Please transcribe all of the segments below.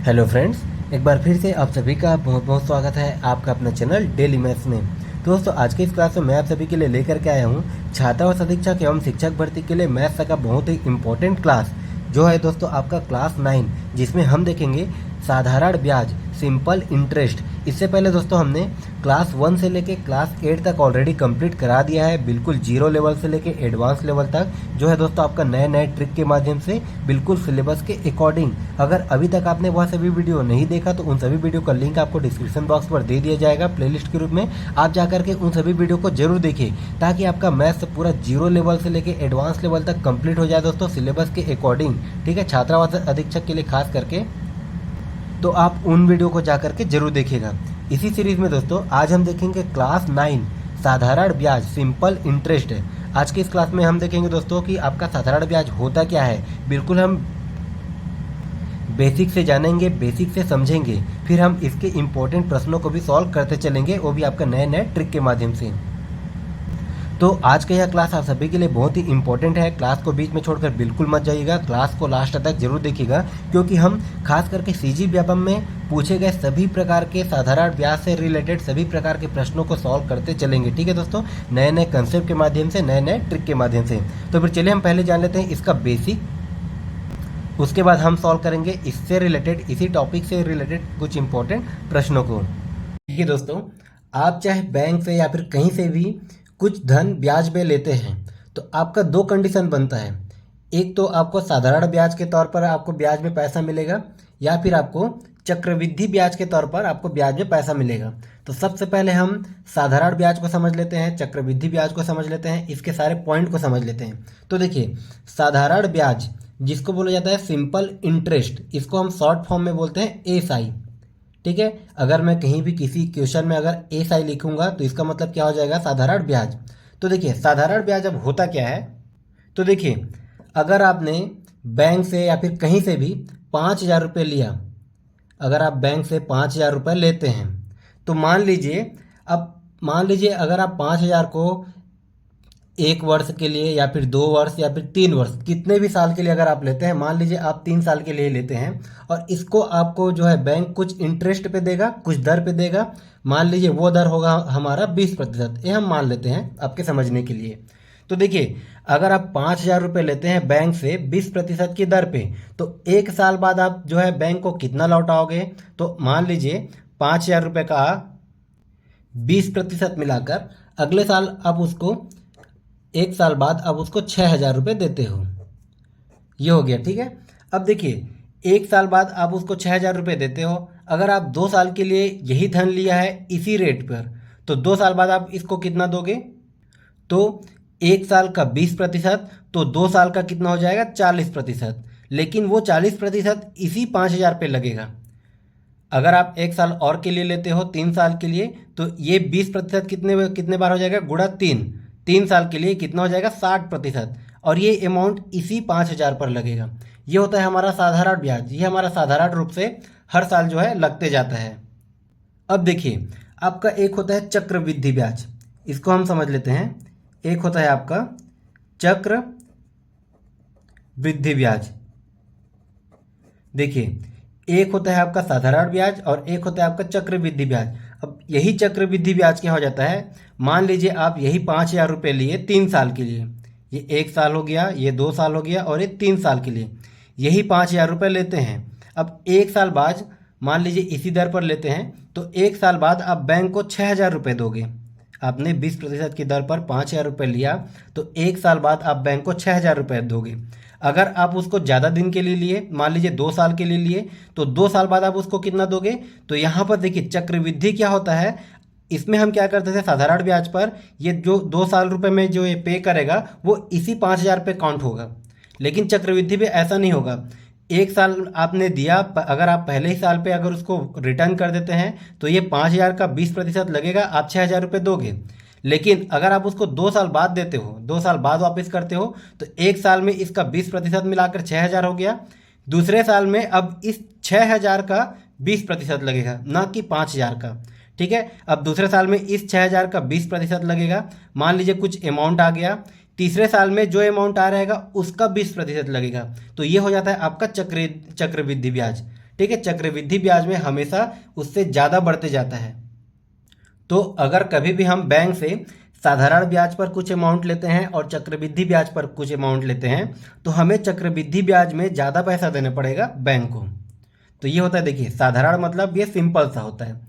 Hello friends, एक बार फिर से आप सभी का बहुत बहुत स्वागत है आपका अपना चैनल डेली मैथ्स में। तो दोस्तों, आज के इस क्लास में मैं आप सभी के लिए लेकर के आया हूँ छात्रावास अधीक्षक एवं शिक्षक भर्ती के लिए मैथ्स का बहुत ही इंपॉर्टेंट क्लास, जो है दोस्तों आपका क्लास 9, जिसमें हम देखेंगे साधारण ब्याज, सिंपल इंटरेस्ट। इससे पहले दोस्तों हमने क्लास 1 से लेके क्लास 8 तक ऑलरेडी कंप्लीट करा दिया है, बिल्कुल जीरो लेवल से लेके एडवांस लेवल तक, जो है दोस्तों आपका नए नए ट्रिक के माध्यम से बिल्कुल सिलेबस के अकॉर्डिंग। अगर अभी तक आपने वह सभी वीडियो नहीं देखा तो उन सभी वीडियो का लिंक आपको डिस्क्रिप्शन बॉक्स पर दे दिया जाएगा प्लेलिस्ट के रूप में। आप जाकर के उन सभी वीडियो को जरूर देखिए, ताकि आपका मैथ्स पूरा जीरो लेवल से लेके एडवांस लेवल तक कंप्लीट हो जाए दोस्तों सिलेबस के अकॉर्डिंग। ठीक है, छात्रावास अधीक्षक के लिए खास करके, तो आप उन वीडियो को जाकर के जरूर देखिएगा। इसी सीरीज में दोस्तों आज हम देखेंगे क्लास 9 साधारण ब्याज, सिंपल इंटरेस्ट। आज की इस क्लास में हम देखेंगे दोस्तों कि आपका साधारण ब्याज होता क्या है, बिल्कुल हम बेसिक से जानेंगे, बेसिक से समझेंगे, फिर हम इसके इम्पोर्टेंट प्रश्नों को भी सॉल्व करते चलेंगे, वो भी आपका नए नए ट्रिक के माध्यम से। तो आज का यह क्लास आप सभी के लिए बहुत ही इंपॉर्टेंट है। क्लास को बीच में छोड़कर बिल्कुल मत जाइएगा, क्लास को लास्ट तक जरूर देखिएगा, क्योंकि हम खास करके सीजी व्यापम में पूछे गए सभी प्रकार के साधारण ब्याज से रिलेटेड सभी प्रकार के प्रश्नों को सॉल्व करते चलेंगे। ठीक है दोस्तों, नए नए कंसेप्ट के माध्यम से, नए नए ट्रिक के माध्यम से। तो फिर चलिए हम पहले जान लेते हैं इसका बेसिक, उसके बाद हम सॉल्व करेंगे इससे रिलेटेड, इसी टॉपिक से रिलेटेड कुछ इंपॉर्टेंट प्रश्नों को। ठीक है दोस्तों, आप चाहे बैंक से या फिर कहीं से भी कुछ धन ब्याज में लेते हैं तो आपका दो कंडीशन बनता है। एक तो आपको साधारण ब्याज के तौर पर आपको ब्याज में पैसा मिलेगा, या फिर आपको चक्रवृद्धि ब्याज के तौर पर आपको ब्याज में पैसा मिलेगा। तो सबसे पहले हम साधारण ब्याज को समझ लेते हैं, चक्रवृद्धि ब्याज को समझ लेते हैं, इसके सारे पॉइंट को समझ लेते हैं। तो देखिए, साधारण ब्याज जिसको बोला जाता है सिंपल इंटरेस्ट, इसको हम शॉर्ट फॉर्म में बोलते हैं एसआई। ठीक है, अगर मैं कहीं भी किसी क्वेश्चन में अगर एसआई लिखूंगा तो इसका मतलब क्या हो जाएगा, साधारण ब्याज। तो देखिए, साधारण ब्याज अब होता क्या है, तो देखिए अगर आपने बैंक से या फिर कहीं से भी 5,000 रुपये लिया, अगर आप बैंक से 5,000 रुपये लेते हैं, तो मान लीजिए अगर आप 5,000 को 1 वर्ष के लिए या फिर 2 वर्ष या फिर 3 वर्ष, कितने भी साल के लिए अगर आप लेते हैं, मान लीजिए आप 3 साल के लिए लेते हैं, और इसको आपको जो है बैंक कुछ इंटरेस्ट पे देगा, कुछ दर पे देगा। मान लीजिए वो दर होगा हमारा 20%, ये हम मान लेते हैं आपके समझने के लिए। तो देखिए, अगर आप 5,000 रुपये लेते हैं बैंक से 20% की दर पे, तो 1 साल बाद आप जो है बैंक को कितना लौटाओगे, तो मान लीजिए 5,000 रुपये का 20% मिलाकर अगले साल आप उसको 1 साल बाद आप उसको 6,000 रुपये देते हो, ये हो गया। ठीक है, अब देखिए 1 साल बाद आप उसको 6,000 रुपये देते हो। अगर आप 2 साल के लिए यही धन लिया है इसी रेट पर, तो 2 साल बाद आप इसको कितना दोगे, तो 1 साल का 20%, तो 2 साल का कितना हो जाएगा, 40%। लेकिन वो 40% इसी 5,000 पे लगेगा। अगर आप 1 साल और के लिए लेते हो 3 साल के लिए, तो ये 20% कितने बार हो जाएगा, गुणा 3 साल के लिए कितना हो जाएगा, 60%, और ये अमाउंट इसी 5,000 पर लगेगा। ये होता है हमारा साधारण ब्याज, ये हमारा साधारण रूप से हर साल जो है लगते जाता है। अब देखिए, आपका एक होता है चक्रवृद्धि ब्याज, इसको हम समझ लेते हैं। एक होता है आपका चक्र वृद्धि ब्याज। देखिए, एक होता है आपका साधारण ब्याज और एक होता है आपका चक्रवृद्धि ब्याज। अब यही चक्रवृद्धि ब्याज क्या हो जाता है, मान लीजिए आप यही 5,000 रुपये लिए 3 साल के लिए, ये 1 साल हो गया, ये 2 साल हो गया, और ये 3 साल के लिए यही 5,000 रुपये लेते हैं। अब 1 साल बाद मान लीजिए इसी दर पर लेते हैं, तो 1 साल बाद आप बैंक को 6,000 रुपये दोगे। आपने 20% की दर पर 5,000 रुपये लिया, तो 1 साल बाद आप बैंक को 6,000 रुपये दोगे। अगर आप उसको ज़्यादा दिन के लिए लिए, मान लीजिए 2 साल के लिए लिए, तो 2 साल बाद आप उसको कितना दोगे। तो यहाँ पर देखिए चक्रवृद्धि क्या होता है, इसमें हम क्या करते थे, साधारण ब्याज पर ये जो 2 साल रुपये में जो ये पे करेगा वो इसी 5,000 पे काउंट होगा। लेकिन चक्रवृद्धि पे ऐसा नहीं होगा। 1 साल आपने दिया, अगर आप पहले ही साल पे अगर उसको रिटर्न कर देते हैं, तो ये 5,000 का 20% लगेगा, आप 6,000 रुपये दोगे। लेकिन अगर आप उसको 2 साल बाद देते हो, 2 साल बाद वापस करते हो, तो 1 साल में इसका 20% मिलाकर 6,000 हो गया। दूसरे साल में अब इस 6,000 का 20% लगेगा, ना कि 5,000 का। ठीक है, अब दूसरे साल में इस 6,000 का 20% लगेगा। मान लीजिए कुछ अमाउंट आ गया, तीसरे साल में जो अमाउंट आ रहेगा उसका 20% लगेगा। तो ये हो जाता है आपका चक्रवृद्धि ब्याज। ठीक है, चक्रवृद्धि ब्याज में हमेशा उससे ज़्यादा बढ़ते जाता है। तो अगर कभी भी हम बैंक से साधारण ब्याज पर कुछ अमाउंट लेते हैं और चक्रवृद्धि ब्याज पर कुछ अमाउंट लेते हैं तो हमें चक्रवृद्धि ब्याज में ज़्यादा पैसा देना पड़ेगा बैंक को। तो ये होता है, देखिए साधारण मतलब ये सिंपल सा होता है,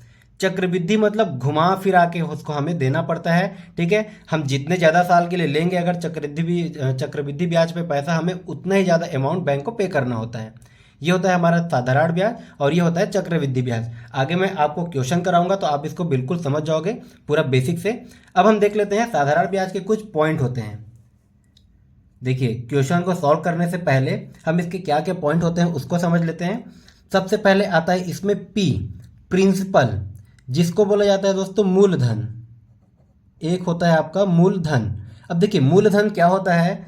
चक्रवृद्धि मतलब घुमा फिरा के उसको हमें देना पड़ता है। ठीक है, हम जितने ज़्यादा साल के लिए लेंगे अगर चक्रवृद्धि ब्याज पे पैसा, हमें उतना ही ज़्यादा अमाउंट बैंक को पे करना होता है। ये होता है हमारा साधारण ब्याज और ये होता है चक्रवृद्धि ब्याज। आगे मैं आपको क्वेश्चन कराऊंगा तो आप इसको बिल्कुल समझ जाओगे पूरा बेसिक से। अब हम देख लेते हैं साधारण ब्याज के कुछ पॉइंट होते हैं। देखिए क्वेश्चन को सॉल्व करने से पहले हम इसके क्या क्या पॉइंट होते हैं उसको समझ लेते हैं। सबसे पहले आता है इसमें पी, प्रिंसिपल, जिसको बोला जाता है दोस्तों मूलधन। एक होता है आपका मूलधन। अब देखिए मूलधन क्या होता है,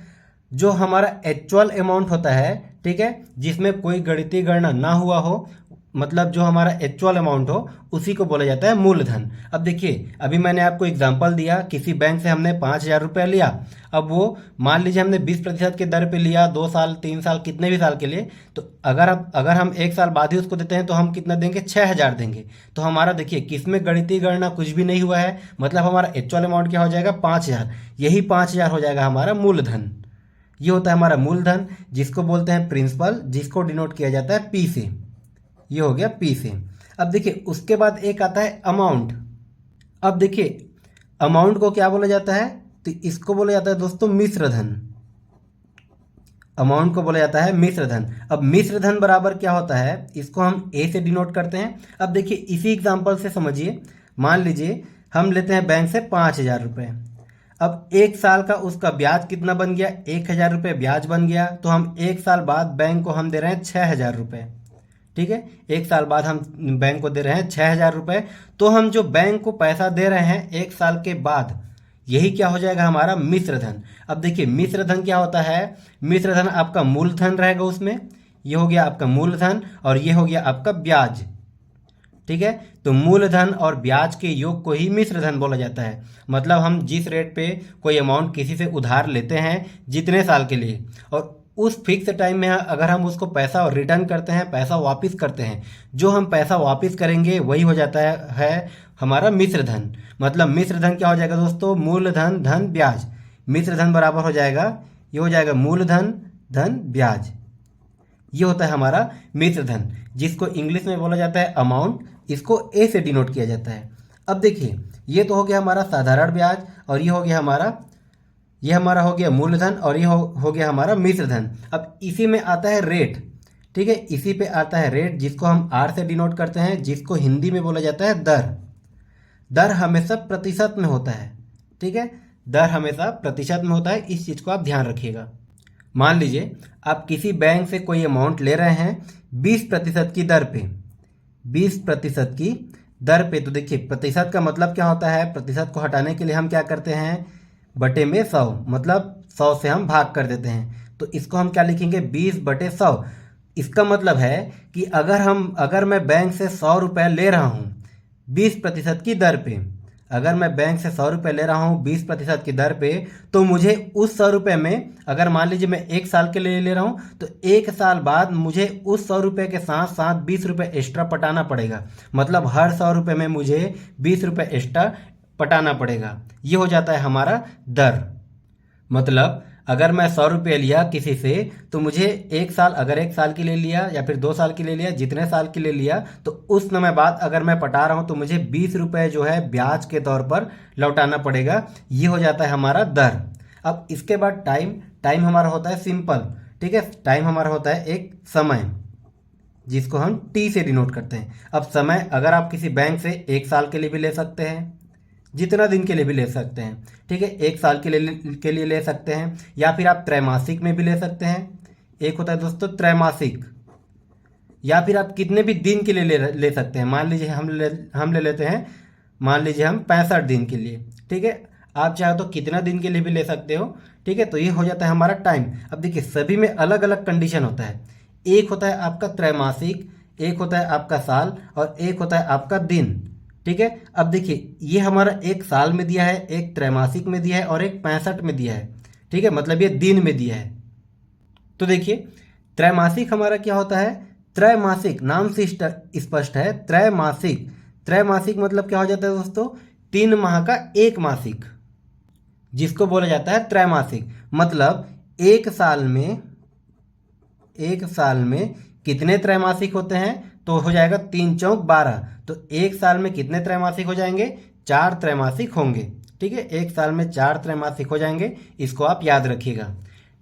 जो हमारा एक्चुअल अमाउंट होता है, ठीक है, जिसमें कोई गणितीय गणना ना हुआ हो, मतलब जो हमारा एक्चुअल अमाउंट हो उसी को बोला जाता है मूलधन। अब देखिए अभी मैंने आपको एग्जांपल दिया, किसी बैंक से हमने 5,000 रुपये लिया। अब वो मान लीजिए हमने 20% के दर पे लिया, 2 साल 3 साल कितने भी साल के लिए, तो अगर हम 1 साल बाद ही उसको देते हैं तो हम कितना देंगे, 6,000 देंगे। तो हमारा देखिए किसमें गणितीय गणना कुछ भी नहीं हुआ है, मतलब हमारा एक्चुअल अमाउंट क्या हो जाएगा, 5,000। यही 5,000 हो जाएगा हमारा मूलधन। ये होता है हमारा मूलधन, जिसको बोलते हैं प्रिंसिपल, जिसको डिनोट किया जाता है पी से। ये हो गया पी से। अब देखिए उसके बाद एक आता है अमाउंट। अब देखिए अमाउंट को क्या बोला जाता है, तो इसको बोला जाता है दोस्तों मिश्र धन। अमाउंट को बोला जाता है मिश्र धन। अब मिश्र धन बराबर क्या होता है, इसको हम ए से डिनोट करते हैं। अब देखिए इसी एग्जांपल से समझिए, मान लीजिए हम लेते हैं बैंक से 5,000 रुपये। अब 1 साल का उसका ब्याज कितना बन गया, 1,000 रुपये ब्याज बन गया। तो हम 1 साल बाद बैंक को हम दे रहे हैं 6,000 रुपये। ठीक है, 1 साल बाद हम बैंक को दे रहे हैं 6,000 रुपये। तो हम जो बैंक को पैसा दे रहे हैं 1 साल के बाद, यही क्या हो जाएगा हमारा मिश्र धन। अब देखिए मिश्र धन क्या होता है, मिश्र धन आपका मूलधन रहेगा उसमें, ये हो गया आपका मूलधन और ये हो गया आपका ब्याज। ठीक है, तो मूलधन और ब्याज के योग को ही मिश्र धन बोला जाता है। मतलब हम जिस रेट पे कोई अमाउंट किसी से उधार लेते हैं जितने साल के लिए, और उस फिक्स टाइम में अगर हम उसको पैसा रिटर्न करते हैं, पैसा वापस करते हैं, जो हम पैसा वापस करेंगे वही हो जाता है हमारा मिश्र धन। मतलब मिश्र धन क्या हो जाएगा दोस्तों, मूलधन धन ब्याज। मिश्र धन बराबर हो जाएगा, ये हो जाएगा मूलधन धन ब्याज। ये होता है हमारा मिश्र धन, जिसको इंग्लिश में बोला जाता है अमाउंट। इसको ए से डिनोट किया जाता है। अब देखिए ये तो हो गया हमारा साधारण ब्याज और ये हमारा हो गया मूलधन और ये हो गया हमारा मिश्र धन। अब इसी में आता है रेट। ठीक है, इसी पे आता है रेट, जिसको हम आर से डिनोट करते हैं, जिसको हिंदी में बोला जाता है दर। दर हमेशा प्रतिशत में होता है। ठीक है, दर हमेशा प्रतिशत में होता है, इस चीज़ को आप ध्यान रखिएगा। मान लीजिए आप किसी बैंक से कोई अमाउंट ले रहे हैं 20% की दर पे, 20% की दर पे। तो देखिए प्रतिशत का मतलब क्या होता है, प्रतिशत को हटाने के लिए हम क्या करते हैं, बटे में 100, मतलब 100 से हम भाग कर देते हैं। तो इसको हम क्या लिखेंगे, 20/100। इसका मतलब है कि अगर मैं बैंक से 100 रुपये ले रहा हूँ 20% की दर पे, अगर मैं बैंक से 100 रुपये ले रहा हूँ 20% की दर पे, तो मुझे उस 100 रुपये में, अगर मान लीजिए मैं 1 साल के लिए ले रहा हूँ, तो 1 साल बाद मुझे उस 100 रुपये के साथ साथ 20 रुपये एक्स्ट्रा पटाना पड़ेगा। मतलब हर 100 रुपये में मुझे 20 रुपये एक्स्ट्रा पटाना पड़ेगा। ये हो जाता है हमारा दर। मतलब अगर मैं 100 रुपये लिया किसी से, तो मुझे 1 साल, अगर 1 साल के लिए लिया या फिर 2 साल के लिए लिया, जितने साल के लिए लिया, तो उस समय बाद अगर मैं पटा रहा हूँ तो मुझे 20 रुपये जो है ब्याज के तौर पर लौटाना पड़ेगा। ये हो जाता है हमारा दर। अब इसके बाद टाइम हमारा होता है सिंपल। ठीक है, टाइम हमारा होता है एक समय, जिसको हम टी से डिनोट करते हैं। अब समय अगर आप किसी बैंक से 1 साल के लिए भी ले सकते हैं, जितना दिन के लिए भी ले सकते हैं। ठीक है, 1 साल के लिए ले सकते हैं, या फिर आप त्रैमासिक में भी ले सकते हैं। एक होता है दोस्तों त्रैमासिक, या फिर आप कितने भी दिन के लिए ले सकते हैं। मान लीजिए हम ले लेते हैं, मान लीजिए हम 65 दिन के लिए। ठीक है, आप चाहे तो कितना दिन के लिए भी ले सकते हो। ठीक है, तो ये हो जाता है हमारा टाइम। अब देखिए सभी में अलग अलग कंडीशन होता है। एक होता है आपका त्रैमासिक, एक होता है आपका साल और एक होता है आपका दिन। ठीक है, अब देखिए ये हमारा 1 साल में दिया है, एक त्रैमासिक में दिया है और एक 65 में दिया है। ठीक है, मतलब ये दिन में दिया है। तो देखिए त्रैमासिक हमारा क्या होता है, त्रैमासिक नाम से स्पष्ट है, त्रैमासिक। त्रैमासिक मतलब क्या हो जाता है दोस्तों, 3 माह का एक मासिक, जिसको बोला जाता है त्रैमासिक। मतलब एक साल में कितने त्रैमासिक होते हैं, तो हो जाएगा 3 चौक 12। तो एक साल में कितने त्रैमासिक हो जाएंगे, 4 त्रैमासिक होंगे। ठीक है, एक साल में 4 त्रैमासिक हो जाएंगे, इसको आप याद रखिएगा।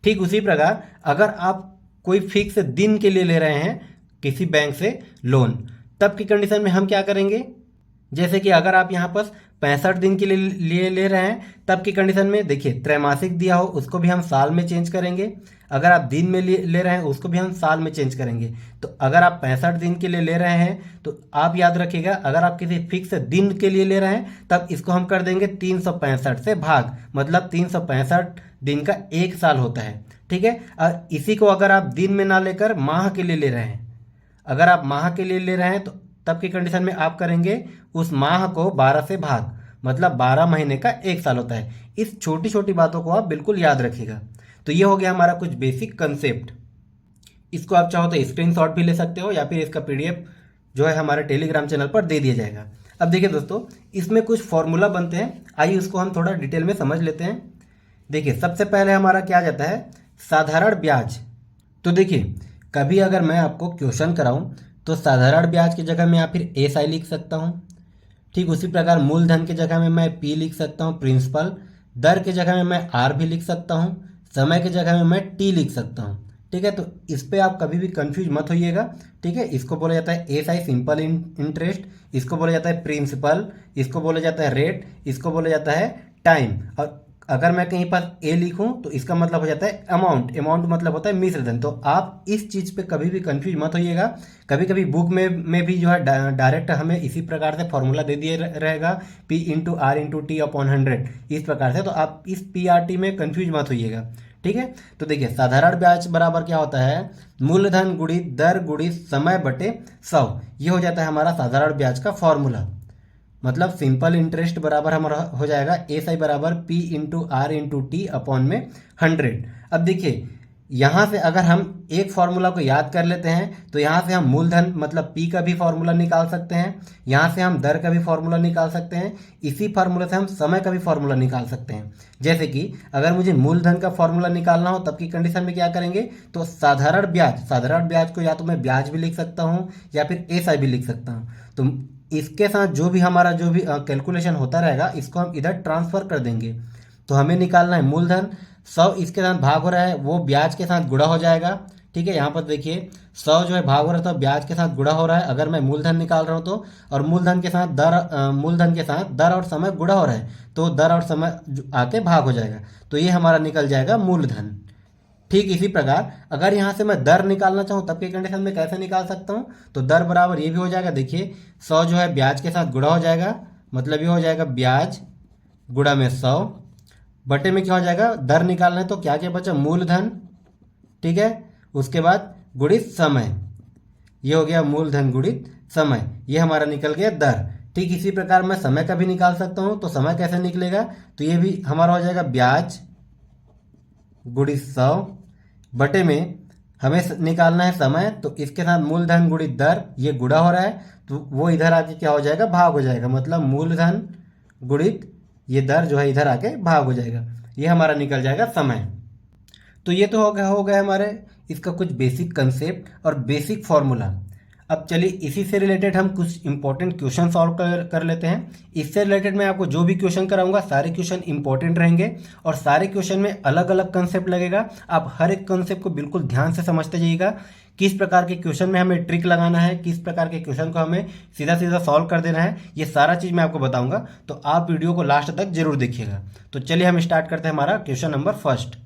ठीक उसी प्रकार अगर आप कोई फिक्स दिन के लिए ले रहे हैं किसी बैंक से लोन, तब की कंडीशन में हम क्या करेंगे, जैसे कि अगर आप यहाँ पर 65 दिन के लिए ले रहे हैं, तब की कंडीशन में देखिए त्रैमासिक दिया हो उसको भी हम साल में चेंज करेंगे, अगर आप दिन में ले रहे हैं उसको भी हम साल में चेंज करेंगे। तो अगर आप 65 दिन के लिए ले रहे हैं तो आप याद रखिएगा, अगर आप किसी फिक्स दिन के लिए ले रहे हैं तब इसको हम कर देंगे 365 से भाग, मतलब 365 दिन का एक साल होता है। ठीक है, और इसी को अगर आप दिन में ना लेकर माह के लिए ले रहे हैं, अगर आप माह के लिए ले रहे हैं तो तब की कंडीशन में आप करेंगे उस माह को 12 से भाग, मतलब 12 महीने का एक साल होता है। इस छोटी छोटी बातों को आप बिल्कुल याद रखिएगा। तो ये हो गया हमारा कुछ बेसिक कंसेप्ट। इसको आप चाहो तो स्क्रीनशॉट भी ले सकते हो या फिर इसका पीडीएफ जो है हमारे टेलीग्राम चैनल पर दे दिया जाएगा। अब देखिए दोस्तों, इसमें कुछ फॉर्मूला बनते हैं, आइए उसको हम थोड़ा डिटेल में समझ लेते हैं। देखिए सबसे पहले हमारा क्या जाता है, साधारण ब्याज। तो देखिए कभी अगर मैं आपको क्वेश्चन कराऊं तो साधारण ब्याज की जगह में या फिर एसआई लिख सकता हूं। ठीक उसी प्रकार मूलधन की जगह में मैं पी लिख सकता हूं, प्रिंसिपल। दर की जगह में मैं आर भी लिख सकता हूं। समय की जगह में मैं टी लिख सकता हूं। ठीक है, तो इस पे आप कभी भी कंफ्यूज मत होइएगा। ठीक है, इसको बोला जाता है एसआई, सिंपल इंटरेस्ट, इसको बोला जाता है प्रिंसिपल, इसको बोला जाता है रेट, इसको बोला जाता है टाइम। और अगर मैं कहीं पर ए लिखूं तो इसका मतलब हो जाता है अमाउंट, अमाउंट मतलब होता है मिश्र धन। तो आप इस चीज़ पे कभी भी कंफ्यूज मत होइएगा। कभी कभी बुक में भी जो है डायरेक्ट हमें इसी प्रकार से फॉर्मूला दे दिए रहेगा, P into R into T upon 100, इस प्रकार से। तो आप इस पी आर टी में कंफ्यूज मत होइएगा। ठीक है, तो देखिए साधारण ब्याज बराबर क्या होता है, मूलधन गुणित दर गुणित समय बटे 100, ये हो जाता है हमारा साधारण ब्याज का फॉर्मूला। मतलब सिंपल इंटरेस्ट बराबर हमारा हो जाएगा एस आई बराबर P into R into T upon में 100। अब देखिए यहाँ से अगर हम एक फार्मूला को याद कर लेते हैं तो यहाँ से हम मूलधन मतलब पी का भी फार्मूला निकाल सकते हैं, यहाँ से हम दर का भी फार्मूला निकाल सकते हैं, इसी फार्मूला से हम समय का भी फार्मूला निकाल सकते हैं। जैसे कि अगर मुझे मूलधन का फार्मूला निकालना हो तब की कंडीशन में क्या करेंगे, तो साधारण ब्याज को या तो मैं ब्याज भी लिख सकता हूँ या फिर एस आई भी लिख सकता हूँ। तो इसके साथ जो भी हमारा जो भी कैलकुलेशन होता रहेगा इसको हम इधर ट्रांसफर कर देंगे। तो हमें निकालना है मूलधन, 100 इसके साथ भाग हो रहा है वो ब्याज के साथ गुणा हो जाएगा। ठीक है, यहाँ पर देखिए 100 जो है भाग हो रहा है तो ब्याज के साथ गुणा हो रहा है अगर मैं मूलधन निकाल रहा हूँ तो, और मूलधन के साथ दर और समय गुणा हो रहा है तो दर और समय आके भाग हो जाएगा, तो ये हमारा निकल जाएगा मूलधन। ठीक इसी प्रकार अगर यहाँ से मैं दर निकालना चाहूँ तब के कंडीशन में कैसे निकाल सकता हूँ, तो दर बराबर ये भी हो जाएगा, देखिए 100 जो है ब्याज के साथ गुणा हो जाएगा, मतलब ये हो जाएगा ब्याज गुणा में 100 बटे में क्या हो जाएगा, दर निकालना है तो क्या क्या बचा, मूलधन। ठीक है, उसके बाद गुणित समय, ये हो गया मूलधन गुणित समय, ये हमारा निकल गया दर। ठीक इसी प्रकार मैं समय का भी निकाल सकता हूँ, तो समय कैसे निकलेगा, तो ये भी हमारा हो जाएगा ब्याज गुणित 100 बटे में हमें निकालना है समय, तो इसके साथ मूलधन गुणित दर, ये गुणा हो रहा है तो वो इधर आके क्या हो जाएगा, भाग हो जाएगा, मतलब मूलधन गुणित ये दर जो है इधर आके भाग हो जाएगा, ये हमारा निकल जाएगा समय। तो ये तो हो गया हमारे इसका कुछ बेसिक कंसेप्ट और बेसिक फॉर्मूला। अब चलिए इसी से रिलेटेड हम कुछ इंपॉर्टेंट क्वेश्चन सॉल्व कर लेते हैं। इससे रिलेटेड मैं आपको जो भी क्वेश्चन कराऊंगा सारे क्वेश्चन इंपॉर्टेंट रहेंगे और सारे क्वेश्चन में अलग अलग कंसेप्ट लगेगा। आप हर एक कंसेप्ट को बिल्कुल ध्यान से समझते जाइएगा, किस प्रकार के क्वेश्चन में हमें ट्रिक लगाना है, किस प्रकार के क्वेश्चन को हमें सीधा सीधा सॉल्व कर देना है, ये सारा चीज़ मैं आपको बताऊंगा। तो आप वीडियो को लास्ट तक जरूर देखिएगा। तो चलिए हम स्टार्ट करते हैं हमारा क्वेश्चन नंबर फर्स्ट।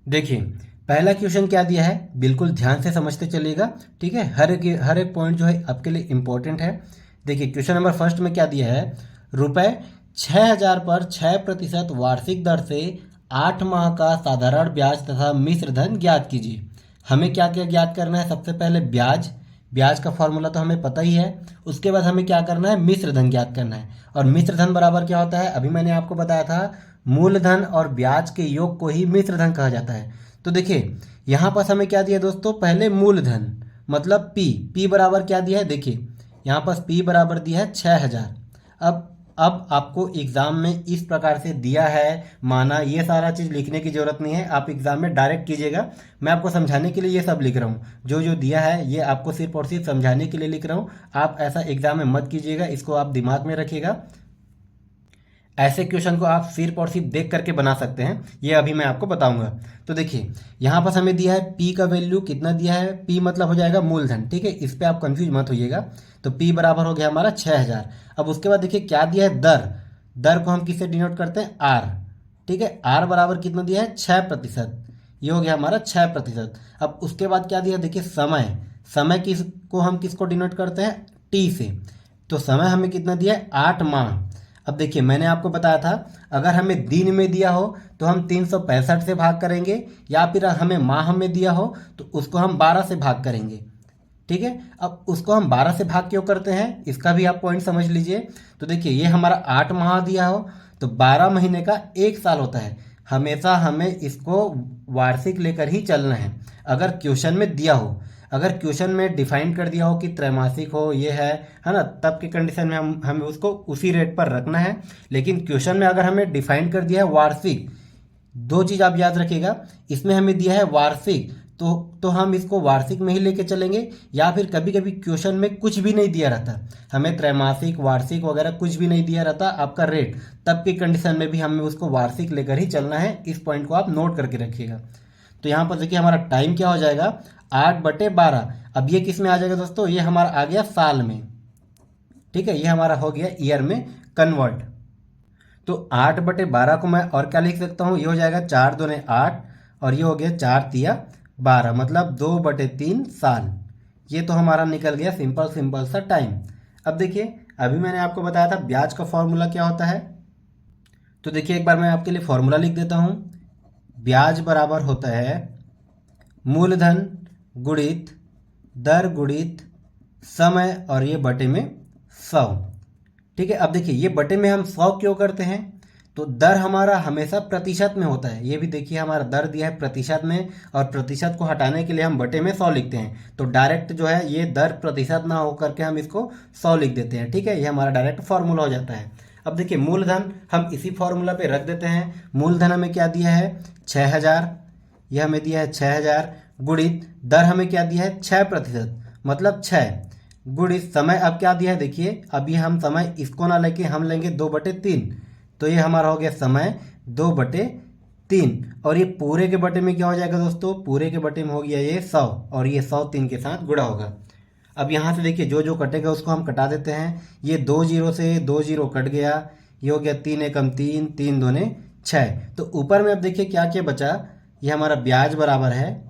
देखिए पहला क्वेश्चन क्या दिया है, बिल्कुल ध्यान से समझते चलिएगा। ठीक है, हर एक पॉइंट जो है आपके लिए इंपॉर्टेंट है। देखिए क्वेश्चन नंबर फर्स्ट में क्या दिया है, रुपये 6000 पर 6% वार्षिक दर से 8 माह का साधारण ब्याज तथा मिश्र धन ज्ञात कीजिए। हमें क्या क्या ज्ञात करना है, सबसे पहले ब्याज का फॉर्मूला तो हमें पता ही है। उसके बाद हमें क्या करना है, मिश्र धन ज्ञात करना है। और मिश्र धन बराबर क्या होता है, अभी मैंने आपको बताया था, मूलधन और ब्याज के योग को ही मिश्र धन कहा जाता है। तो देखिए यहाँ पर हमें क्या दिया दोस्तों, पहले मूलधन, मतलब P बराबर क्या दिया है, देखिए यहाँ पर P बराबर दिया है 6000। अब आपको एग्ज़ाम में इस प्रकार से दिया है, माना, ये सारा चीज़ लिखने की ज़रूरत नहीं है, आप एग्ज़ाम में डायरेक्ट कीजिएगा। मैं आपको समझाने के लिए ये सब लिख रहा हूँ, जो जो दिया है ये आपको सिर्फ और सिर्फ समझाने के लिए लिख रहा हूँ। आप ऐसा एग्ज़ाम में मत कीजिएगा, इसको आप दिमाग में रखिएगा। ऐसे क्वेश्चन को आप सिर्फ और सिर्फ देख करके बना सकते हैं, ये अभी मैं आपको बताऊंगा। तो देखिए यहाँ पर हमें दिया है P का वैल्यू कितना दिया है, P मतलब हो जाएगा मूलधन, ठीक है, इस पे आप कंफ्यूज मत होइएगा। तो P बराबर हो गया हमारा 6000। अब उसके बाद देखिए क्या दिया है, दर। दर को हम किससे डिनोट करते हैं, R, ठीक है। R बराबर कितना दिया है, 6%। ये हो गया हमारा 6%। अब उसके बाद क्या दिया, देखिए समय। समय किसको हम किसको डिनोट करते हैं, T से। तो समय हमें कितना दिया है, 8 माह। अब देखिए मैंने आपको बताया था, अगर हमें दिन में दिया हो तो हम 365 से भाग करेंगे, या फिर हमें माह में दिया हो तो उसको हम 12 से भाग करेंगे, ठीक है। अब उसको हम 12 से भाग क्यों करते हैं, इसका भी आप पॉइंट समझ लीजिए। तो देखिए ये हमारा 8 माह दिया हो तो 12 महीने का 1 साल होता है। हमेशा हमें इसको वार्षिक लेकर ही चलना है, अगर क्वेश्चन में दिया हो। अगर क्वेश्चन में डिफाइन कर दिया हो कि त्रैमासिक हो, ये है ना, तब की कंडीशन में हमें उसको उसी रेट पर रखना है। लेकिन क्वेश्चन में अगर हमें डिफाइन कर दिया है वार्षिक, दो चीज़ आप याद रखिएगा, इसमें हमें दिया है वार्षिक, तो हम इसको वार्षिक में ही लेके चलेंगे। या फिर कभी कभी क्वेश्चन में कुछ भी नहीं दिया रहता, हमें त्रैमासिक वार्षिक वगैरह कुछ भी नहीं दिया रहता आपका रेट, तब की कंडीशन में भी हमें उसको वार्षिक लेकर ही चलना है। इस पॉइंट को आप नोट करके रखिएगा। तो यहाँ पर देखिए हमारा टाइम क्या हो जाएगा, 8/12। अब ये किस में आ जाएगा दोस्तों, ये हमारा आ गया साल में, ठीक है, ये हमारा हो गया ईयर में कन्वर्ट। तो 8/12 को मैं और क्या लिख सकता हूँ, ये हो जाएगा 4 दूने 8, और ये हो गया 4 तिया 12, मतलब 2/3 साल। ये तो हमारा निकल गया सिंपल सिंपल सा टाइम। अब देखिए अभी मैंने आपको बताया था ब्याज का फॉर्मूला क्या होता है। तो देखिए एक बार मैं आपके लिए फॉर्मूला लिख देता हूँ। ब्याज बराबर होता है मूलधन गुणित दर गुणित समय, और ये बटे में 100, ठीक है। अब देखिए ये बटे में हम 100 क्यों करते हैं, तो दर हमारा हमेशा प्रतिशत में होता है। ये भी देखिए हमारा दर दिया है प्रतिशत में, और प्रतिशत को हटाने के लिए हम बटे में 100 लिखते हैं। तो डायरेक्ट जो है ये दर प्रतिशत ना हो करके हम इसको 100 लिख देते हैं, ठीक है। ये हमारा डायरेक्ट फॉर्मूला हो जाता है। अब देखिए मूलधन हम इसी फॉर्मूला पे रख देते हैं। मूलधन हमें क्या दिया है, 6000, यह हमें दिया है 6000, गुणित दर हमें क्या दिया है, 6%, मतलब 6, गुणित समय अब क्या दिया है, देखिए अभी हम समय इसको ना लेके हम लेंगे 2/3, तो ये हमारा हो गया समय 2/3, और ये पूरे के बटे में क्या हो जाएगा दोस्तों, पूरे के बटे में हो गया ये 100, और ये 100 3 के साथ गुणा होगा। अब यहाँ से देखिए जो जो कटेगा उसको हम कटा देते हैं। ये 2 जीरो से 2 जीरो कट गया, ये हो गया 3 एकम 3, 3 दूने 6। तो ऊपर में अब देखिए क्या क्या बचा, ये हमारा ब्याज बराबर है,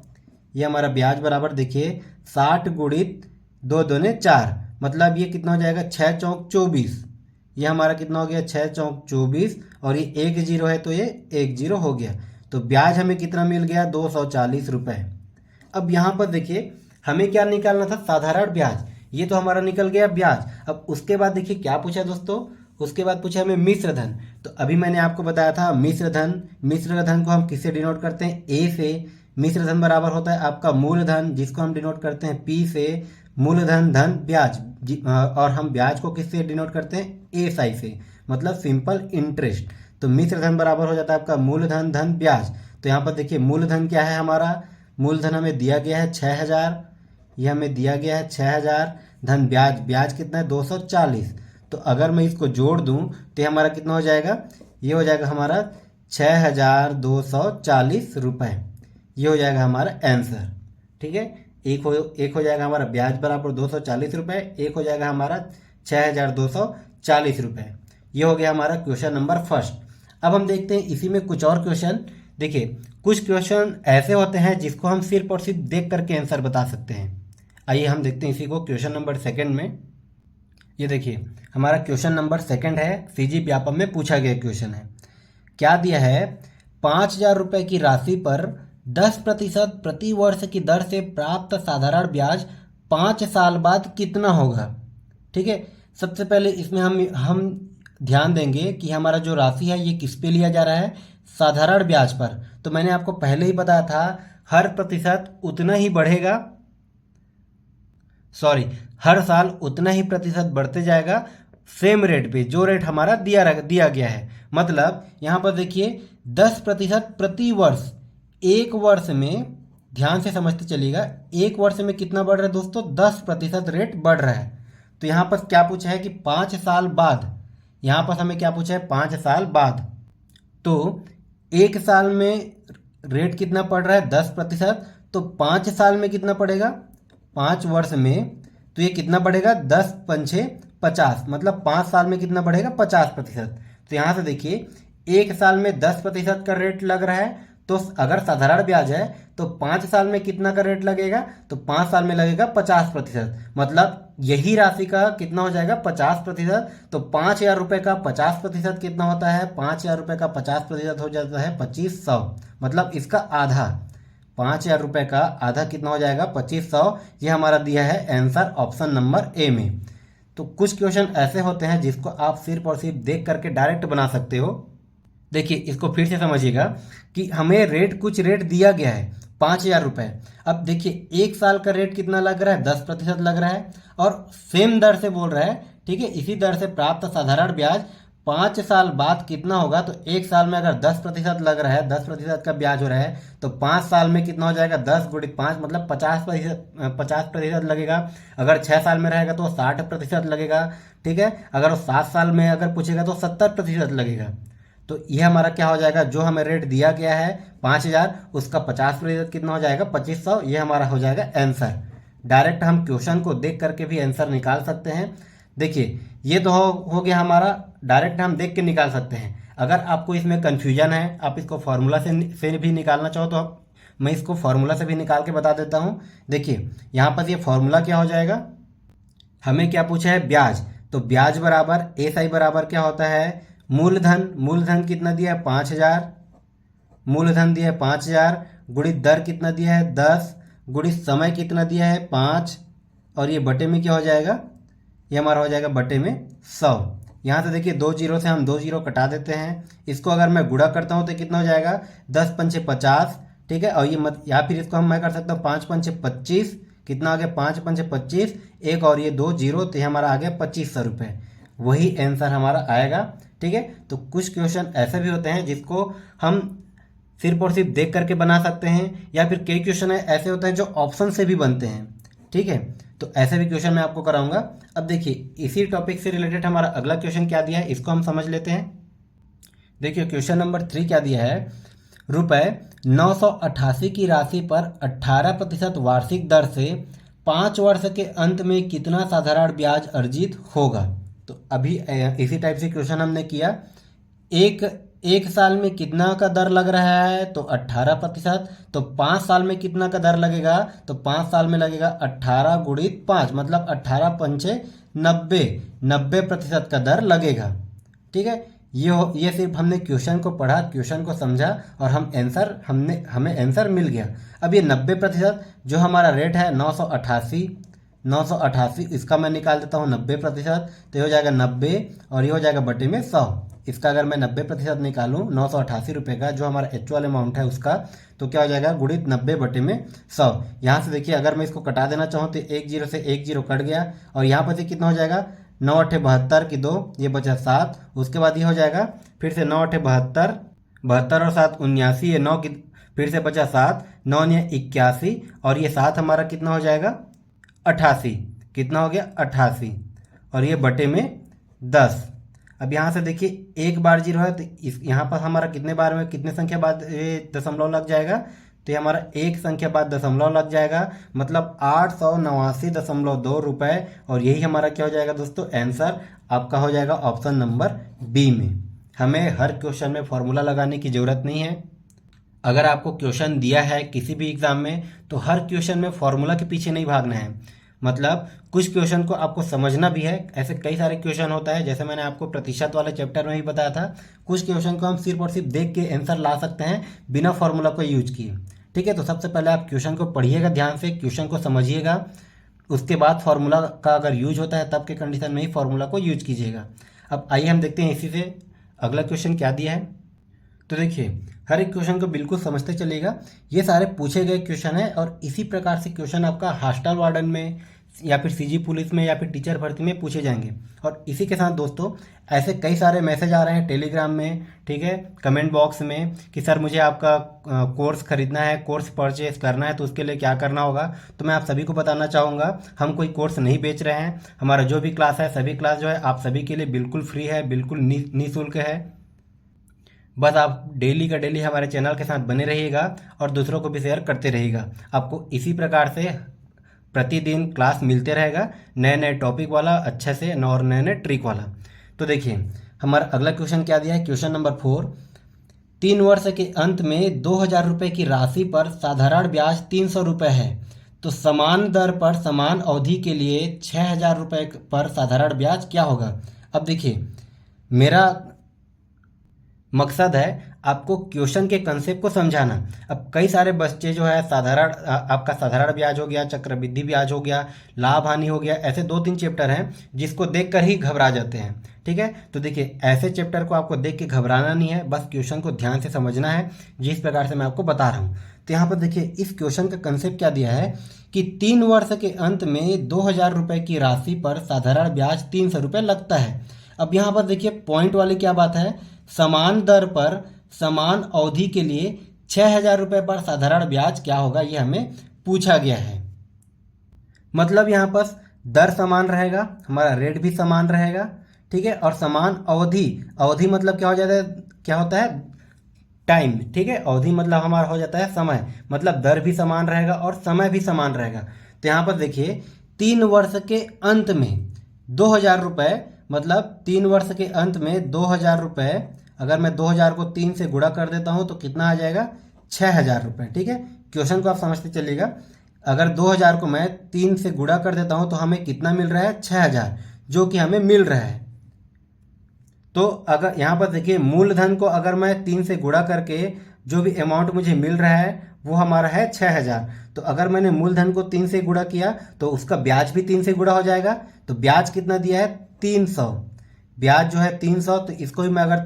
ये हमारा ब्याज बराबर देखिए 60 गुणित 2 दूने 4, मतलब ये कितना हो जाएगा, 6 चौक 24। ये हमारा कितना हो गया, 6 चौक 24, और ये 1 जीरो है तो ये 1 जीरो हो गया। तो ब्याज हमें कितना मिल गया, 240 रुपये। अब यहाँ पर देखिए हमें क्या निकालना था, साधारण ब्याज। ये तो हमारा निकल गया ब्याज। अब उसके बाद देखिए क्या पूछा दोस्तों, उसके बाद पूछा हमें मिश्र धन। तो अभी मैंने आपको बताया था मिश्र धन को हम किससे डिनोट करते हैं, ए से। मिश्र धन बराबर होता है आपका मूलधन, जिसको हम डिनोट करते हैं पी से, मूलधन धन ब्याज, और हम ब्याज को किससे डिनोट करते हैं, ए साई से, मतलब सिंपल इंटरेस्ट। तो मिश्र धन बराबर हो जाता है आपका मूलधन धन ब्याज। तो यहाँ पर देखिए मूलधन क्या है हमारा, मूलधन हमें दिया गया है 6000, ये हमें दिया गया है 6000, धन ब्याज, ब्याज कितना है 240। तो अगर मैं इसको जोड़ दूं तो ये हमारा कितना हो जाएगा, ये हो जाएगा हमारा 6240 रुपये। ये हो जाएगा हमारा आंसर, ठीक है। एक हो जाएगा हमारा ब्याज बराबर 240 रुपये, एक हो जाएगा हमारा 6240 रुपये। ये हो गया हमारा क्वेश्चन नंबर फर्स्ट। अब हम देखते हैं इसी में कुछ और क्वेश्चन। देखिए कुछ क्वेश्चन ऐसे होते हैं जिसको हम सिर्फ और सिर्फ देख करके आंसर बता सकते हैं। आइए हम देखते हैं इसी को क्वेश्चन नंबर सेकंड में। ये देखिए हमारा क्वेश्चन नंबर सेकंड है, सीजी व्यापम में पूछा गया क्वेश्चन है। क्या दिया है, 5000 रुपये की राशि पर 10% प्रति वर्ष की दर से प्राप्त साधारण ब्याज 5 साल बाद कितना होगा, ठीक है। सबसे पहले इसमें हम ध्यान देंगे कि हमारा जो राशि है ये किस पे लिया जा रहा है, साधारण ब्याज पर। तो मैंने आपको पहले ही बताया था हर प्रतिशत उतना ही बढ़ेगा सॉरी, हर साल उतना ही प्रतिशत बढ़ते जाएगा सेम रेट पे, जो रेट हमारा दिया गया है। मतलब यहाँ पर देखिए 10% प्रति वर्ष, एक वर्ष में, ध्यान से समझते चलिएगा, एक वर्ष में कितना बढ़ रहा है दोस्तों, 10% रेट बढ़ रहा है। तो यहाँ पर क्या पूछा है कि 5 साल बाद, यहाँ पर हमें क्या पूछा है, 5 साल बाद। तो एक साल में रेट कितना पड़ रहा है, 10%, तो 5 साल में कितना पड़ेगा, 5 वर्ष में, तो ये कितना बढ़ेगा, 10 पंछे 50, मतलब 5 साल में कितना बढ़ेगा, 50%। तो यहाँ से देखिए एक साल में 10% का रेट लग रहा है, तो अगर साधारण ब्याज है तो 5 साल में कितना का रेट लगेगा, तो 5 साल में लगेगा 50%, मतलब यही राशि का कितना हो जाएगा, 50%। तो 5,000 रुपये का 50% कितना होता है, 5,000 रुपये का 50% हो जाता है 2500, मतलब इसका आधा, 5,000 रुपये का आधा कितना हो जाएगा, 2500। ये हमारा दिया है आंसर ऑप्शन नंबर ए में। तो कुछ क्वेश्चन ऐसे होते हैं जिसको आप सिर्फ और सिर्फ देख करके डायरेक्ट बना सकते हो। देखिए इसको फिर से समझिएगा कि हमें रेट, कुछ रेट दिया गया है 5,000 रुपये। अब देखिए एक साल का रेट कितना लग रहा है, 10% लग रहा है, और सेम दर से बोल रहा है, ठीक है, इसी दर से प्राप्त साधारण ब्याज 5 साल बाद कितना होगा। तो एक साल में अगर 10% लग रहा है, 10% का ब्याज हो रहा है, तो 5 साल में कितना हो जाएगा, 10 × 5 मतलब 50% लगेगा। अगर 6 साल में रहेगा तो 60% लगेगा, ठीक है। अगर वो 7 साल में अगर पूछेगा तो 70% लगेगा। तो ये हमारा क्या हो जाएगा, जो हमें रेट दिया गया है 5,000, उसका 50% कितना हो जाएगा, 2500। ये हमारा हो जाएगा आंसर। डायरेक्ट हम क्वेश्चन को देख करके भी आंसर निकाल सकते हैं। देखिए ये तो हो गया हमारा, डायरेक्ट हम देख के निकाल सकते हैं। अगर आपको इसमें कन्फ्यूजन है, आप इसको फार्मूला से भी निकालना चाहो तो मैं इसको फार्मूला से भी निकाल के बता देता हूँ। देखिए यहाँ पर ये फार्मूला क्या हो जाएगा, हमें क्या पूछा है, ब्याज। तो ब्याज बराबर एसआई बराबर क्या होता है, मूलधन। मूलधन कितना दिया है, 5,000, मूलधन दिया है 5,000, गुणित दर कितना दिया है, 10, गुणित समय कितना दिया है, 5, और ये बटे में क्या हो जाएगा, ये हमारा हो जाएगा बटे में 100। यहाँ से देखिए 2 जीरो से हम 2 जीरो कटा देते हैं। इसको अगर मैं गुणा करता हूँ तो कितना हो जाएगा, 10 पंचे 50, ठीक है। और ये मत, या फिर इसको मैं कर सकता हूँ 5 पंचे 25, कितना आ गया, 5 पंचे 25, एक और ये 2 जीरो, तो ये हमारा आ गया 2500 रुपये। वही आंसर हमारा आएगा, ठीक है। तो कुछ क्वेश्चन ऐसे भी होते हैं जिसको हम सिर्फ और सिर्फ देख करके बना सकते हैं, या फिर कई क्वेश्चन ऐसे होते हैं जो ऑप्शन से भी बनते हैं, ठीक है। तो ऐसे भी क्वेश्चन मैं आपको कराऊंगा। अब देखिए इसी टॉपिक से रिलेटेड हमारा अगला क्वेश्चन क्या दिया है, इसको हम समझ लेते हैं। देखिए क्वेश्चन नंबर 3 क्या दिया है, रुपये 988 की राशि पर 18% वार्षिक दर से 5 वर्ष के अंत में कितना साधारण ब्याज अर्जित होगा। तो अभी इसी टाइप से क्वेश्चन हमने किया, एक साल में कितना का दर लग रहा है, तो 18%। तो 5 साल में कितना का दर लगेगा, तो 5 साल में लगेगा 18 गुणित 5, मतलब 18 पंचे 90% का दर लगेगा, ठीक है। ये सिर्फ हमने क्वेश्चन को पढ़ा, क्वेश्चन को समझा, और हमें आंसर मिल गया। अब ये 90% जो हमारा रेट है 988, इसका मैं निकाल देता हूँ 90%, तो ये हो जाएगा 90, और ये हो जाएगा बटे में 100। इसका अगर मैं 90% निकालूँ 988 रुपये का, जो हमारा एक्चुअल अमाउंट है उसका, तो क्या हो जाएगा, गुणित 90 बटे में 100। यहाँ से देखिए अगर मैं इसको कटा देना चाहूँ तो 1 जीरो से 1 जीरो कट गया, और यहाँ पर से कितना हो जाएगा, 9 अट्ठे 72 की 2, ये बचा 7। उसके बाद ये हो जाएगा फिर से 9 अट्ठे 72, 72 और 7 79, ये 9 की फिर से बचा 7, 9 ने 81, और ये 7 हमारा कितना हो जाएगा, 88। कितना हो गया, 88, और ये बटे में 10। अब यहाँ से देखिए एक बार जीरो है, तो इस यहाँ पर हमारा कितने बार में, कितने संख्या बाद ये दशमलव लग जाएगा, तो ये हमारा एक संख्या बाद दशमलव लग जाएगा, मतलब 889.2 रुपये। और यही हमारा क्या हो जाएगा दोस्तों, आंसर आपका हो जाएगा ऑप्शन नंबर बी में। हमें हर क्वेश्चन में फॉर्मूला लगाने की ज़रूरत नहीं है। अगर आपको क्वेश्चन दिया है किसी भी एग्ज़ाम में, तो हर क्वेश्चन में फॉर्मूला के पीछे नहीं भागना है। मतलब कुछ क्वेश्चन को आपको समझना भी है, ऐसे कई सारे क्वेश्चन होता है, जैसे मैंने आपको प्रतिशत वाले चैप्टर में ही बताया था। कुछ क्वेश्चन को हम सिर्फ और सिर्फ देख के आंसर ला सकते हैं बिना फॉर्मूला को यूज किए, ठीक है। तो सबसे पहले आप क्वेश्चन को पढ़िएगा ध्यान से, क्वेश्चन को समझिएगा, उसके बाद फार्मूला का अगर यूज होता है तब के कंडीशन में ही फार्मूला को यूज कीजिएगा। अब आइए हम देखते हैं इसी से अगला क्वेश्चन क्या दिया है। तो देखिए हर एक क्वेश्चन को बिल्कुल समझते चलिएगा। ये सारे पूछे गए क्वेश्चन है, और इसी प्रकार से क्वेश्चन आपका हॉस्टल वार्डन में, या फिर सीजी पुलिस में या फिर टीचर भर्ती में पूछे जाएंगे। और इसी के साथ दोस्तों ऐसे कई सारे मैसेज आ रहे हैं टेलीग्राम में, ठीक है, कमेंट बॉक्स में कि सर मुझे आपका कोर्स खरीदना है, कोर्स परचेज करना है, तो उसके लिए क्या करना होगा। तो मैं आप सभी को बताना चाहूँगा, हम कोई कोर्स नहीं बेच रहे हैं। हमारा जो भी क्लास है, सभी क्लास जो है आप सभी के लिए बिल्कुल फ्री है, बिल्कुल निःशुल्क है। बस आप डेली का डेली हमारे चैनल के साथ बने रहिएगा और दूसरों को भी शेयर करते रहिएगा। आपको इसी प्रकार से प्रतिदिन क्लास मिलते रहेगा, नए नए टॉपिक वाला अच्छे से और नए नए ट्रिक वाला। तो देखिए हमारा अगला क्वेश्चन क्या दिया है, क्वेश्चन नंबर 4। 3 वर्ष के अंत में 2,000 रुपये की राशि पर साधारण ब्याज 300 रुपये है, तो समान दर पर समान अवधि के लिए 6,000 रुपये पर साधारण ब्याज क्या होगा। अब देखिए मेरा मकसद है आपको क्वेश्चन के कंसेप्ट को समझाना। अब कई सारे बच्चे जो है साधारण आपका साधारण ब्याज हो गया, चक्रवृद्धि ब्याज हो गया, लाभ हानि हो गया, ऐसे 2-3 चैप्टर हैं जिसको देखकर ही घबरा जाते हैं, ठीक है। तो देखिए ऐसे चैप्टर को आपको देख के घबराना नहीं है, बस क्वेश्चन को ध्यान से समझना है जिस प्रकार से मैं आपको बता रहा हूँ। तो यहाँ पर देखिए इस क्वेश्चन का कंसेप्ट क्या दिया है कि 3 वर्ष के अंत में 2,000 रुपये की राशि पर साधारण ब्याज 300 रुपये लगता है। अब यहाँ पर देखिए पॉइंट वाली क्या बात है, समान दर पर समान अवधि के लिए 6,000 रुपये पर साधारण ब्याज क्या होगा, ये हमें पूछा गया है। मतलब यहाँ पर दर समान रहेगा, हमारा रेट भी समान रहेगा, ठीक है, और समान अवधि, अवधि मतलब क्या हो जाता है, क्या होता है, टाइम, ठीक है, अवधि मतलब हमारा हो जाता है समय, मतलब दर भी समान रहेगा और समय भी समान रहेगा। तो यहाँ पर देखिए 3 वर्ष के अंत में 2,000 रुपये, मतलब 3 वर्ष के अंत में 2,000 रुपये, अगर मैं 2,000 को 3 से गुणा कर देता हूँ तो कितना आ जाएगा, 6,000 रुपये, ठीक है। क्वेश्चन को आप समझते चलिएगा, अगर 2,000 को मैं 3 से गुणा कर देता हूँ तो हमें कितना मिल रहा है, 6,000, जो कि हमें मिल रहा है। तो अगर यहाँ पर देखिए मूलधन को अगर मैं 3 से गुणा करके जो भी अमाउंट मुझे मिल रहा है वो हमारा है 6,000। तो अगर मैंने मूलधन को 3 से गुणा किया तो उसका ब्याज भी 3 से गुणा हो जाएगा। तो ब्याज कितना दिया है, 300, ब्याज जो है 300। तो इसको भी मैं अगर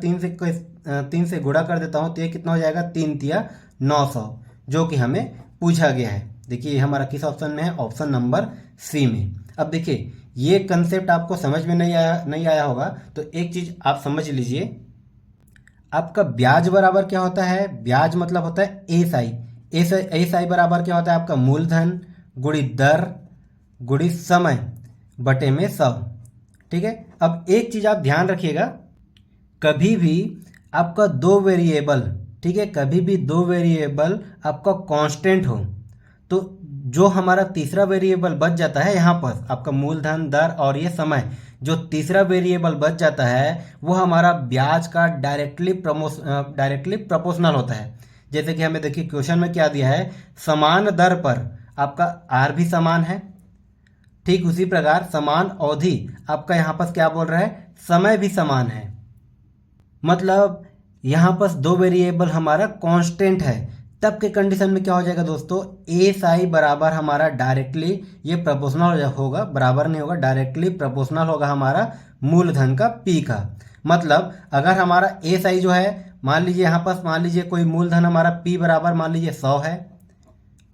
3 से गुणा कर देता हूँ तो ये कितना हो जाएगा, 3 तिया 900, जो कि हमें पूछा गया है। देखिए हमारा किस ऑप्शन में है, ऑप्शन नंबर सी में। अब देखिए ये कंसेप्ट आपको समझ में नहीं आया होगा, तो एक चीज़ आप समझ लीजिए, आपका ब्याज बराबर क्या होता है, ब्याज मतलब होता है एस आई बराबर क्या होता है, आपका मूलधन गुणित दर गुणित समय बटे में 100, ठीक है। अब एक चीज़ आप ध्यान रखिएगा, कभी भी आपका 2 वेरिएबल, ठीक है, कभी भी 2 वेरिएबल आपका कांस्टेंट हो तो जो हमारा तीसरा वेरिएबल बच जाता है यहाँ पर आपका मूलधन, दर और ये समय, जो तीसरा वेरिएबल बच जाता है वो हमारा ब्याज का डायरेक्टली प्रोपोर्शनल होता है। जैसे कि हमें देखिए क्वेश्चन में क्या दिया है, समान दर पर आपका आर भी समान है, ठीक उसी प्रकार समान अवधि आपका यहाँ पर क्या बोल रहा है, समय भी समान है। मतलब यहाँ पर 2 वेरिएबल हमारा कांस्टेंट है, तब के कंडीशन में क्या हो जाएगा दोस्तों, एस आई बराबर हमारा डायरेक्टली ये प्रोपोर्शनल होगा, बराबर नहीं होगा, डायरेक्टली प्रोपोर्शनल होगा हमारा मूलधन का पी का। मतलब अगर हमारा एस आई जो है, मान लीजिए यहाँ पर मान लीजिए कोई मूलधन हमारा पी बराबर मान लीजिए 100 है,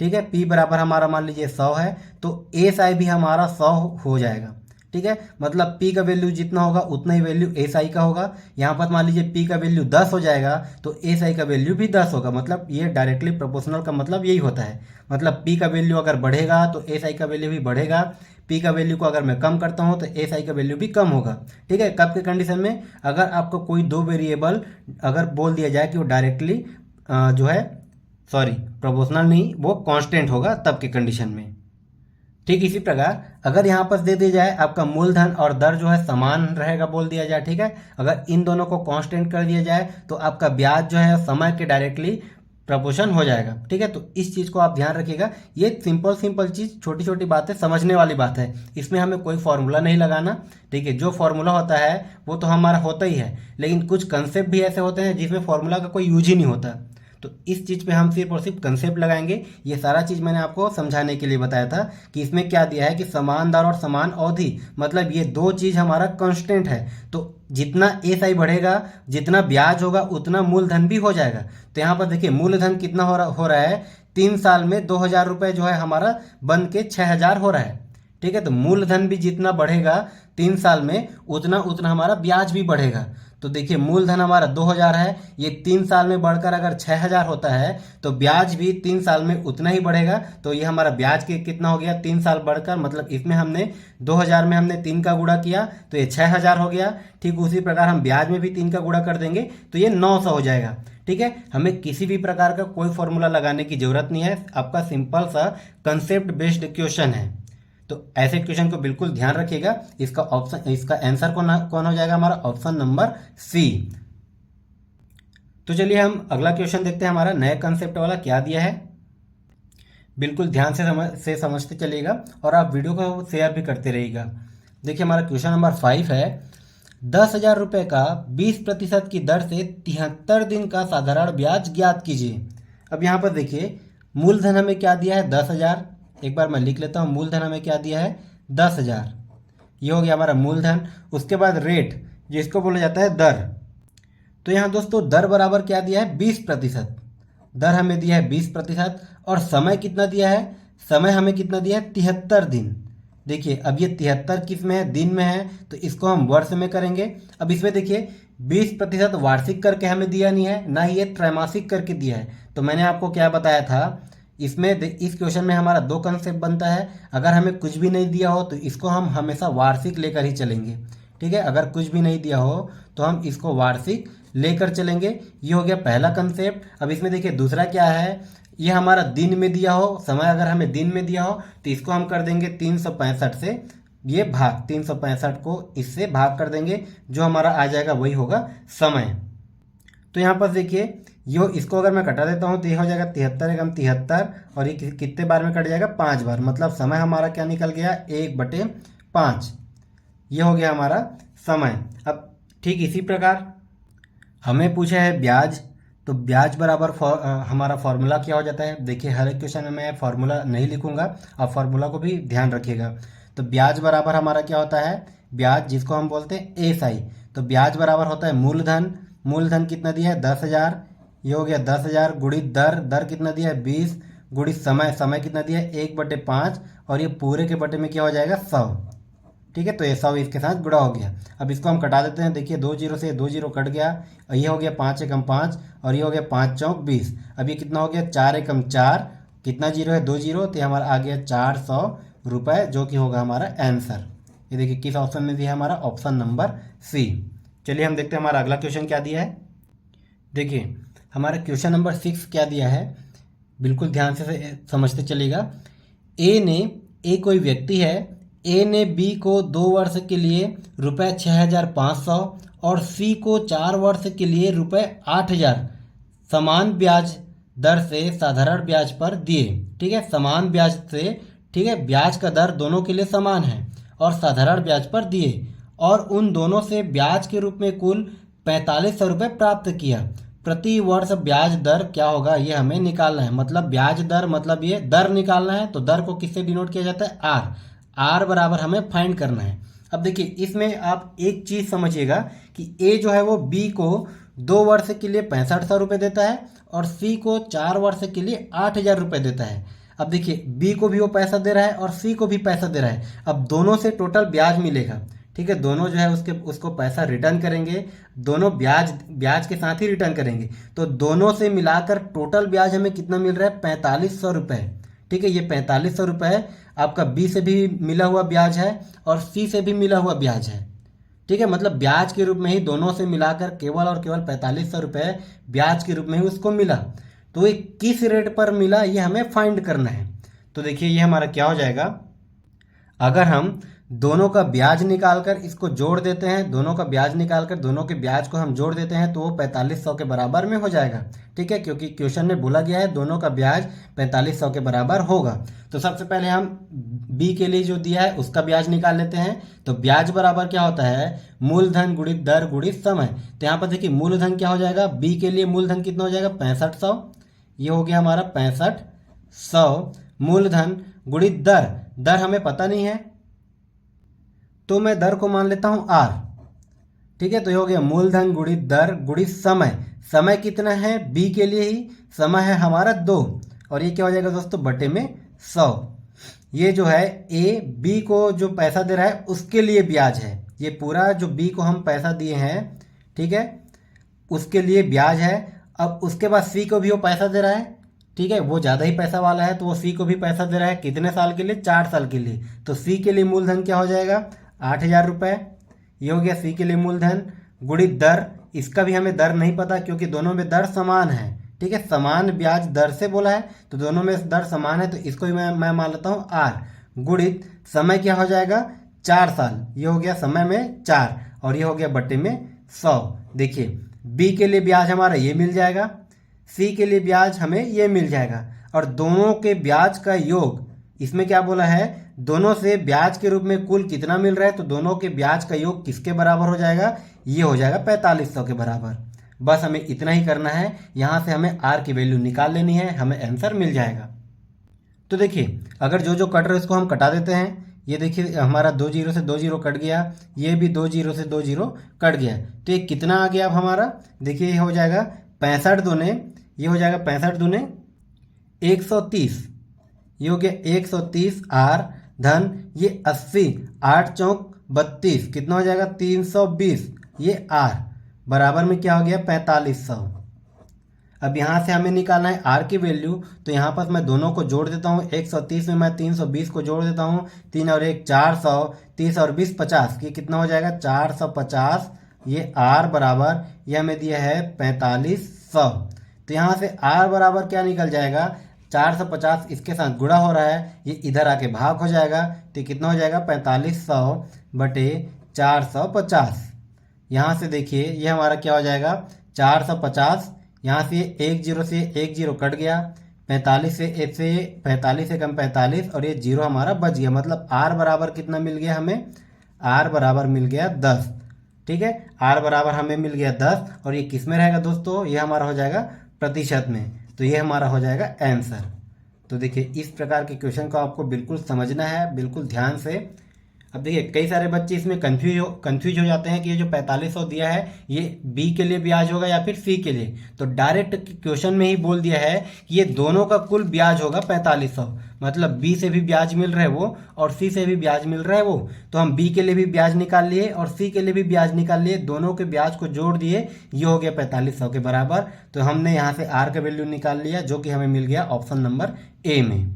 ठीक है, पी बराबर हमारा मान लीजिए 100 है, तो एस आई भी हमारा 100 हो जाएगा, ठीक है। मतलब पी का वैल्यू जितना होगा उतना ही वैल्यू एस आई का होगा। यहाँ पर मान लीजिए पी का वैल्यू 10 हो जाएगा तो एस आई का वैल्यू भी 10 होगा। मतलब ये डायरेक्टली प्रोपोर्शनल का मतलब यही होता है। मतलब पी का वैल्यू अगर बढ़ेगा तो एस आई का वैल्यू भी बढ़ेगा, पी का वैल्यू को अगर मैं कम करता हूँ तो एस आई का वैल्यू भी कम होगा, ठीक है। कब के कंडीशन में, अगर आपको कोई 2 वेरिएबल अगर बोल दिया जाए कि वो डायरेक्टली जो है प्रोपोर्शनल नहीं, वो कांस्टेंट होगा, तब के कंडीशन में। ठीक इसी प्रकार अगर यहाँ पर दे दिया जाए आपका मूलधन और दर जो है समान रहेगा बोल दिया जाए, ठीक है, अगर इन दोनों को कांस्टेंट कर दिया जाए तो आपका ब्याज जो है समय के डायरेक्टली प्रपोर्शन हो जाएगा, ठीक है। तो इस चीज़ को आप ध्यान रखिएगा, ये सिंपल चीज़, छोटी छोटी बातें समझने वाली बात है, इसमें हमें कोई फॉर्मूला नहीं लगाना, ठीक है। जो फॉर्मूला होता है वो तो हमारा होता ही है, लेकिन कुछ कंसेप्ट भी ऐसे होते हैं जिसमें फॉर्मूला का कोई यूज ही नहीं होता। तो इस चीज़ पे हम सिर्फ और सिर्फ कंसेप्ट लगाएंगे। ये सारा चीज़ मैंने आपको समझाने के लिए बताया था कि इसमें क्या दिया है कि समान दर और समान अवधि, मतलब ये 2 चीज़ हमारा कांस्टेंट है, तो जितना एस आई बढ़ेगा, जितना ब्याज होगा उतना मूलधन भी हो जाएगा। तो यहाँ पर देखिए मूलधन कितना हो रहा है, 3 साल में 2,000 रुपये जो है हमारा बन के 6,000 हो रहा है, ठीक है। तो मूलधन भी जितना बढ़ेगा 3 साल में उतना उतना हमारा ब्याज भी बढ़ेगा। तो देखिए मूलधन हमारा 2000 है, ये 3 साल में बढ़कर अगर 6000 होता है तो ब्याज भी 3 साल में उतना ही बढ़ेगा। तो ये हमारा ब्याज के कितना हो गया 3 साल बढ़कर, मतलब इसमें हमने 2000 में हमने 3 का गुणा किया तो ये 6000 हो गया। ठीक उसी प्रकार हम ब्याज में भी 3 का गुणा कर देंगे तो ये 900 हो जाएगा। ठीक है, हमें किसी भी प्रकार का कोई फॉर्मूला लगाने की जरूरत नहीं है, आपका सिंपल सा कंसेप्ट बेस्ड क्वेश्चन है। तो ऐसे क्वेश्चन को बिल्कुल ध्यान रखिएगा। इसका ऑप्शन, इसका आंसर कौन हो जाएगा हमारा, ऑप्शन नंबर सी। तो चलिए हम अगला क्वेश्चन देखते हैं, हमारा नए कंसेप्ट वाला क्या दिया है। बिल्कुल ध्यान से समझते चलिएगा और आप वीडियो को शेयर भी करते रहिएगा। देखिए हमारा क्वेश्चन नंबर 5 है, 10,000 रुपये का 20% की दर से 73 दिन का साधारण ब्याज ज्ञात कीजिए। अब यहाँ पर देखिए मूलधन हमें क्या दिया है 10,000, एक बार मैं लिख लेता हूँ, मूलधन हमें क्या दिया है 10,000, ये हो गया हमारा मूलधन। उसके बाद रेट जिसको बोला जाता है दर, तो यहाँ दोस्तों दर बराबर क्या दिया है 20%, दर हमें दिया है 20% और समय कितना दिया है, समय हमें कितना दिया है 73 दिन। देखिए अब ये 73 किस में है, दिन में है, तो इसको हम वर्ष में करेंगे। अब इसमें देखिए 20% वार्षिक करके हमें दिया नहीं है, ना ही ये त्रैमासिक करके दिया है। तो मैंने आपको क्या बताया था, इसमें इस क्वेश्चन में हमारा 2 कंसेप्ट बनता है। अगर हमें कुछ भी नहीं दिया हो तो इसको हम हमेशा वार्षिक लेकर ही चलेंगे। ठीक है, अगर कुछ भी नहीं दिया हो तो हम इसको वार्षिक लेकर चलेंगे। ये हो गया पहला कंसेप्ट। अब इसमें देखिए दूसरा क्या है, ये हमारा दिन में दिया हो, समय अगर हमें दिन में दिया हो तो इसको हम कर देंगे 365 से, ये भाग 365 को इससे भाग कर देंगे, जो हमारा आ जाएगा वही होगा समय। तो यहाँ पर देखिए यो इसको अगर मैं कटा देता हूँ तो ये हो जाएगा 73 एकम 73 और ये कितने बार में कट जाएगा 5 बार, मतलब समय हमारा क्या निकल गया 1/5, ये हो गया हमारा समय। अब ठीक इसी प्रकार हमें पूछा है ब्याज, तो ब्याज बराबर हमारा फॉर्मूला क्या हो जाता है। देखिए हर एक क्वेश्चन में मैं फॉर्मूला नहीं लिखूंगा, आप फॉर्मूला को भी ध्यान रखिएगा। तो ब्याज बराबर हमारा क्या होता है, ब्याज जिसको हम बोलते हैं एसआई, तो ब्याज बराबर होता है मूलधन, मूलधन कितना दिया है 10,000, ये हो गया 10,000 गुणित दर, दर कितना दिया है 20, गुणित समय, समय कितना दिया है 1/5 और ये पूरे के बटे में क्या हो जाएगा 100। ठीक है, तो ये 100 इसके साथ गुणा हो गया। अब इसको हम कटा देते हैं, देखिए 2 जीरो से 2 जीरो कट गया, और ये हो गया 5 एकम 5 और ये हो गया 5 चौक 20। अब ये कितना हो गया 4 एकम 4, कितना जीरो है 2 जीरो, तो हमारा आ गया 400 रुपये, जो कि होगा हमारा आंसर। ये देखिए किस ऑप्शन में दिया है हमारा, ऑप्शन नंबर सी। चलिए हम देखते हैं हमारा अगला क्वेश्चन क्या दिया है। देखिए हमारा क्वेश्चन नंबर 6 क्या दिया है, बिल्कुल ध्यान से समझते चलिएगा। ए कोई व्यक्ति है, ए ने बी को 2 वर्ष के लिए रुपये 6,500 और सी को 4 वर्ष के लिए रुपये 8,000 समान ब्याज दर से साधारण ब्याज पर दिए। ठीक है, समान ब्याज से, ठीक है, ब्याज का दर दोनों के लिए समान है और साधारण ब्याज पर दिए, और उन दोनों से ब्याज के रूप में कुल 4500 रुपये प्राप्त किया। प्रति वर्ष ब्याज दर क्या होगा ये हमें निकालना है, मतलब ब्याज दर, मतलब ये दर निकालना है। तो दर को किससे डिनोट किया जाता है, आर, आर बराबर हमें फाइंड करना है। अब देखिए इसमें आप एक चीज़ समझिएगा कि ए जो है वो बी को 2 वर्ष के लिए 6500 रुपये देता है और सी को 4 वर्ष के लिए 8,000 रुपये देता है। अब देखिए बी को भी वो पैसा दे रहा है और सी को भी पैसा दे रहा है। अब दोनों से टोटल ब्याज मिलेगा, ठीक है, दोनों जो है उसको पैसा रिटर्न करेंगे, दोनों ब्याज के साथ ही रिटर्न करेंगे। तो दोनों से मिलाकर टोटल ब्याज हमें कितना मिल रहा है 4500 रुपये। ठीक है, ये 4500 रुपये आपका बी से भी मिला हुआ ब्याज है और सी से भी मिला हुआ ब्याज है। ठीक है, मतलब ब्याज के रूप में ही दोनों से मिलाकर केवल और केवल 4500 रुपये ब्याज के रूप में ही उसको मिला। तो ये किस रेट पर मिला ये हमें फाइंड करना है। तो देखिए ये हमारा क्या हो जाएगा, अगर हम दोनों का ब्याज निकालकर इसको जोड़ देते हैं, दोनों का ब्याज निकालकर दोनों के ब्याज को हम जोड़ देते हैं तो वो 4500 के बराबर में हो जाएगा। ठीक है, क्योंकि क्वेश्चन में बोला गया है दोनों का ब्याज 4500 के बराबर होगा। तो सबसे पहले हम बी के लिए जो दिया है उसका ब्याज निकाल लेते हैं। तो ब्याज बराबर क्या होता है, मूलधन गुणित दर गुणित समय। तो यहाँ पर देखिए मूलधन क्या हो जाएगा, बी के लिए मूलधन कितना हो जाएगा 6500, ये हो गया हमारा 6500 मूलधन गुणित दर, दर हमें पता नहीं है तो मैं दर को मान लेता हूं आर। ठीक है, तो ये हो गया मूलधन गुणित दर गुणित समय। समय कितना है बी के लिए ही, समय है हमारा 2 और ये क्या हो जाएगा दोस्तों बटे में 100, ये जो है ए बी को जो पैसा दे रहा है उसके लिए ब्याज है। ये पूरा जो बी को हम पैसा दिए हैं, ठीक है, उसके लिए ब्याज है। अब उसके बाद सी को भी वो पैसा दे रहा है, ठीक है, वो ज़्यादा ही पैसा वाला है तो वो सी को भी पैसा दे रहा है। कितने साल के लिए? 4 साल के लिए। तो सी के लिए मूलधन क्या हो जाएगा? 8,000 रुपये। ये हो गया सी के लिए मूलधन गुणित दर। इसका भी हमें दर नहीं पता क्योंकि दोनों में दर समान है, ठीक है, समान ब्याज दर से बोला है तो दोनों में दर समान है, तो इसको भी मैं मान लेता हूँ आर। गुणित समय क्या हो जाएगा? 4 साल। ये हो गया समय में 4 और ये हो गया बट्टे में 100। देखिए बी के लिए ब्याज हमारा ये मिल जाएगा, सी के लिए ब्याज हमें ये मिल जाएगा और दोनों के ब्याज का योग, इसमें क्या बोला है? दोनों से ब्याज के रूप में कुल कितना मिल रहा है, तो दोनों के ब्याज का योग किसके बराबर हो जाएगा? ये हो जाएगा 4500 के बराबर। बस हमें इतना ही करना है, यहाँ से हमें आर की वैल्यू निकाल लेनी है, हमें आंसर मिल जाएगा। तो देखिए अगर जो जो कट रहा है उसको हम कटा देते हैं। ये देखिए हमारा 2 जीरो से 2 जीरो कट गया, ये भी 2 जीरो से 2 जीरो कट गया, तो ये कितना आ गया अब हमारा? देखिए ये हो जाएगा 65 दूने, ये हो जाएगा 65 दूने 130, ये हो गया 130 आर धन ये 80, 8 चौक 32, कितना हो जाएगा? 320, ये आर बराबर में क्या हो गया? 4500। अब यहाँ से हमें निकालना है आर की वैल्यू, तो यहाँ पर मैं दोनों को जोड़ देता हूँ। 130 में मैं 320 को जोड़ देता हूँ, 3 और 1 400, 30 और 20 50, ये कितना हो जाएगा? 450। ये आर बराबर ये हमें दिया है 4500। तो यहाँ से आर बराबर क्या निकल जाएगा? 450 इसके साथ गुणा हो रहा है, ये इधर आके भाग हो जाएगा, तो कितना हो जाएगा? 4500 बटे 450। यहाँ से देखिए ये हमारा क्या हो जाएगा? 450, यहाँ से 1 जीरो से 1 जीरो कट गया, 45 से 45 से कम 45 और ये जीरो हमारा बच गया। मतलब आर बराबर कितना मिल गया हमें? आर बराबर मिल गया 10, ठीक है, आर बराबर हमें मिल गया 10 और ये किस में रहेगा दोस्तों? ये हमारा हो जाएगा प्रतिशत में, तो ये हमारा हो जाएगा आंसर। तो देखिए इस प्रकार के क्वेश्चन को आपको बिल्कुल समझना है, बिल्कुल ध्यान से। अब देखिए कई सारे बच्चे इसमें कंफ्यूज हो जाते हैं कि ये जो 4500 दिया है ये बी के लिए ब्याज होगा या फिर सी के लिए। तो डायरेक्ट क्वेश्चन में ही बोल दिया है कि ये दोनों का कुल ब्याज होगा 4500, मतलब बी से भी ब्याज मिल रहा है वो और सी से भी ब्याज मिल रहा है वो। तो हम बी के लिए भी ब्याज निकाल लिए और सी के लिए भी ब्याज निकाल लिए, दोनों के ब्याज को जोड़ दिए, ये हो गया 4500 के बराबर। तो हमने यहाँ से आर का वैल्यू निकाल लिया जो कि हमें मिल गया ऑप्शन नंबर ए में।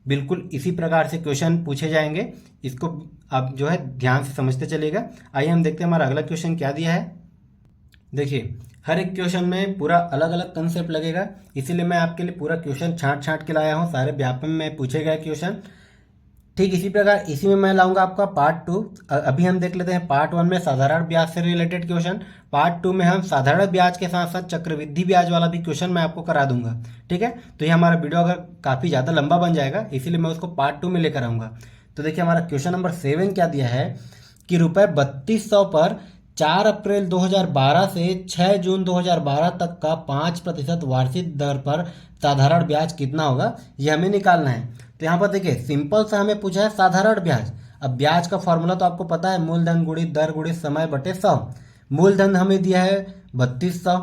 बिल्कुल इसी प्रकार से क्वेश्चन पूछे जाएंगे, इसको आप जो है ध्यान से समझते चलिएगा। आइए हम देखते हैं हमारा अगला क्वेश्चन क्या दिया है। देखिए हर एक क्वेश्चन में पूरा अलग अलग कंसेप्ट लगेगा, इसीलिए मैं आपके लिए पूरा क्वेश्चन छांट के लाया हूँ, सारे व्यापक में पूछे गए क्वेश्चन। ठीक इसी प्रकार इसी में मैं लाऊंगा आपका पार्ट 2। अभी हम देख लेते हैं पार्ट 1 में साधारण ब्याज से रिलेटेड क्वेश्चन, पार्ट 2 में हम साधारण ब्याज के साथ साथ चक्रवृद्धि ब्याज वाला भी क्वेश्चन मैं आपको करा दूंगा, ठीक है। तो ये हमारा वीडियो अगर काफ़ी ज़्यादा लंबा बन जाएगा, इसीलिए मैं उसको पार्ट 2 में लेकर आऊँगा। तो देखिए हमारा क्वेश्चन नंबर 7 क्या दिया है कि रुपये 3200 पर 4 अप्रैल 2012 से 6 जून 2012 तक का 5% वार्षिक दर पर साधारण ब्याज कितना होगा, ये हमें निकालना है। तो यहाँ पर देखिए सिंपल सा हमें पूछा है साधारण ब्याज। अब ब्याज का फॉर्मूला तो आपको पता है, मूलधन गुणित दर गुणित समय बटे 100। मूलधन हमें दिया है 3200,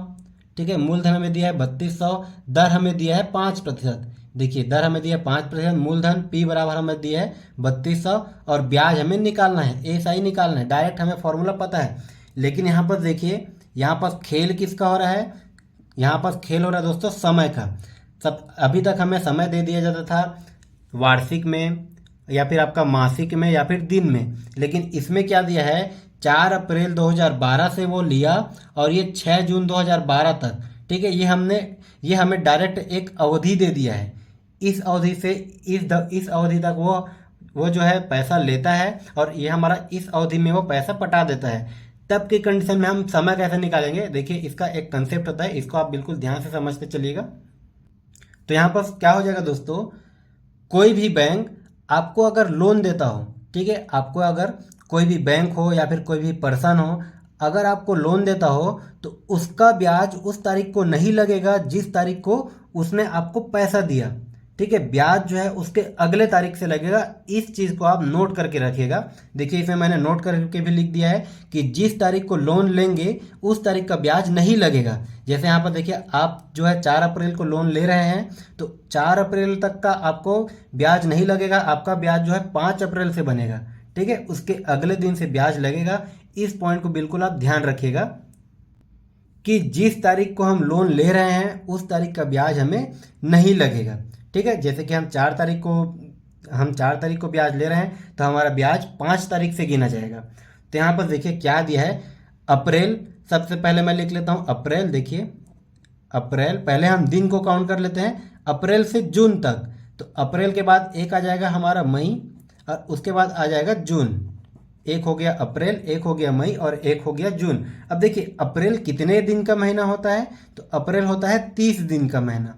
ठीक है, मूलधन हमें दिया है 3200, दर हमें दिया है 5%। देखिए दर हमें दिया है 5%, मूलधन पी बराबर हमें दिया है 3200 और ब्याज हमें निकालना है, एसआई निकालना है। डायरेक्ट हमें फॉर्मूला पता है, लेकिन यहाँ पर देखिए यहाँ पर खेल किसका हो रहा है? यहाँ पर खेल हो रहा है दोस्तों समय का। सब अभी तक हमें समय दे दिया जाता था वार्षिक में या फिर आपका मासिक में या फिर दिन में, लेकिन इसमें क्या दिया है 4 अप्रैल 2012 से वो लिया और ये 6 जून 2012 तक, ठीक है। ये हमें डायरेक्ट एक अवधि दे दिया है, इस अवधि से इस अवधि तक वो जो है पैसा लेता है और ये हमारा इस अवधि में वो पैसा पटा देता है। तब की कंडीशन में हम समय कैसे निकालेंगे? देखिए इसका एक कंसेप्ट होता है, इसको आप बिल्कुल ध्यान से समझते चलिएगा। तो यहाँ पर क्या हो जाएगा दोस्तों, कोई भी बैंक आपको अगर लोन देता हो, ठीक है, आपको अगर कोई भी बैंक हो या फिर कोई भी पर्सन हो अगर आपको लोन देता हो तो उसका ब्याज उस तारीख को नहीं लगेगा जिस तारीख को उसने आपको पैसा दिया, ठीक है, ब्याज जो है उसके अगले तारीख से लगेगा। इस चीज़ को आप नोट करके रखिएगा। देखिए इसमें मैंने नोट करके भी लिख दिया है कि जिस तारीख को लोन लेंगे उस तारीख का ब्याज नहीं लगेगा। जैसे यहाँ पर देखिए आप जो है 4 अप्रैल को लोन ले रहे हैं तो 4 अप्रैल तक का आपको ब्याज नहीं लगेगा, आपका ब्याज जो है 5 अप्रैल से बनेगा। ठीक है, उसके अगले दिन से ब्याज लगेगा। इस पॉइंट को बिल्कुल आप ध्यान रखिएगा कि जिस तारीख को हम लोन ले रहे हैं उस तारीख का ब्याज हमें नहीं लगेगा। ठीक है, जैसे कि हम 4 तारीख को ब्याज ले रहे हैं तो हमारा ब्याज 5 तारीख से गिना जाएगा। तो यहाँ पर देखिए क्या दिया है, अप्रैल, सबसे पहले मैं लिख लेता हूँ अप्रैल। देखिए अप्रैल, पहले हम दिन को काउंट कर लेते हैं, अप्रैल से जून तक। तो अप्रैल के बाद एक आ जाएगा हमारा मई और उसके बाद आ जाएगा जून। एक हो गया अप्रैल, एक हो गया मई और एक हो गया जून। अब देखिए अप्रैल कितने दिन का महीना होता है, तो अप्रैल होता है 30 दिन का महीना।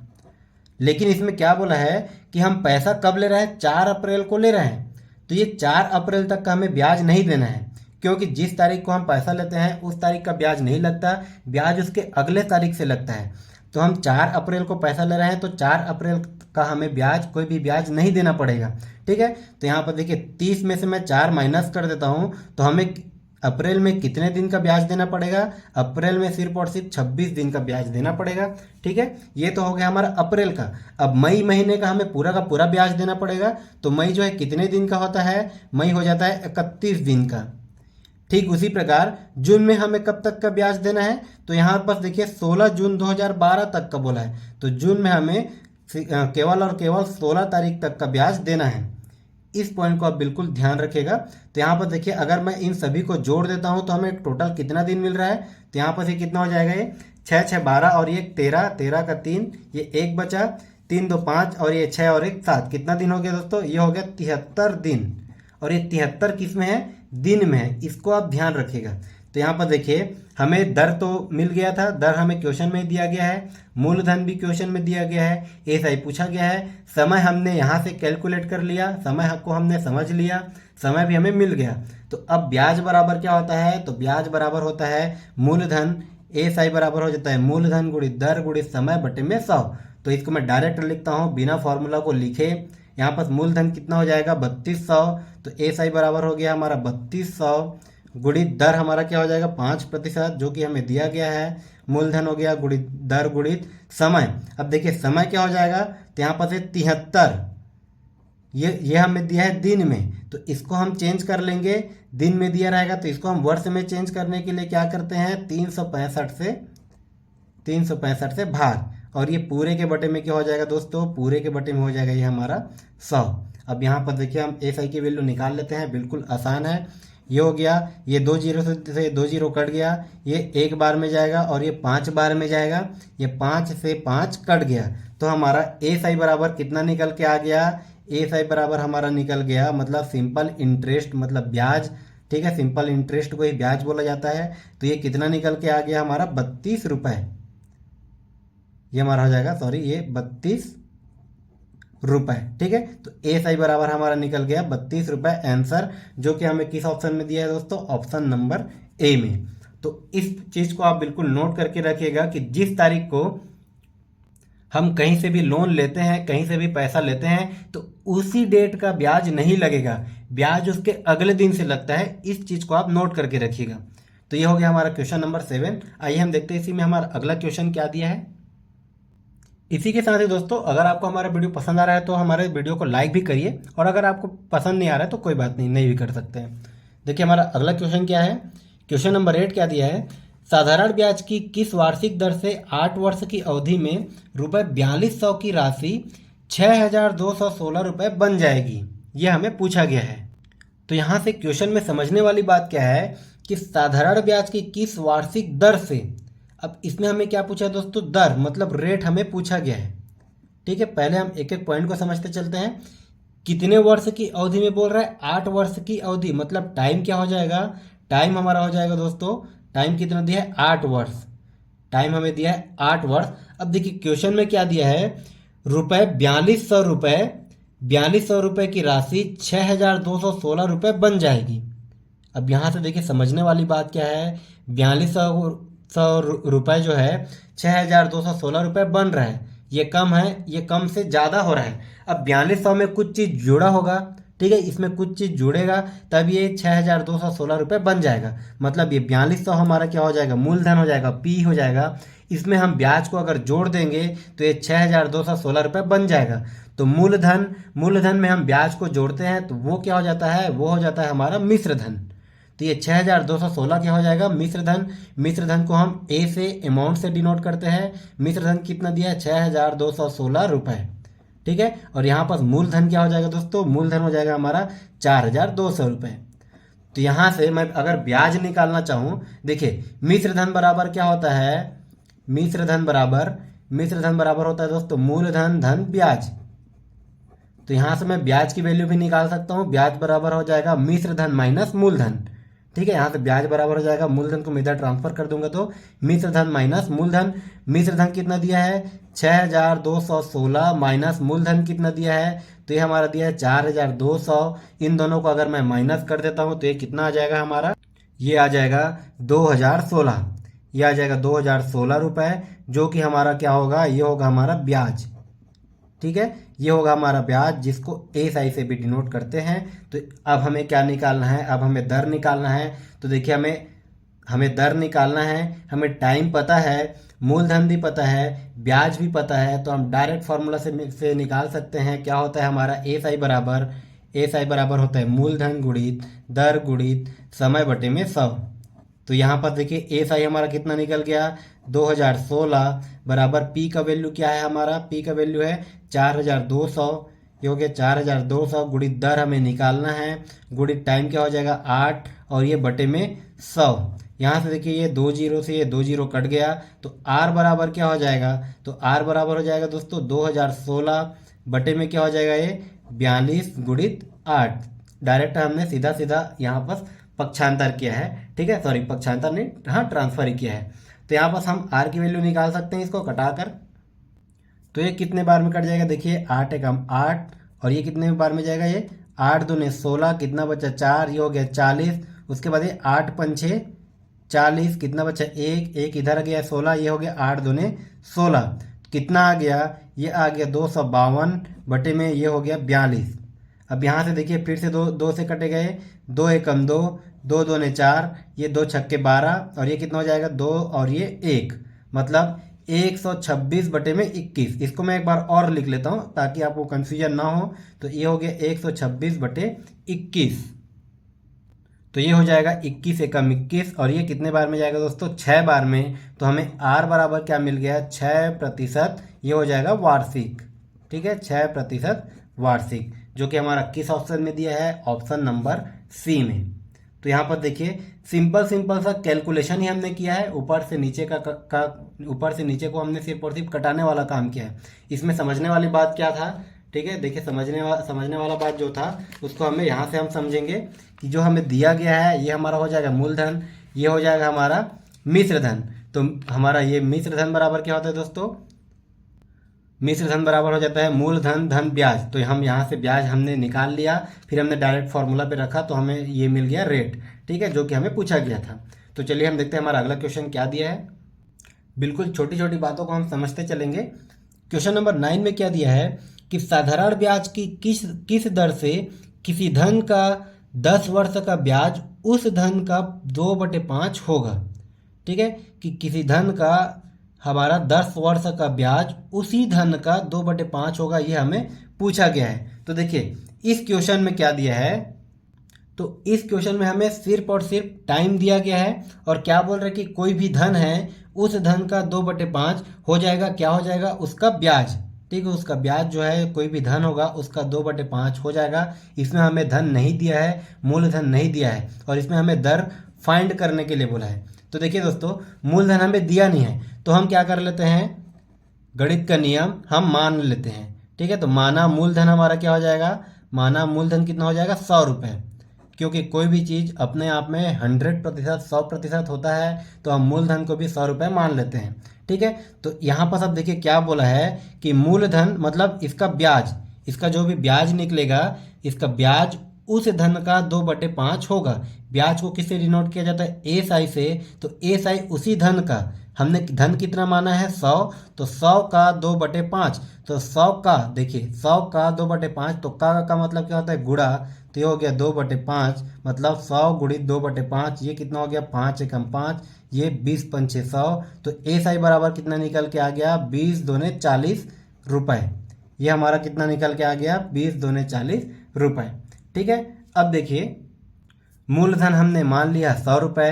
लेकिन इसमें क्या बोला है कि हम पैसा कब ले रहे हैं, 4 अप्रैल को ले रहे हैं। तो ये 4 अप्रैल तक का हमें ब्याज नहीं देना है, क्योंकि जिस तारीख को हम पैसा लेते हैं उस तारीख का ब्याज नहीं लगता, ब्याज उसके अगले तारीख से लगता है। तो हम 4 अप्रैल को पैसा ले रहे हैं तो 4 अप्रैल का हमें ब्याज, कोई भी ब्याज नहीं देना पड़ेगा। ठीक है, तो यहाँ पर देखिए 30 में से मैं 4 माइनस कर देता हूँ तो हमें अप्रैल में कितने दिन का ब्याज देना पड़ेगा, अप्रैल में सिर्फ और सिर्फ 26 दिन का ब्याज देना पड़ेगा। ठीक है, ये तो हो गया हमारा अप्रैल का। अब मई महीने का हमें पूरा का पूरा ब्याज देना पड़ेगा। तो मई जो है कितने दिन का होता है, मई हो जाता है 31 दिन का। ठीक उसी प्रकार जून में हमें कब तक का ब्याज देना है, तो यहाँ पर देखिए 16 जून 2012 तक का बोला है। तो जून में हमें केवल और केवल 16 तारीख तक का ब्याज देना है। इस पॉइंट को आप बिल्कुल ध्यान रखिएगा। तो यहाँ पर देखिए अगर मैं इन सभी को जोड़ देता हूँ तो हमें टोटल कितना दिन मिल रहा है, तो यहाँ पर से कितना हो जाएगा, ये 6 6 12 और ये 13 13 का 3, ये 1 बचा, 3 2 5 और ये 6 और 1 7, कितना दिन हो गया दोस्तों, ये हो गया 73 दिन। और ये 73 किस में है, दिन में है, इसको आप ध्यान रखिएगा। तो यहाँ पर देखिए हमें दर तो मिल गया था, दर हमें क्वेश्चन में दिया गया है, मूलधन भी क्वेश्चन में दिया गया है, एसआई पूछा गया है, समय हमने यहाँ से कैलकुलेट कर लिया, समय को हमने समझ लिया, समय भी हमें मिल गया। तो अब ब्याज बराबर क्या होता है, तो ब्याज बराबर होता है मूलधन, एसआई बराबर हो जाता है मूलधन गुणित दर गुणित समय बटे में 100। तो इसको मैं डायरेक्ट लिखता हूँ बिना फॉर्मूला को लिखे। यहाँ पर मूलधन कितना हो जाएगा 3200, तो एसआई बराबर हो गया हमारा 3200 गुणित दर हमारा क्या हो जाएगा 5% जो कि हमें दिया गया है, मूलधन हो गया गुणित दर गुणित समय। अब देखिए समय क्या हो जाएगा, तो यहाँ पर से 73, ये हमें दिया है दिन में, तो इसको हम चेंज कर लेंगे, दिन में दिया रहेगा तो इसको हम वर्ष में चेंज करने के लिए क्या करते हैं 365 से भाग, और ये पूरे के बटे में क्या हो जाएगा दोस्तों, पूरे के बटे में हो जाएगा ये हमारा 100। अब यहाँ पर देखिए हम एसआई की वैल्यू निकाल लेते हैं, बिल्कुल आसान है। ये हो गया, ये 2 जीरो से 2 जीरो कट गया, ये 1 बार में जाएगा और ये 5 बार में जाएगा, ये 5 से 5 कट गया। तो हमारा एसआई बराबर कितना निकल के आ गया, एसआई बराबर हमारा निकल गया मतलब सिंपल इंटरेस्ट मतलब ब्याज। ठीक है, सिंपल इंटरेस्ट को ही ब्याज बोला जाता है। तो ये कितना निकल के आ गया हमारा 32 रुपये, ये हमारा हो जाएगा, सॉरी ये 32 रुपये। ठीक है, तो एसआई बराबर हमारा निकल गया 32 रुपये आंसर, जो कि हमें किस ऑप्शन में दिया है दोस्तों, ऑप्शन नंबर ए में। तो इस चीज़ को आप बिल्कुल नोट करके रखिएगा कि जिस तारीख को हम कहीं से भी लोन लेते हैं, कहीं से भी पैसा लेते हैं, तो उसी डेट का ब्याज नहीं लगेगा, ब्याज उसके अगले दिन से लगता है। इस चीज़ को आप नोट करके रखिएगा। तो ये हो गया हमारा क्वेश्चन नंबर 7। आइए हम देखते हैं इसी में हमारा अगला क्वेश्चन क्या दिया है। इसी के साथ ही दोस्तों अगर आपको हमारा वीडियो पसंद आ रहा है तो हमारे वीडियो को लाइक भी करिए, और अगर आपको पसंद नहीं आ रहा है तो कोई बात नहीं, नहीं भी कर सकते हैं। देखिए हमारा अगला क्वेश्चन क्या है, क्वेश्चन नंबर 8 क्या दिया है, साधारण ब्याज की किस वार्षिक दर से 8 वर्ष की अवधि में ₹4200 की राशि 6216 रुपये बन जाएगी, ये हमें पूछा गया है। तो यहाँ से क्वेश्चन में समझने वाली बात क्या है कि साधारण ब्याज की किस वार्षिक दर से, अब इसमें हमें क्या पूछा है दोस्तों, दर मतलब रेट हमें पूछा गया है। ठीक है, पहले हम एक एक पॉइंट को समझते चलते हैं। कितने वर्ष की अवधि में बोल रहा है, 8 वर्ष की अवधि, मतलब टाइम क्या हो जाएगा, टाइम हमारा हो जाएगा दोस्तों, टाइम कितना दिया है 8 वर्ष, टाइम हमें दिया है 8 वर्ष। अब देखिए क्वेश्चन में क्या दिया है, ₹4200 रुपये की राशि 6216 रुपये बन जाएगी। अब यहाँ से देखिए समझने वाली बात क्या है, 4200 रुपये जो है 6216 रुपये बन रहा है, ये कम है, ये कम से ज़्यादा हो रहा है। अब 4200 में कुछ चीज़ जुड़ा होगा, ठीक है, इसमें कुछ चीज़ जुड़ेगा तब ये 6216 रुपये बन जाएगा। मतलब ये 4200 हमारा क्या हो जाएगा, मूलधन हो जाएगा, पी हो जाएगा। इसमें हम ब्याज को अगर जोड़ देंगे तो ये 6216 रुपये बन जाएगा। तो मूलधन में हम ब्याज को जोड़ते हैं तो वो क्या हो जाता है, वो हो जाता है हमारा मिश्र धन। तो ये 6216 क्या हो जाएगा, मिश्र धन। मिश्र धन को हम ए से अमाउंट से डिनोट करते हैं। मिश्र धन कितना दिया है, 6216 रुपये, ठीक है। और यहाँ पर मूलधन क्या हो जाएगा दोस्तों, मूलधन हो जाएगा हमारा 4200 रुपये। तो यहाँ से मैं अगर ब्याज निकालना चाहूँ, देखिए मिश्र धन बराबर क्या होता है, मिश्र धन बराबर होता है दोस्तों मूलधन धन ब्याज। तो यहाँ से मैं ब्याज की वैल्यू भी निकाल सकता हूँ। ब्याज बराबर हो जाएगा मिश्र धन माइनस मूलधन, ठीक है। यहाँ से ब्याज बराबर हो जाएगा, मूलधन को मैं इधर ट्रांसफर कर दूंगा तो मिश्र धन माइनस मूलधन। मिश्र धन कितना दिया है, 6216 माइनस मूलधन कितना दिया है, तो ये हमारा दिया है 4200। इन दोनों को अगर मैं माइनस कर देता हूँ तो ये कितना आ जाएगा हमारा, ये आ जाएगा 2016। ये आ जाएगा 2016 रुपये, जो कि हमारा क्या होगा, ये होगा हमारा ब्याज, ठीक है। ये होगा हमारा ब्याज जिसको ए साई से भी डिनोट करते हैं। तो अब हमें क्या निकालना है, अब हमें दर निकालना है। तो देखिए हमें दर निकालना है, हमें टाइम पता है, मूलधन भी पता है, ब्याज भी पता है। तो हम डायरेक्ट फार्मूला से निकाल सकते हैं। क्या होता है हमारा ए साई बराबर होता है मूलधन गुणित दर गुणित समय बटे में 100। तो यहाँ पर देखिए ए साई हमारा कितना निकल गया, 2016 बराबर पी का वैल्यू क्या है हमारा, पी का वैल्यू है 4200। ये हो गया 4200 गुणित दर हमें निकालना है, गुणित टाइम क्या हो जाएगा 8 और ये बटे में 100। यहाँ से देखिए ये 2 जीरो से ये 2 जीरो कट गया तो आर बराबर क्या हो जाएगा, तो आर बराबर हो जाएगा दोस्तों 2016 बटे में क्या हो जाएगा ये 42 गुणित 8। डायरेक्ट हमने सीधा सीधा यहाँ पर पक्षांतर किया है, ठीक है, सॉरी पक्षांतर नहीं, हाँ ट्रांसफर ही किया है। तो यहाँ पर हम आर की वैल्यू निकाल सकते हैं इसको कटाकर। तो ये कितने बार में कट जाएगा, देखिए 8 एकम 8 और ये कितने बार में जाएगा, ये 8 दूने 16, कितना बचा 4, ये हो गया 40। उसके बाद ये 8 पंछे 40, कितना बचा 1, 1 इधर गया 16, ये हो गया 8 दूने 16, कितना आ गया, ये आ गया 252 बटे में ये हो गया 42। अब यहाँ से देखिए फिर से दो से कटे गए, 2 एकम 2, 2 दूने 4, ये 2 छक्के 12 और ये कितना हो जाएगा 2 और ये 1, मतलब 126 बटे में 21। इसको मैं एक बार और लिख लेता हूँ ताकि आपको कन्फ्यूजन ना हो। तो ये हो गया 126 बटे 21। तो ये हो जाएगा 21 एकम 21 और ये कितने बार में जाएगा दोस्तों, 6 बार में। तो हमें आर बराबर क्या मिल गया, 6%। ये हो जाएगा वार्षिक, ठीक है, 6% वार्षिक, जो कि हमारा किस ऑप्शन में दिया है, ऑप्शन नंबर सी में। तो यहाँ पर देखिए सिंपल सा कैलकुलेशन ही हमने किया है, ऊपर से नीचे को हमने सिर्फ और सिर्फ कटाने वाला काम किया है। इसमें समझने वाली बात क्या था, ठीक है, देखिए समझने वाला बात जो था उसको हमें यहाँ से हम समझेंगे कि जो हमें दिया गया है ये हमारा हो जाएगा मूलधन, ये हो जाएगा हमारा मिश्र धन। तो हमारा ये मिश्र धन बराबर क्या होता है दोस्तों, मिश्र धन बराबर हो जाता है मूलधन धन ब्याज। तो हम यहाँ से ब्याज हमने निकाल लिया, फिर हमने डायरेक्ट फार्मूला पे रखा तो हमें ये मिल गया रेट, ठीक है, जो कि हमें पूछा गया था। तो चलिए हम देखते हैं हमारा अगला क्वेश्चन क्या दिया है। बिल्कुल छोटी छोटी बातों को हम समझते चलेंगे। क्वेश्चन नंबर 9 में क्या दिया है कि साधारण ब्याज की किस दर से किसी धन का 10 वर्ष का ब्याज उस धन का 2/5 होगा, ठीक है, कि किसी धन का हमारा 10 वर्ष का ब्याज उसी धन का 2/5 होगा, ये हमें पूछा गया है। तो देखिए इस क्वेश्चन में क्या दिया है, तो इस क्वेश्चन में हमें सिर्फ और सिर्फ टाइम दिया गया है और क्या बोल रहे हैं कि कोई भी धन है उस धन का 2/5 हो जाएगा, क्या हो जाएगा, उसका ब्याज, ठीक है, उसका ब्याज जो है कोई भी धन होगा उसका 2/5 हो जाएगा। इसमें हमें धन नहीं दिया है, मूलधन नहीं दिया है और इसमें हमें दर फाइंड करने के लिए बोला है। तो देखिए दोस्तों मूलधन हमें दिया नहीं है तो हम क्या कर लेते हैं, गणित का नियम हम मान लेते हैं, ठीक है। तो माना मूलधन हमारा क्या हो जाएगा, माना मूलधन कितना हो जाएगा 100 रुपये, क्योंकि कोई भी चीज़ अपने आप में 100% 100% होता है तो हम मूलधन को भी 100 रुपये मान लेते हैं, ठीक है। तो यहाँ पर सब देखिए क्या बोला है कि मूलधन मतलब इसका ब्याज, इसका जो भी ब्याज निकलेगा इसका ब्याज उस धन का 2/5 होगा। ब्याज को किससे डिनोट किया जाता है, एस आई से। तो एस आई उसी धन का हमने धन कितना माना है 100, तो 100 का 2/5, तो 100 का देखिए 100 का 2/5, तो का मतलब क्या होता है गुणा, तो ये हो गया 2/5, मतलब 100 गुणित 2/5, ये कितना हो गया 5 एकम 5, ये 20 पंचे 100, तो एसआई बराबर कितना निकल के आ गया 20 दूने 40 रुपए। ये हमारा कितना निकल के आ गया 20 दूने 40 रुपए। ठीक है, अब देखिए मूलधन हमने मान लिया 100 रुपये,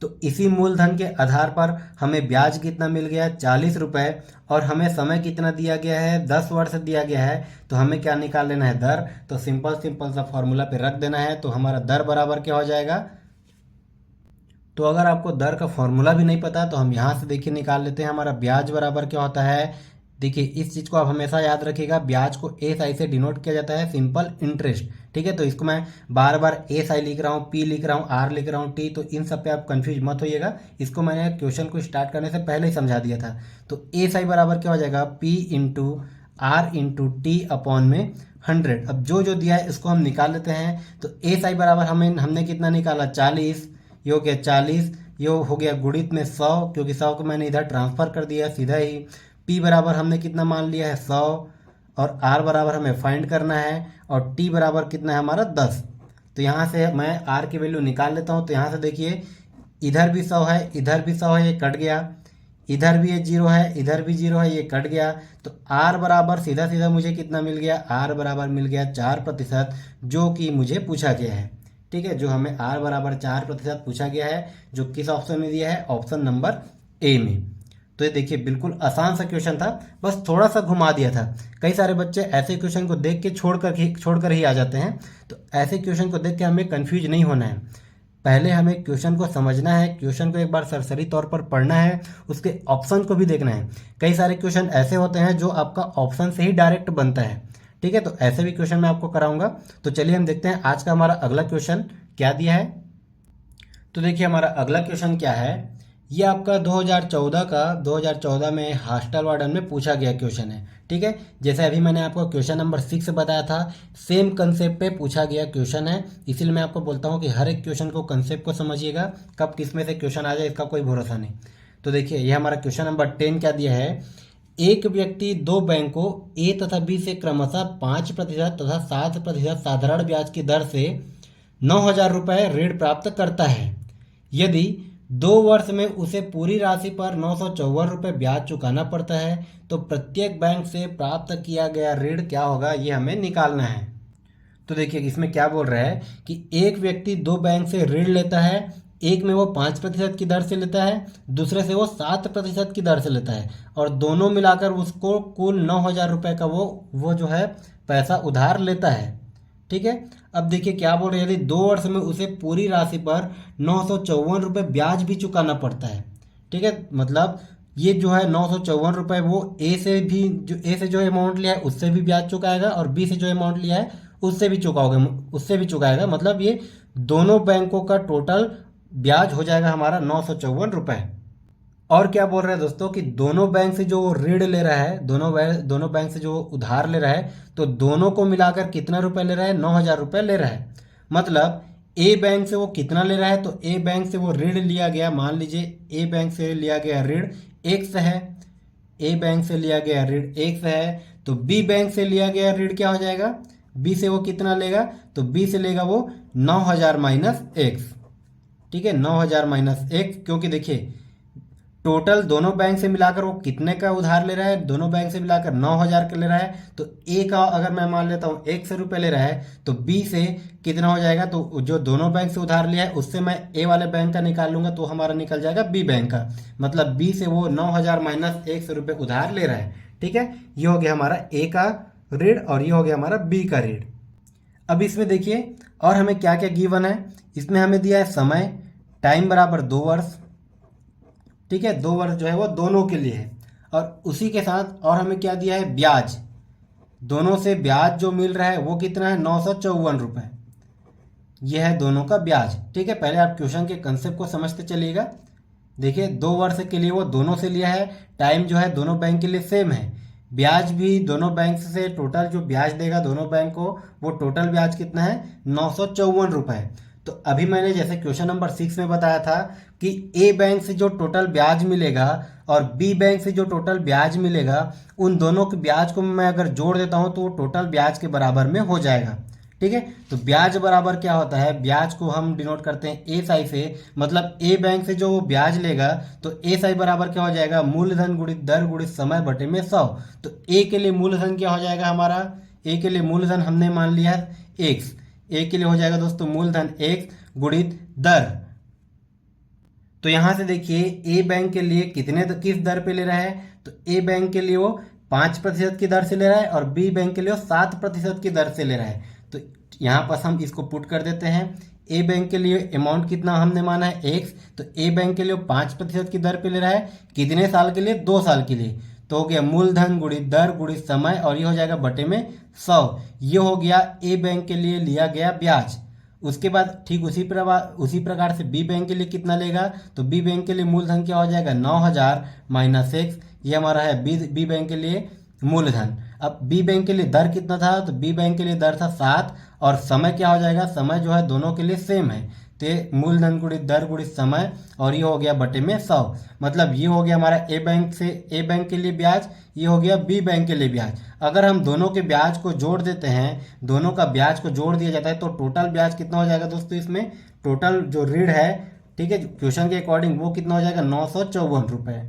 तो इसी मूलधन के आधार पर हमें ब्याज कितना मिल गया 40 रुपये, और हमें समय कितना दिया गया है 10 वर्ष दिया गया है, तो हमें क्या निकाल लेना है दर, तो सिंपल सा फॉर्मूला पे रख देना है, तो हमारा दर बराबर क्या हो जाएगा। तो अगर आपको दर का फॉर्मूला भी नहीं पता तो हम यहाँ से देखिए निकाल लेते हैं, हमारा ब्याज बराबर क्या होता है। देखिए इस चीज़ को आप हमेशा याद रखिएगा, ब्याज को एस आई से डिनोट किया जाता है, सिंपल इंटरेस्ट। ठीक है, तो इसको मैं बार बार एस आई लिख रहा हूँ, पी लिख रहा हूँ, आर लिख रहा हूँ, टी, तो इन सब पे आप कंफ्यूज मत होइएगा, इसको मैंने क्वेश्चन को स्टार्ट करने से पहले ही समझा दिया था। तो एस आई बराबर क्या हो जाएगा P into R into T upon में 100। अब जो जो दिया है इसको हम निकाल लेते हैं, तो एस आई बराबर हमने कितना निकाला 40, ये हो गया 40, ये हो गया गुणित में 100, क्योंकि 100 को मैंने इधर ट्रांसफर कर दिया सीधा ही। पी बराबर हमने कितना मान लिया है 100, और आर बराबर हमें फाइंड करना है, और टी बराबर कितना है हमारा 10। तो यहाँ से मैं आर की वैल्यू निकाल लेता हूँ, तो यहाँ से देखिए इधर भी 100 है, इधर भी 100 है, ये कट गया, इधर भी ये 0 है, इधर भी 0 है, ये कट गया, तो आर बराबर सीधा सीधा मुझे कितना मिल गया, आर बराबर मिल गया 4%, जो कि मुझे पूछा गया है। ठीक है, जो हमें आर बराबर 4% पूछा गया है, जो किस ऑप्शन में दिया है, ऑप्शन नंबर ए में। तो ये देखिए बिल्कुल आसान सा क्वेश्चन था, बस थोड़ा सा घुमा दिया था। कई सारे बच्चे ऐसे क्वेश्चन को देख के छोड़कर ही आ जाते हैं, तो ऐसे क्वेश्चन को देख के हमें कंफ्यूज नहीं होना है। पहले हमें क्वेश्चन को समझना है, क्वेश्चन को एक बार सरसरी तौर पर पढ़ना है, उसके ऑप्शन को भी देखना है। कई सारे क्वेश्चन ऐसे होते हैं जो आपका ऑप्शन से ही डायरेक्ट बनता है। ठीक है, तो ऐसे भी क्वेश्चन मैं आपको कराऊंगा। तो चलिए हम देखते हैं आज का हमारा अगला क्वेश्चन क्या दिया है। तो देखिए हमारा अगला क्वेश्चन क्या है, ये आपका 2014 में हॉस्टल वार्डन में पूछा गया क्वेश्चन है। ठीक है, जैसे अभी मैंने आपको क्वेश्चन नंबर 6 बताया था, सेम कंसेप्ट पे पूछा गया क्वेश्चन है, इसीलिए मैं आपको बोलता हूँ कि हर एक क्वेश्चन को कंसेप्ट को समझिएगा, कब किस में से क्वेश्चन आ जाए इसका कोई भरोसा नहीं। तो देखिए ये हमारा क्वेश्चन नंबर 10 क्या दिया है, एक व्यक्ति दो बैंकों ए तथा बी से क्रमशः 5% तथा 7% साधारण ब्याज की दर से 9,000 रुपये ऋण प्राप्त करता है। यदि 2 वर्ष में उसे पूरी राशि पर 954 रुपये ब्याज चुकाना पड़ता है, तो प्रत्येक बैंक से प्राप्त किया गया ऋण क्या होगा, ये हमें निकालना है। तो देखिए इसमें क्या बोल रहा है कि एक व्यक्ति 2 बैंक से ऋण लेता है, एक में वो 5% की दर से लेता है, दूसरे से वो 7% की दर से लेता है, और दोनों मिलाकर उसको कुल 9,000 रुपये का वो जो है पैसा उधार लेता है। ठीक है, अब देखिए क्या बोल रहे हैं, यदि 2 वर्ष में उसे पूरी राशि पर 954 रुपये ब्याज भी चुकाना पड़ता है। ठीक है, मतलब ये जो है 954 रुपये वो ए से जो अमाउंट लिया है उससे भी ब्याज चुकाएगा, और बी से जो अमाउंट लिया है उससे भी चुकाएगा, मतलब ये दोनों बैंकों का टोटल ब्याज हो जाएगा हमारा 954 रुपये। और क्या बोल रहे हैं दोस्तों कि दोनों बैंक से जो ऋण ले रहा है, दोनों बैंक से जो उधार ले रहा है, तो दोनों को मिलाकर कितना रुपए ले रहा है, 9,000 रुपये ले रहा है। मतलब ए बैंक से वो कितना ले रहा है, तो ए बैंक से वो ऋण लिया गया, मान लीजिए ए बैंक से लिया गया ऋण X है, ए बैंक से लिया गया ऋण X है, तो बी बैंक से लिया गया ऋण क्या हो जाएगा, बी से वो कितना लेगा, तो बी से लेगा वो 9,000 माइनस X। ठीक है, 9,000 माइनस X, क्योंकि देखिए टोटल दोनों बैंक से मिलाकर वो कितने का उधार ले रहा है, दोनों बैंक से मिलाकर 9,000 का ले रहा है, तो ए का अगर मैं मान लेता हूँ 100 रुपये ले रहा है, तो बी से कितना हो जाएगा, तो जो दोनों बैंक से उधार लिया है उससे मैं ए वाले बैंक का निकाल लूंगा, तो हमारा निकल जाएगा बी बैंक का, मतलब बी से वो 9,000 माइनस 100 रुपये उधार ले रहा है। ठीक है, ये हो गया हमारा ए का ऋण, और ये हो गया हमारा बी का ऋण। अब इसमें देखिए और हमें क्या क्या गिवन है, इसमें हमें दिया है समय, टाइम बराबर 2 वर्ष। ठीक है, 2 वर्ष जो है वो दोनों के लिए है, और उसी के साथ और हमें क्या दिया है, ब्याज। दोनों से ब्याज जो मिल रहा है वो कितना है, 954 रुपये, यह है दोनों का ब्याज। ठीक है, पहले आप क्वेश्चन के कंसेप्ट को समझते चलिएगा। देखिए 2 वर्ष के लिए वो दोनों से लिया है, टाइम जो है दोनों बैंक के लिए सेम है, ब्याज भी दोनों बैंक से टोटल जो ब्याज देगा दोनों बैंक को, वो टोटल ब्याज कितना है, 954 रुपये। तो अभी मैंने जैसे क्वेश्चन नंबर 6 में बताया था, कि ए बैंक से जो टोटल ब्याज मिलेगा और बी बैंक से जो टोटल ब्याज मिलेगा, उन दोनों के ब्याज को मैं अगर जोड़ देता हूं तो वो टोटल ब्याज के बराबर में हो जाएगा। ठीक है, तो ब्याज बराबर क्या होता है, ब्याज को हम डिनोट करते हैं ए साई से, मतलब ए बैंक से जो वो ब्याज लेगा तो ए साई बराबर क्या हो जाएगा, मूलधन गुणित दर गुणित समय बटे में 100। तो ए के लिए मूलधन क्या हो जाएगा हमारा, ए के लिए मूलधन हमने मान लिया है एक्स, ए के लिए हो जाएगा दोस्तों मूलधन एक्स गुणित दर। तो यहां से देखिए ए बैंक के लिए किस दर पे ले रहा है, तो ए बैंक के लिए वो 5% की दर से ले रहा है और बी बैंक के लिए वो 7% की दर से ले रहा है। तो यहाँ पर हम इसको पुट कर देते हैं। ए बैंक के लिए अमाउंट कितना हमने माना है एक्स, तो ए बैंक के लिए 5% की दर पे ले रहा है, कितने साल के लिए, 2 साल के लिए। तो हो गया मूलधन गुणित दर गुणित समय और ये हो जाएगा बटे में 100। ये हो गया ए बैंक के लिए लिया गया ब्याज। उसके बाद ठीक उसी प्रकार से बी बैंक के लिए कितना लेगा, तो बी बैंक के लिए मूलधन क्या हो जाएगा 9000 माइनस एक्स, ये हमारा है बी बैंक के लिए मूलधन। अब बी बैंक के लिए दर कितना था, तो बी बैंक के लिए दर था 7 और समय क्या हो जाएगा, समय जो है दोनों के लिए सेम है, तो मूलधन गुणित दर गुणित समय और ये हो गया बटे में 100। मतलब ये हो गया हमारा ए बैंक के लिए ब्याज, ये हो गया बी बैंक के लिए ब्याज। अगर हम दोनों के ब्याज को जोड़ देते हैं, दोनों का ब्याज को जोड़ दिया जाता है तो टोटल ब्याज कितना हो जाएगा दोस्तों, इसमें टोटल जो ऋण है, ठीक है, क्वेश्चन के अकॉर्डिंग वो कितना हो जाएगा 954 रुपये,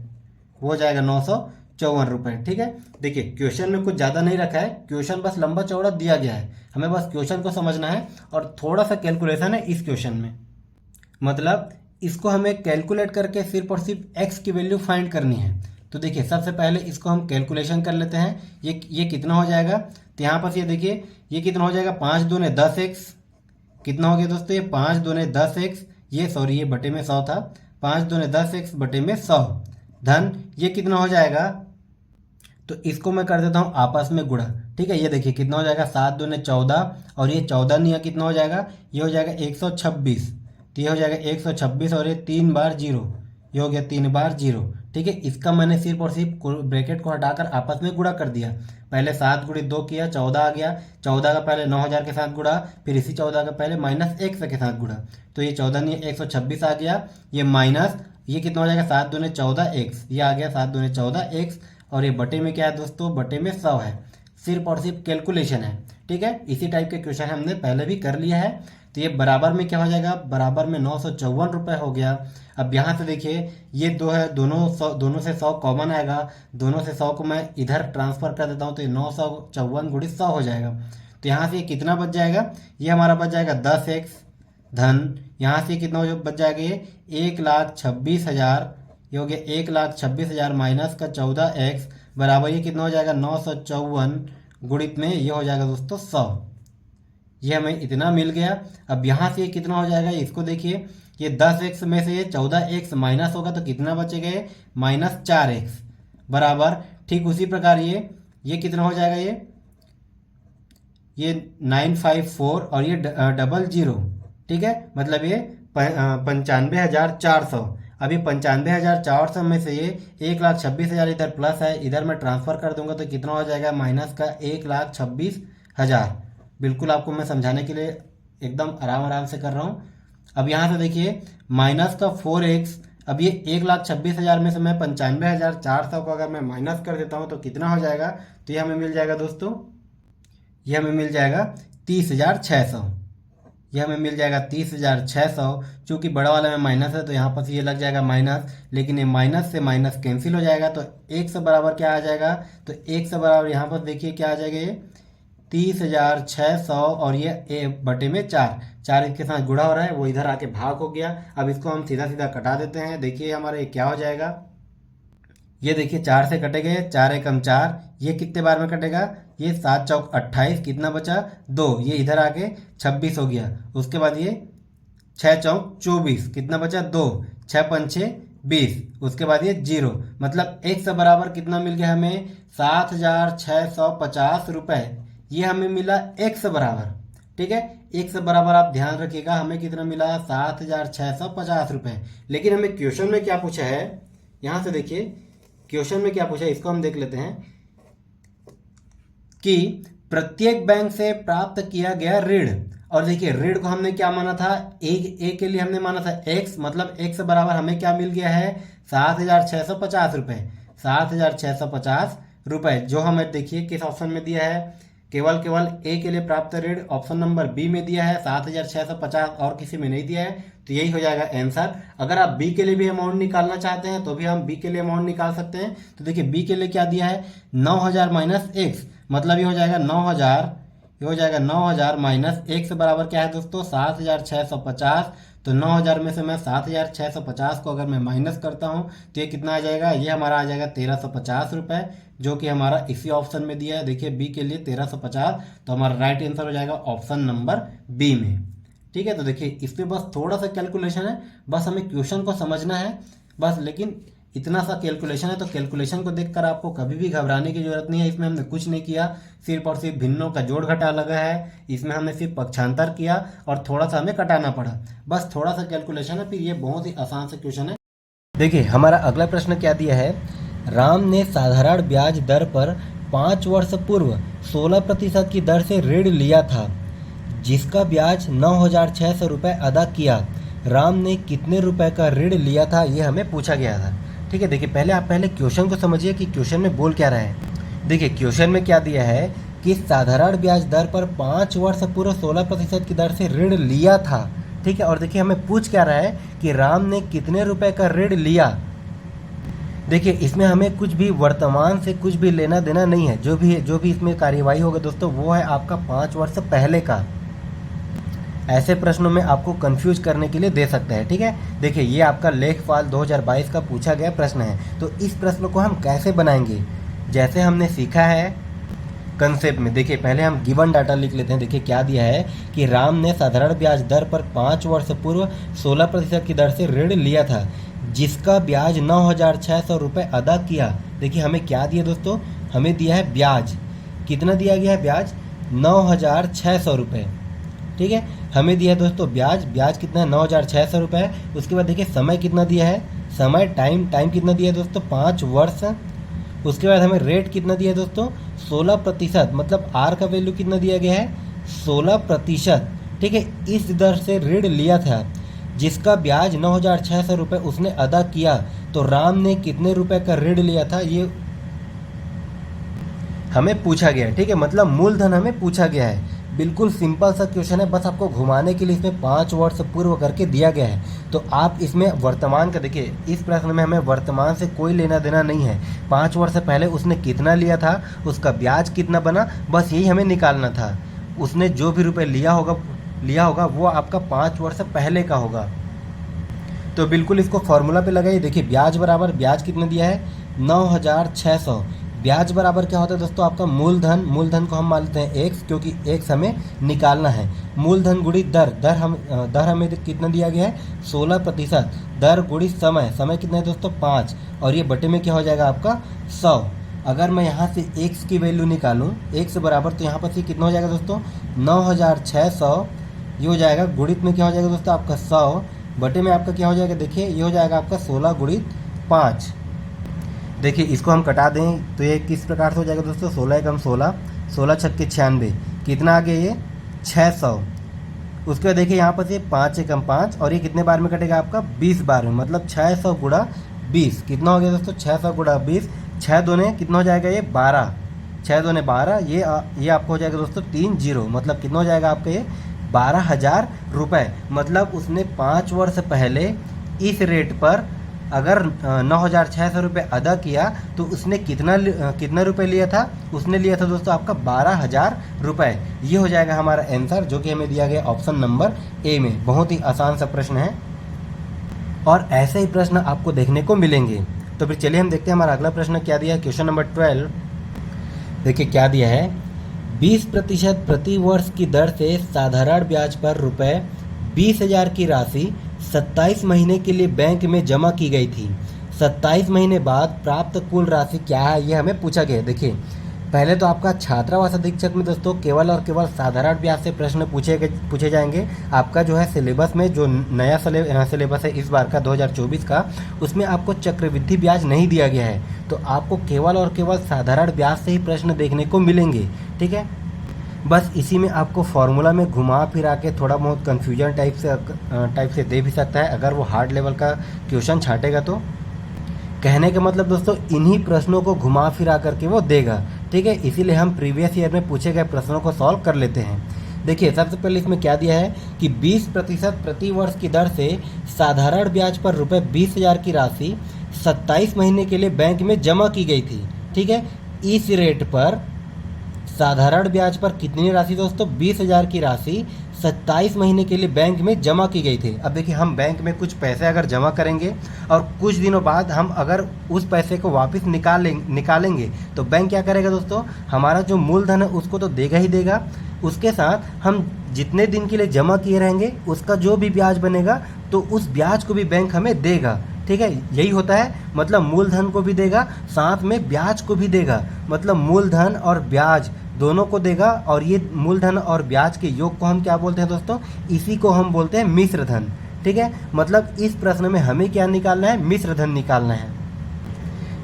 वो हो जाएगा 954 रुपये। ठीक है, देखिए क्वेश्चन में कुछ ज़्यादा नहीं रखा है, क्वेश्चन बस लंबा चौड़ा दिया गया है, हमें बस क्वेश्चन को समझना है और थोड़ा सा कैलकुलेशन है इस क्वेश्चन में। मतलब इसको हमें कैलकुलेट करके सिर्फ और सिर्फ एक्स की वैल्यू फाइंड करनी है। तो देखिए सबसे पहले इसको हम कैलकुलेशन कर लेते हैं, ये कितना हो जाएगा, तो यहाँ पर ये देखिए ये कितना हो जाएगा, 5 दूने 10 एक्स, कितना हो गया दोस्तों, ये 5 दूने 10 एक्स, ये बटे में 100 था, 5 दूने 10 एक्स बटे में 100 धन ये कितना हो जाएगा, तो इसको मैं कर देता हूँ आपस में गुणा। ठीक है, ये देखिए कितना हो जाएगा, 7 दूने 14 और ये 14 नहीं है, कितना हो जाएगा, ये हो जाएगा 126, तो ये हो जाएगा 126 और ये 3 बार 0, ये हो गया 3 बार 0। ठीक है, इसका मैंने सिर्फ और सिर्फ ब्रैकेट को हटाकर आपस में गुणा कर दिया। पहले 7 गुणित 2 किया, 14 आ गया, 14 का पहले 9000 के साथ गुणा, फिर इसी 14 का पहले माइनस एक्स के साथ गुणा, तो ये 14 नहीं 126 आ गया, ये माइनस ये कितना हो जाएगा, 7 दूने 14 एक्स, ये आ गया 7 दूने 14 एक्स और ये बटे में क्या है दोस्तों, बटे में 100 है। सिर्फ और सिर्फ कैलकुलेशन है। ठीक है, इसी टाइप के क्वेश्चन हमने पहले भी कर लिया है। तो ये बराबर में क्या हो जाएगा, बराबर में 954 रुपये हो गया। अब यहाँ से देखिए ये दो है, दोनों से 100 कॉमन आएगा, दोनों से 100 को मैं इधर ट्रांसफर कर देता हूँ तो ये 954 गुणित 100 हो जाएगा। तो यहाँ से ये कितना बच जाएगा, ये हमारा बच जाएगा 10 एक्स धन यहाँ से कितना बच जाएगा, ये 1,26,000, ये हो गया 1,26,000 माइनस का 14 एक्स बराबर ये कितना हो जाएगा 954 गुणित में ये हो जाएगा दोस्तों 100। ये हमें इतना मिल गया। अब यहाँ से कितना हो जाएगा, इसको देखिए ये 10x में से ये 14x माइनस होगा तो कितना बचेगा, ये -4x बराबर ठीक उसी प्रकार ये कितना हो जाएगा, ये 954 और ये 00। ठीक है, मतलब ये 95,400। अभी 95,400 में से ये 1,26,000 इधर प्लस है, इधर मैं ट्रांसफ़र कर दूंगा तो कितना हो जाएगा माइनस का 1,26,000। बिल्कुल आपको मैं समझाने के लिए एकदम आराम से कर रहा हूँ। अब यहाँ से देखिए माइनस का 4x, अब ये 1,26,000 में से मैं 95,400 को अगर मैं माइनस कर देता हूँ तो कितना हो जाएगा, तो ये हमें मिल जाएगा दोस्तों, ये हमें मिल जाएगा 30,600। ये हमें मिल जाएगा 30,600। चूँकि बड़ा वाला में माइनस है तो यहाँ पर ये लग जाएगा माइनस, लेकिन ये माइनस से माइनस कैंसिल हो जाएगा तो 1 से बराबर क्या आ जाएगा, तो 1 से बराबर यहाँ पर देखिए क्या आ जाएगा, ये 30,600 और ये बटे में 4 इसके साथ गुणा हो रहा है, वो इधर आके भाग हो गया। अब इसको हम सीधा सीधा कटा देते हैं। देखिए हमारा ये क्या हो जाएगा, ये देखिए 4 से कटेंगे, 4 एकम 4, ये कितने बार में कटेगा, ये 7 चौक 28, कितना बचा 2, ये इधर आके 26 हो गया। उसके बाद ये 6 चौक 24, कितना बचा 2, 6 पंचे 20, उसके बाद ये 0, मतलब एक से बराबर कितना मिल गया हमें 7,650 रुपये। ये हमें मिला एक से बराबर। ठीक है, एक से बराबर आप ध्यान रखिएगा, हमें कितना मिला 7,650 रुपये। लेकिन हमें क्वेश्चन में क्या पूछा है, यहाँ से देखिए क्वेश्चन में क्या पूछा है, इसको हम देख लेते हैं कि प्रत्येक बैंक से प्राप्त किया गया ऋण। और देखिए ऋण को हमने क्या माना था, ए के लिए हमने माना था x, मतलब x बराबर हमें क्या मिल गया है 7,650 रुपये। 7,650 रुपये जो हमें देखिए किस ऑप्शन में दिया है, केवल ए के लिए प्राप्त ऋण ऑप्शन नंबर बी में दिया है 7,650, और किसी में नहीं दिया है, तो यही हो जाएगा आंसर। अगर आप बी के लिए भी अमाउंट निकालना चाहते हैं तो भी हम बी के लिए अमाउंट निकाल सकते हैं। तो देखिए बी के लिए क्या दिया है 9,000 माइनस एक्स, मतलब ये हो जाएगा 9,000, ये हो जाएगा 9,000 माइनस एक्स बराबर क्या है दोस्तों 7,650। तो 9,000 में से मैं 7,650 को अगर मैं माइनस करता हूँ तो ये कितना आ जाएगा, ये हमारा आ जाएगा 1,350 रुपये, जो कि हमारा इसी ऑप्शन में दिया है। देखिए बी के लिए 1,350, तो हमारा राइट आंसर हो जाएगा ऑप्शन नंबर बी में। ठीक है, तो देखिए इसमें बस थोड़ा सा कैलकुलेशन है, बस हमें क्वेश्चन को समझना है बस, लेकिन इतना सा कैलकुलेशन है। तो कैलकुलेशन को देखकर आपको कभी भी घबराने की जरूरत नहीं है। इसमें हमने कुछ नहीं किया, सिर्फ और सिर्फ भिन्नों का जोड़ घटा लगा है, इसमें हमने सिर्फ पक्षांतर किया और थोड़ा सा हमें कटाना पड़ा, बस थोड़ा सा कैलकुलेशन है, फिर ये बहुत ही आसान सा क्वेश्चन है। देखिए हमारा अगला प्रश्न क्या दिया है, राम ने साधारण ब्याज दर पर 5 वर्ष पूर्व 16% की दर से ऋण लिया था, जिसका ब्याज 9,600 रुपये अदा किया। राम ने कितने रुपए का ऋण लिया था, ये हमें पूछा गया था। ठीक है, देखिए पहले आप क्वेश्चन को समझिए कि क्वेश्चन में बोल क्या रहा है। देखिए क्वेश्चन में क्या दिया है कि साधारण ब्याज दर पर 5 वर्ष पूर्व 16% की दर से ऋण लिया था। ठीक है, और देखिए हमें पूछ क्या रहा है कि राम ने कितने रुपए का ऋण लिया। देखिए इसमें हमें कुछ भी वर्तमान से कुछ भी लेना देना नहीं है, जो भी इसमें कार्यवाही होगा दोस्तों वो है आपका 5 वर्ष पहले का। ऐसे प्रश्नों में आपको कंफ्यूज करने के लिए दे सकता है। ठीक है, देखिए ये आपका लेखपाल 2022 का पूछा गया प्रश्न है। तो इस प्रश्न को हम कैसे बनाएंगे, जैसे हमने सीखा है कंसेप्ट में। देखिए पहले हम गिवन डाटा लिख लेते हैं। देखिए क्या दिया है कि राम ने साधारण ब्याज दर पर 5 वर्ष पूर्व 16% की दर से ऋण लिया था, जिसका ब्याज 9,600 रुपये अदा किया। देखिए हमें क्या दिया दोस्तों, हमें दिया है ब्याज, कितना दिया गया है ब्याज 9,600 रुपये। ठीक है, हमें दिया है दोस्तों ब्याज कितना है 9,600 रुपये। उसके बाद देखिए समय कितना दिया है, समय टाइम कितना दिया है दोस्तों 5 वर्ष। उसके बाद हमें रेट कितना दिया है दोस्तों 16%, मतलब आर का वैल्यू कितना दिया गया है 16%। ठीक है, इस दर से ऋण लिया था जिसका ब्याज 9,600 रुपये उसने अदा किया। तो राम ने कितने रुपए का ऋण लिया था ये हमें पूछा गया है। ठीक है, मतलब मूलधन हमें पूछा गया है। बिल्कुल सिंपल सा क्वेश्चन है, बस आपको घुमाने के लिए इसमें 5 वर्ष पूर्व करके दिया गया है। तो आप इसमें वर्तमान का देखिए, इस प्रश्न में हमें वर्तमान से कोई लेना देना नहीं है। 5 वर्ष पहले उसने कितना लिया था, उसका ब्याज कितना बना, बस यही हमें निकालना था। उसने जो भी रुपये लिया होगा वो आपका 5 वर्ष पहले का होगा। तो बिल्कुल इसको फॉर्मूला पे लगाइए। देखिए ब्याज कितना दिया है 9,600। ब्याज बराबर क्या होता है दोस्तों आपका मूलधन को हम मान लेते हैं x, क्योंकि x हमें निकालना है। मूलधन गुणित दर हमें कितना दिया गया है 16%। दर गुणित समय कितना है दोस्तों 5, और ये बटे में क्या हो जाएगा आपका 100। अगर मैं यहाँ से x की वैल्यू निकालूँ, x बराबर, तो यहाँ पर से कितना हो जाएगा दोस्तों 9,600, ये हो जाएगा गुणित में क्या हो जाएगा दोस्तों आपका 100, बटे में आपका क्या हो जाएगा, देखिए ये हो जाएगा आपका 16 गुणित 5। देखिए इसको हम कटा दें तो ये किस प्रकार से हो जाएगा दोस्तों 16 एकम 16, 16 छक्के 96, कितना आ गया ये 600। उसके बाद देखिए यहाँ पर से 5 एकम 5, और ये कितने बार में कटेगा आपका 20 बार में, मतलब 600 गुणा 20, कितना हो गया दोस्तों 600 गुणा 20, 6 दूने कितना हो जाएगा ये 12, 6 दूने 12, ये आपको हो जाएगा दोस्तों 3 जीरो, मतलब कितना हो जाएगा आपका ये 12,000 रुपये। मतलब उसने 5 वर्ष पहले इस रेट पर अगर 9,600 रुपये अदा किया तो उसने कितना रुपये लिया था, उसने लिया था दोस्तों आपका 12,000 रुपये। ये हो जाएगा हमारा आंसर, जो कि हमें दिया गया ऑप्शन नंबर ए में। बहुत ही आसान सा प्रश्न है और ऐसे ही प्रश्न आपको देखने को मिलेंगे। तो फिर चलिए हम देखते हैं हमारा अगला प्रश्न क्या दिया है। क्वेश्चन नंबर 12 देखिए क्या दिया है, 20% प्रति वर्ष की दर से साधारण ब्याज पर रुपये 20,000 की राशि 27 महीने के लिए बैंक में जमा की गई थी। 27 महीने बाद प्राप्त कुल राशि क्या है, ये हमें पूछा गया है। देखिए पहले तो आपका छात्रावास अधीक्षक में दोस्तों केवल और केवल साधारण ब्याज से प्रश्न पूछे जाएंगे। आपका जो है सिलेबस में जो नया सिलेबस है इस बार का 2024 का, उसमें आपको चक्रवृद्धि ब्याज नहीं दिया गया है। तो आपको केवल और केवल साधारण ब्याज से ही प्रश्न देखने को मिलेंगे। ठीक है, बस इसी में आपको फॉर्मूला में घुमा फिरा के थोड़ा बहुत कन्फ्यूजन टाइप से दे भी सकता है अगर वो हार्ड लेवल का क्वेश्चन छाटेगा तो। कहने का मतलब दोस्तों इन्हीं प्रश्नों को घुमा फिरा करके वो देगा, ठीक है। इसीलिए हम प्रीवियस ईयर में पूछे गए प्रश्नों को सॉल्व कर लेते हैं। देखिए सबसे पहले इसमें क्या दिया है कि 20% प्रति वर्ष की दर से साधारण ब्याज पर रुपये 20,000 की राशि 27 महीने के लिए बैंक में जमा की गई थी, ठीक है। इस रेट पर साधारण ब्याज पर कितनी राशि दोस्तों, 20,000 की राशि 27 महीने के लिए बैंक में जमा की गई थी। अब देखिए हम बैंक में कुछ पैसे अगर जमा करेंगे और कुछ दिनों बाद हम अगर उस पैसे को वापस निकालेंगे तो बैंक क्या करेगा दोस्तों, हमारा जो मूलधन है उसको तो देगा ही देगा, उसके साथ हम जितने दिन के लिए जमा किए रहेंगे उसका जो भी ब्याज बनेगा तो उस ब्याज को भी बैंक हमें देगा, ठीक है। यही होता है, मतलब मूलधन को भी देगा साथ में ब्याज को भी देगा, मतलब मूलधन और ब्याज दोनों को देगा। और ये मूलधन और ब्याज के योग को हम क्या बोलते हैं दोस्तों, इसी को हम बोलते हैं मिश्र धन, ठीक है। मतलब इस प्रश्न में हमें क्या निकालना है, मिश्र धन निकालना है।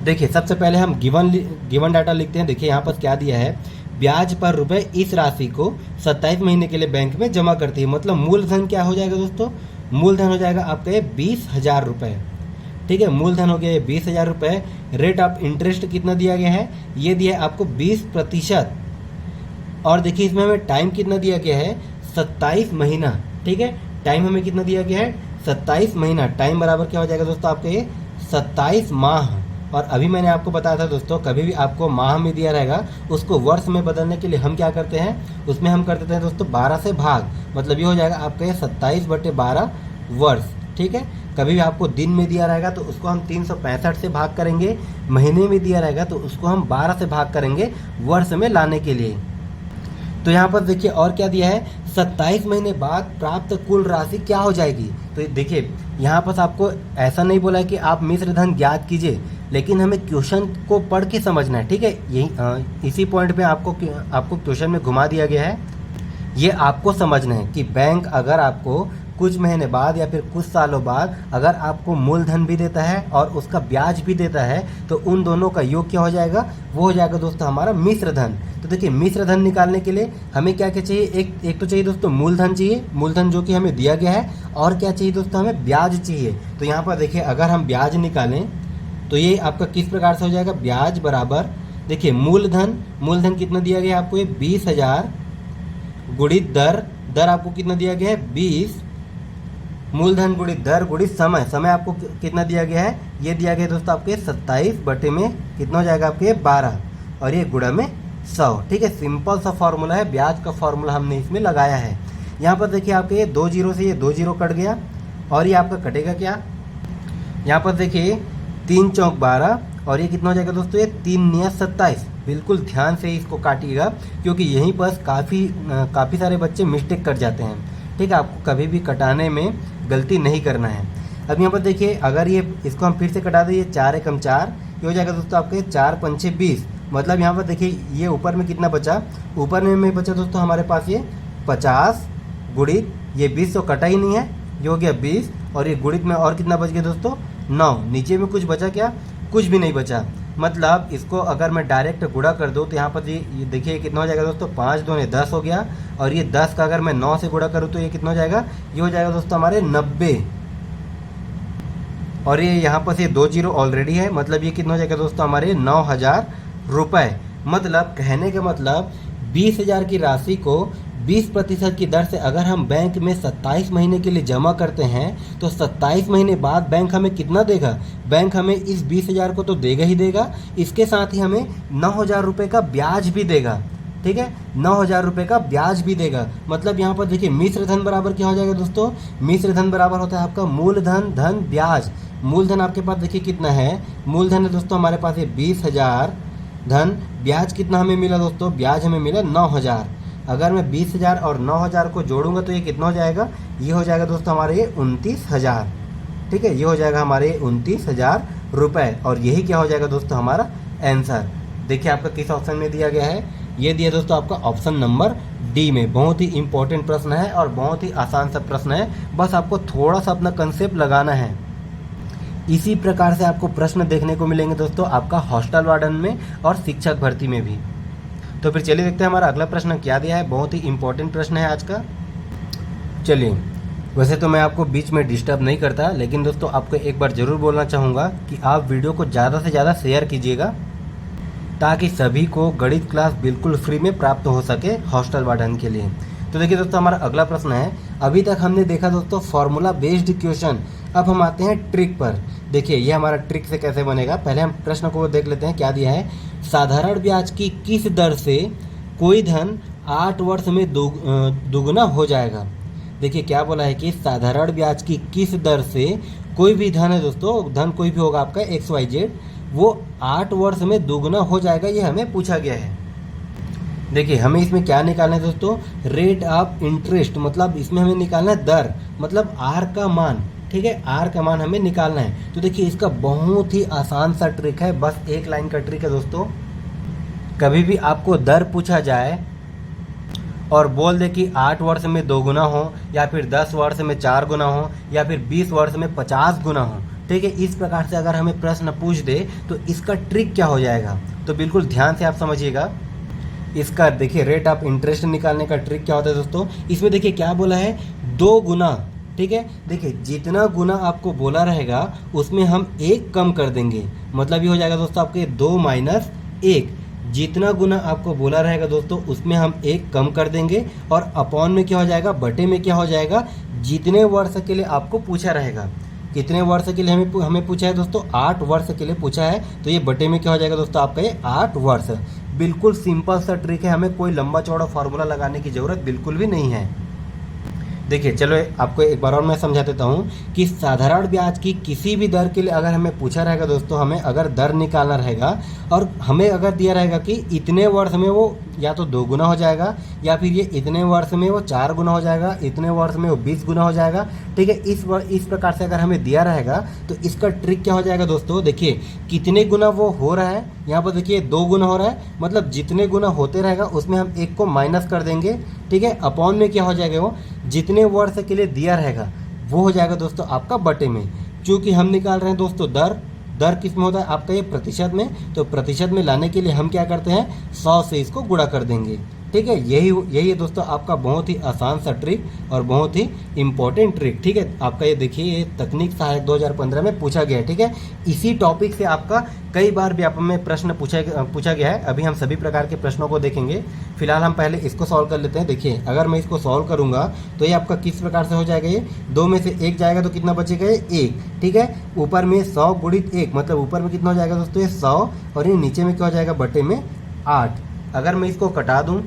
देखिए सबसे पहले हम गिवन डाटा लिखते हैं। देखिए यहाँ पर क्या दिया है, ब्याज पर रुपए इस राशि को 27 महीने के लिए बैंक में जमा करती है। मतलब मूलधन क्या हो जाएगा दोस्तों, मूलधन हो जाएगा आपका ये 20,000 रुपये, ठीक है। मूलधन हो गया ये 20,000 रुपये। रेट ऑफ इंटरेस्ट कितना दिया गया है, ये दिया है आपको 20%। और देखिए इसमें हमें टाइम कितना दिया गया है, 27 महीना, ठीक है। टाइम हमें कितना दिया गया है, 27 महीना। टाइम बराबर क्या हो जाएगा दोस्तों आपके ये 27 माह। और अभी मैंने आपको बताया था दोस्तों, कभी भी आपको माह में दिया रहेगा उसको वर्ष में बदलने के लिए हम क्या करते हैं, उसमें हम कर देते हैं दोस्तों 12 से भाग। मतलब ये हो जाएगा आपका ये 27/12 वर्ष, ठीक है। कभी भी आपको दिन में दिया रहेगा तो उसको हम 365 से भाग करेंगे, महीने में दिया रहेगा तो उसको हम 12 से भाग करेंगे वर्ष में लाने के लिए। तो यहाँ पर देखिए और क्या दिया है, 27 महीने बाद प्राप्त कुल राशि क्या हो जाएगी। तो देखिए यहाँ पर आपको ऐसा नहीं बोला है कि आप मिश्र धन ज्ञात कीजिए, लेकिन हमें क्वेश्चन को पढ़ के समझना है, ठीक है। यही इसी पॉइंट पे आपको क्वेश्चन में घुमा दिया गया है। ये आपको समझना है कि बैंक अगर आपको कुछ महीने बाद या फिर कुछ सालों बाद अगर आपको मूलधन भी देता है और उसका ब्याज भी देता है तो उन दोनों का योग क्या हो जाएगा, वो हो जाएगा दोस्तों हमारा मिश्र धन। तो देखिए मिश्र धन निकालने के लिए हमें क्या क्या चाहिए, एक तो चाहिए दोस्तों मूलधन चाहिए, मूलधन जो कि हमें दिया गया है। और क्या चाहिए दोस्तों, हमें ब्याज चाहिए। तो यहाँ पर देखिए अगर हम ब्याज निकालें तो ये आपका किस प्रकार से हो जाएगा, ब्याज बराबर देखिए मूलधन कितना दिया गया है आपको, ये 20,000 गुणित दर आपको कितना दिया गया है 20, मूलधन गुणित दर गुणित समय आपको कितना दिया गया है, ये दिया गया दोस्तों आपके 27 बटे में कितना हो जाएगा आपके 12 और ये गुणा में 100, ठीक है। सिंपल सा फॉर्मूला है, ब्याज का फॉर्मूला हमने इसमें लगाया है। यहाँ पर देखिए आपके ये 2 जीरो से ये 2 जीरो कट गया और ये आपका कटेगा क्या, यहाँ पर देखिए 3 चौक 12 और ये कितना हो जाएगा दोस्तों, ये 3 निया 27। बिल्कुल ध्यान से इसको काटिएगा क्योंकि यहीं पर काफ़ी सारे बच्चे मिस्टेक कर जाते हैं, ठीक है। आपको कभी भी कटाने में गलती नहीं करना है। अब यहाँ पर देखिए अगर ये इसको हम फिर से कटा दें, ये 4 एकम 4, ये हो जाएगा दोस्तों आपके 4 पंचे 20। मतलब यहाँ पर देखिए ये ऊपर में कितना बचा, ऊपर में बचा दोस्तों हमारे पास ये 50 गुणित ये 20 तो कटा ही नहीं है, ये हो गया 20 और ये गुणित में और कितना बच गया दोस्तों 9। नीचे में कुछ बचा क्या, कुछ भी नहीं बचा। मतलब इसको अगर मैं डायरेक्ट गुणा कर दूँ तो यहाँ पर ये देखिए कितना हो जाएगा दोस्तों, 5 दूने 10 हो गया और ये 10 का अगर मैं 9 से गुणा करूँ तो ये कितना हो जाएगा, ये हो जाएगा दोस्तों हमारे 90। और ये यहाँ पर ये 2 जीरो ऑलरेडी है, मतलब ये कितना हो जाएगा दोस्तों हमारे 9,000 रुपये। मतलब कहने का मतलब 20,000 की राशि को 20% की दर से अगर हम बैंक में 27 महीने के लिए जमा करते हैं तो 27 महीने बाद बैंक हमें कितना देगा, बैंक हमें इस 20,000 को तो देगा ही देगा, इसके साथ ही हमें 9,000 रुपये का ब्याज भी देगा, ठीक है। 9,000 रुपये का ब्याज भी देगा। मतलब यहाँ पर देखिए मिश्र धन बराबर क्या हो जाएगा दोस्तों, मिश्र धन बराबर होता है आपका मूलधन धन ब्याज। मूलधन आपके पास देखिए कितना है, मूलधन है दोस्तों हमारे पास ये 20,000 धन ब्याज कितना हमें मिला दोस्तों, ब्याज हमें मिला 9,000। अगर मैं 20,000 और 9,000 को जोड़ूंगा तो ये कितना हो जाएगा, ये हो जाएगा दोस्तों हमारे ये 29,000, ठीक है। ये हो जाएगा हमारे 29,000 रुपये और यही क्या हो जाएगा दोस्तों हमारा आंसर। देखिए आपका किस ऑप्शन में दिया गया है, ये दिया दोस्तों आपका ऑप्शन नंबर डी में। बहुत ही इंपॉर्टेंट प्रश्न है और बहुत ही आसान सा प्रश्न है, बस आपको थोड़ा सा अपना कंसेप्ट लगाना है। इसी प्रकार से आपको प्रश्न देखने को मिलेंगे दोस्तों आपका हॉस्टल वार्डन में और शिक्षक भर्ती में भी। तो फिर चलिए देखते हैं हमारा अगला प्रश्न क्या दिया है। बहुत ही इंपॉर्टेंट प्रश्न है आज का। चलिए, वैसे तो मैं आपको बीच में डिस्टर्ब नहीं करता, लेकिन दोस्तों आपको एक बार ज़रूर बोलना चाहूँगा कि आप वीडियो को ज़्यादा से ज़्यादा शेयर कीजिएगा ताकि सभी को गणित क्लास बिल्कुल फ्री में प्राप्त हो सके हॉस्टल वार्डन के लिए। तो देखिए दोस्तों, हमारा अगला प्रश्न है। अभी तक हमने देखा दोस्तों फॉर्मूला बेस्ड क्वेश्चन, अब हम आते हैं ट्रिक पर। देखिए ये हमारा ट्रिक से कैसे बनेगा, पहले हम प्रश्न को देख लेते हैं। क्या दिया है, साधारण ब्याज की किस दर से कोई धन 8 वर्ष में दोगुना हो जाएगा। देखिए क्या बोला है कि साधारण ब्याज की किस दर से कोई भी धन है दोस्तों, धन कोई भी होगा आपका XYZ, वो 8 वर्ष में दोगुना हो जाएगा, ये हमें पूछा गया है। देखिए हमें इसमें क्या निकालना है दोस्तों, रेट ऑफ इंटरेस्ट, मतलब इसमें हमें निकालना है दर, मतलब R का मान। ठीक है, R का मान हमें निकालना है। तो देखिए इसका बहुत ही आसान सा ट्रिक है, बस एक लाइन का ट्रिक है दोस्तों। कभी भी आपको दर पूछा जाए और बोल दे कि 8 वर्ष में 2 गुना हो, या फिर 10 वर्ष में 4 गुना हो, या फिर 20 वर्ष में 50 गुना हो, ठीक है, इस प्रकार से अगर हमें प्रश्न पूछ दे तो इसका ट्रिक क्या हो जाएगा। तो बिल्कुल ध्यान से आप समझिएगा। इसका देखिए रेट ऑफ इंटरेस्ट निकालने का ट्रिक क्या होता है दोस्तों, इसमें देखिए क्या बोला है, 2 गुना। ठीक है, देखिए जितना गुना आपको बोला रहेगा उसमें हम 1 कम कर देंगे, मतलब ये हो जाएगा दोस्तों आपके 2 माइनस 1। जितना गुना आपको बोला रहेगा दोस्तों उसमें हम 1 कम कर देंगे, और अपॉन में क्या हो जाएगा, बटे में क्या हो जाएगा, जितने वर्ष के लिए आपको पूछा रहेगा। कितने वर्ष के लिए हमें पूछा है दोस्तों, 8 वर्ष के लिए पूछा है, तो ये बटे में क्या हो जाएगा दोस्तों आपका ये 8 वर्ष। बिल्कुल सिंपल सा ट्रिक है, हमें कोई लंबा चौड़ा फार्मूला लगाने की ज़रूरत बिल्कुल भी नहीं है। देखिए चलो आपको एक बार और मैं समझा देता हूँ कि साधारण ब्याज की किसी भी दर के लिए अगर हमें पूछा रहेगा दोस्तों, हमें अगर दर निकालना रहेगा और हमें अगर दिया रहेगा कि इतने वर्ष में वो या तो 2 गुना हो जाएगा, या फिर ये इतने वर्ष में वो 4 गुना हो जाएगा, इतने वर्ष में वो 20 गुना हो जाएगा। ठीक है, इस प्रकार से अगर हमें दिया रहेगा तो इसका ट्रिक क्या हो जाएगा दोस्तों, देखिए कितने गुना वो हो रहा है, यहाँ पर देखिए 2 गुना हो रहा है, मतलब जितने गुना होते रहेगा उसमें हम 1 को माइनस कर देंगे। ठीक है, अपॉन में क्या हो जाएगा, वो जितने वर्ष के लिए दिया रहेगा वो हो जाएगा दोस्तों आपका बटे में। क्योंकि हम निकाल रहे हैं दोस्तों दर किस में होता है आपका ये प्रतिशत में, तो प्रतिशत में लाने के लिए हम क्या करते हैं, 100 से इसको गुणा कर देंगे। ठीक है, यही है दोस्तों आपका बहुत ही आसान सा ट्रिक और बहुत ही इंपॉर्टेंट ट्रिक। ठीक है, आपका ये देखिए ये तकनीक सहायक 2015 में पूछा गया है। ठीक है, इसी टॉपिक से आपका कई बार व्यापम में प्रश्न पूछा गया है। अभी हम सभी प्रकार के प्रश्नों को देखेंगे, फिलहाल हम पहले इसको सॉल्व कर लेते हैं। देखिए अगर मैं इसको सॉल्व करूंगा तो ये आपका किस प्रकार से हो जाएगा, ये 2 में से 1 जाएगा तो कितना बचेगा, ये 1। ठीक है, ऊपर में 100 गुणित 1, मतलब ऊपर में कितना हो जाएगा दोस्तों, ये 100, और ये नीचे में क्या हो जाएगा, बटे में 8। अगर मैं इसको कटा दूँ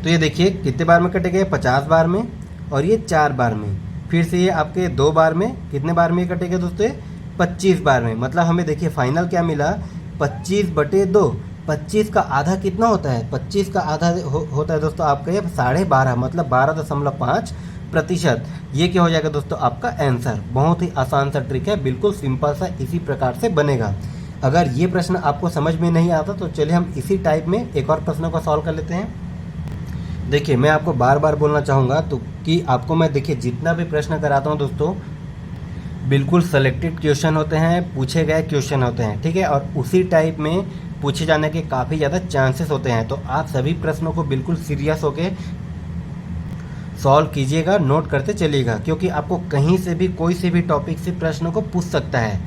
तो ये देखिए कितने बार में कटेगा, 50 बार में, और ये 4 बार में। फिर से ये आपके 2 बार में, कितने बार में ये कटेगा दोस्तों, 25 बार में। मतलब हमें देखिए फाइनल क्या मिला, 25/2। 25 का आधा कितना होता है, 25 का आधा होता है दोस्तों आपका ये 12.5, मतलब 12.5%। ये क्या हो जाएगा दोस्तों आपका आंसर। बहुत ही आसान सा ट्रिक है, बिल्कुल सिंपल सा, इसी प्रकार से बनेगा। अगर ये प्रश्न आपको समझ में नहीं आता तो चलिए हम इसी टाइप में एक और प्रश्न को सॉल्व कर लेते हैं। देखिए मैं आपको बार बार बोलना चाहूँगा तो कि आपको मैं देखिए जितना भी प्रश्न कराता हूँ दोस्तों, बिल्कुल सेलेक्टेड क्वेश्चन होते हैं, पूछे गए क्वेश्चन होते हैं। ठीक है, और उसी टाइप में पूछे जाने के काफ़ी ज़्यादा चांसेस होते हैं। तो आप सभी प्रश्नों को बिल्कुल सीरियस होके सॉल्व कीजिएगा, नोट करते चलिएगा, क्योंकि आपको कहीं से भी कोई से भी टॉपिक से प्रश्नों को पूछ सकता है।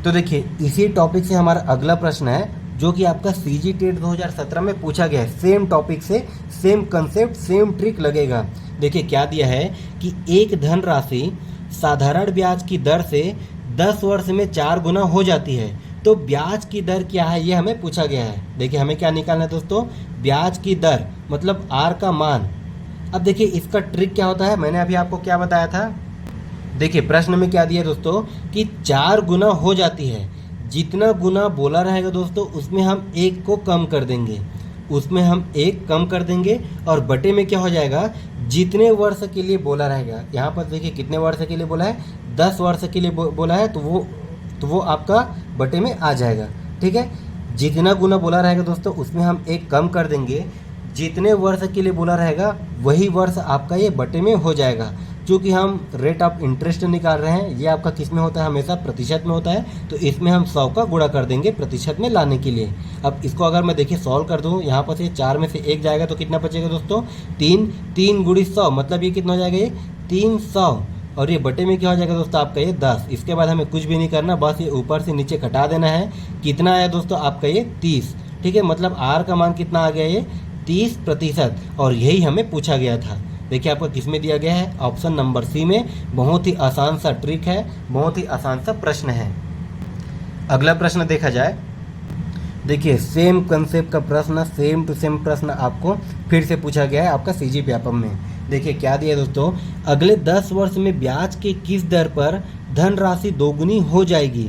तो देखिए इसी टॉपिक से हमारा अगला प्रश्न है जो कि आपका CG टेट 2017 में पूछा गया है। सेम टॉपिक से सेम कंसेप्ट सेम ट्रिक लगेगा। देखिए क्या दिया है कि एक धनराशि साधारण ब्याज की दर से 10 वर्ष में 4 गुना हो जाती है, तो ब्याज की दर क्या है ये हमें पूछा गया है। देखिए हमें क्या निकालना है दोस्तों, ब्याज की दर मतलब R का मान। अब देखिए इसका ट्रिक क्या होता है, मैंने अभी आपको क्या बताया था। देखिए प्रश्न में क्या दिया दोस्तों कि 4 गुना हो जाती है, जितना गुना बोला रहेगा दोस्तों उसमें हम 1 को कम कर देंगे, उसमें हम 1 कम कर देंगे, और बटे में क्या हो जाएगा, जितने वर्ष के लिए बोला रहेगा। यहाँ पर देखिए कितने वर्ष के लिए बोला है, 10 वर्ष के लिए बोला है, तो वो आपका बटे में आ जाएगा। ठीक है, जितना गुना बोला रहेगा दोस्तों उसमें हम 1 कम कर देंगे, जितने वर्ष के लिए बोला रहेगा वही वर्ष आपका ये बटे में हो जाएगा। चूँकि हम रेट ऑफ इंटरेस्ट निकाल रहे हैं, ये आपका किस में होता है, हमेशा प्रतिशत में होता है, तो इसमें हम 100 का गुणा कर देंगे प्रतिशत में लाने के लिए। अब इसको अगर मैं देखिए सॉल्व कर दूँ, यहाँ पर से 4 में से 1 जाएगा तो कितना बचेगा दोस्तों, 3 गुणी 100, मतलब ये कितना हो जाएगा, ये 300, और ये बटे में क्या हो जाएगा दोस्तों आपका ये 10। इसके बाद हमें कुछ भी नहीं करना, बस ये ऊपर से नीचे घटा देना है। कितना आया दोस्तों आपका ये 30, ठीक है, मतलब आर का मान कितना आ गया, ये 30%, और यही हमें पूछा गया था। देखिए आपको किस में दिया गया है, ऑप्शन नंबर सी में। बहुत ही आसान सा ट्रिक है, बहुत ही आसान सा प्रश्न है। अगला प्रश्न देखा जाए, देखिए सेम कंसेप्ट का प्रश्न, सेम टू सेम प्रश्न आपको फिर से पूछा गया है आपका सीजी व्यापम में। देखिए क्या दिया दोस्तों, अगले 10 वर्ष में ब्याज की किस दर पर धनराशि दोगुनी हो जाएगी,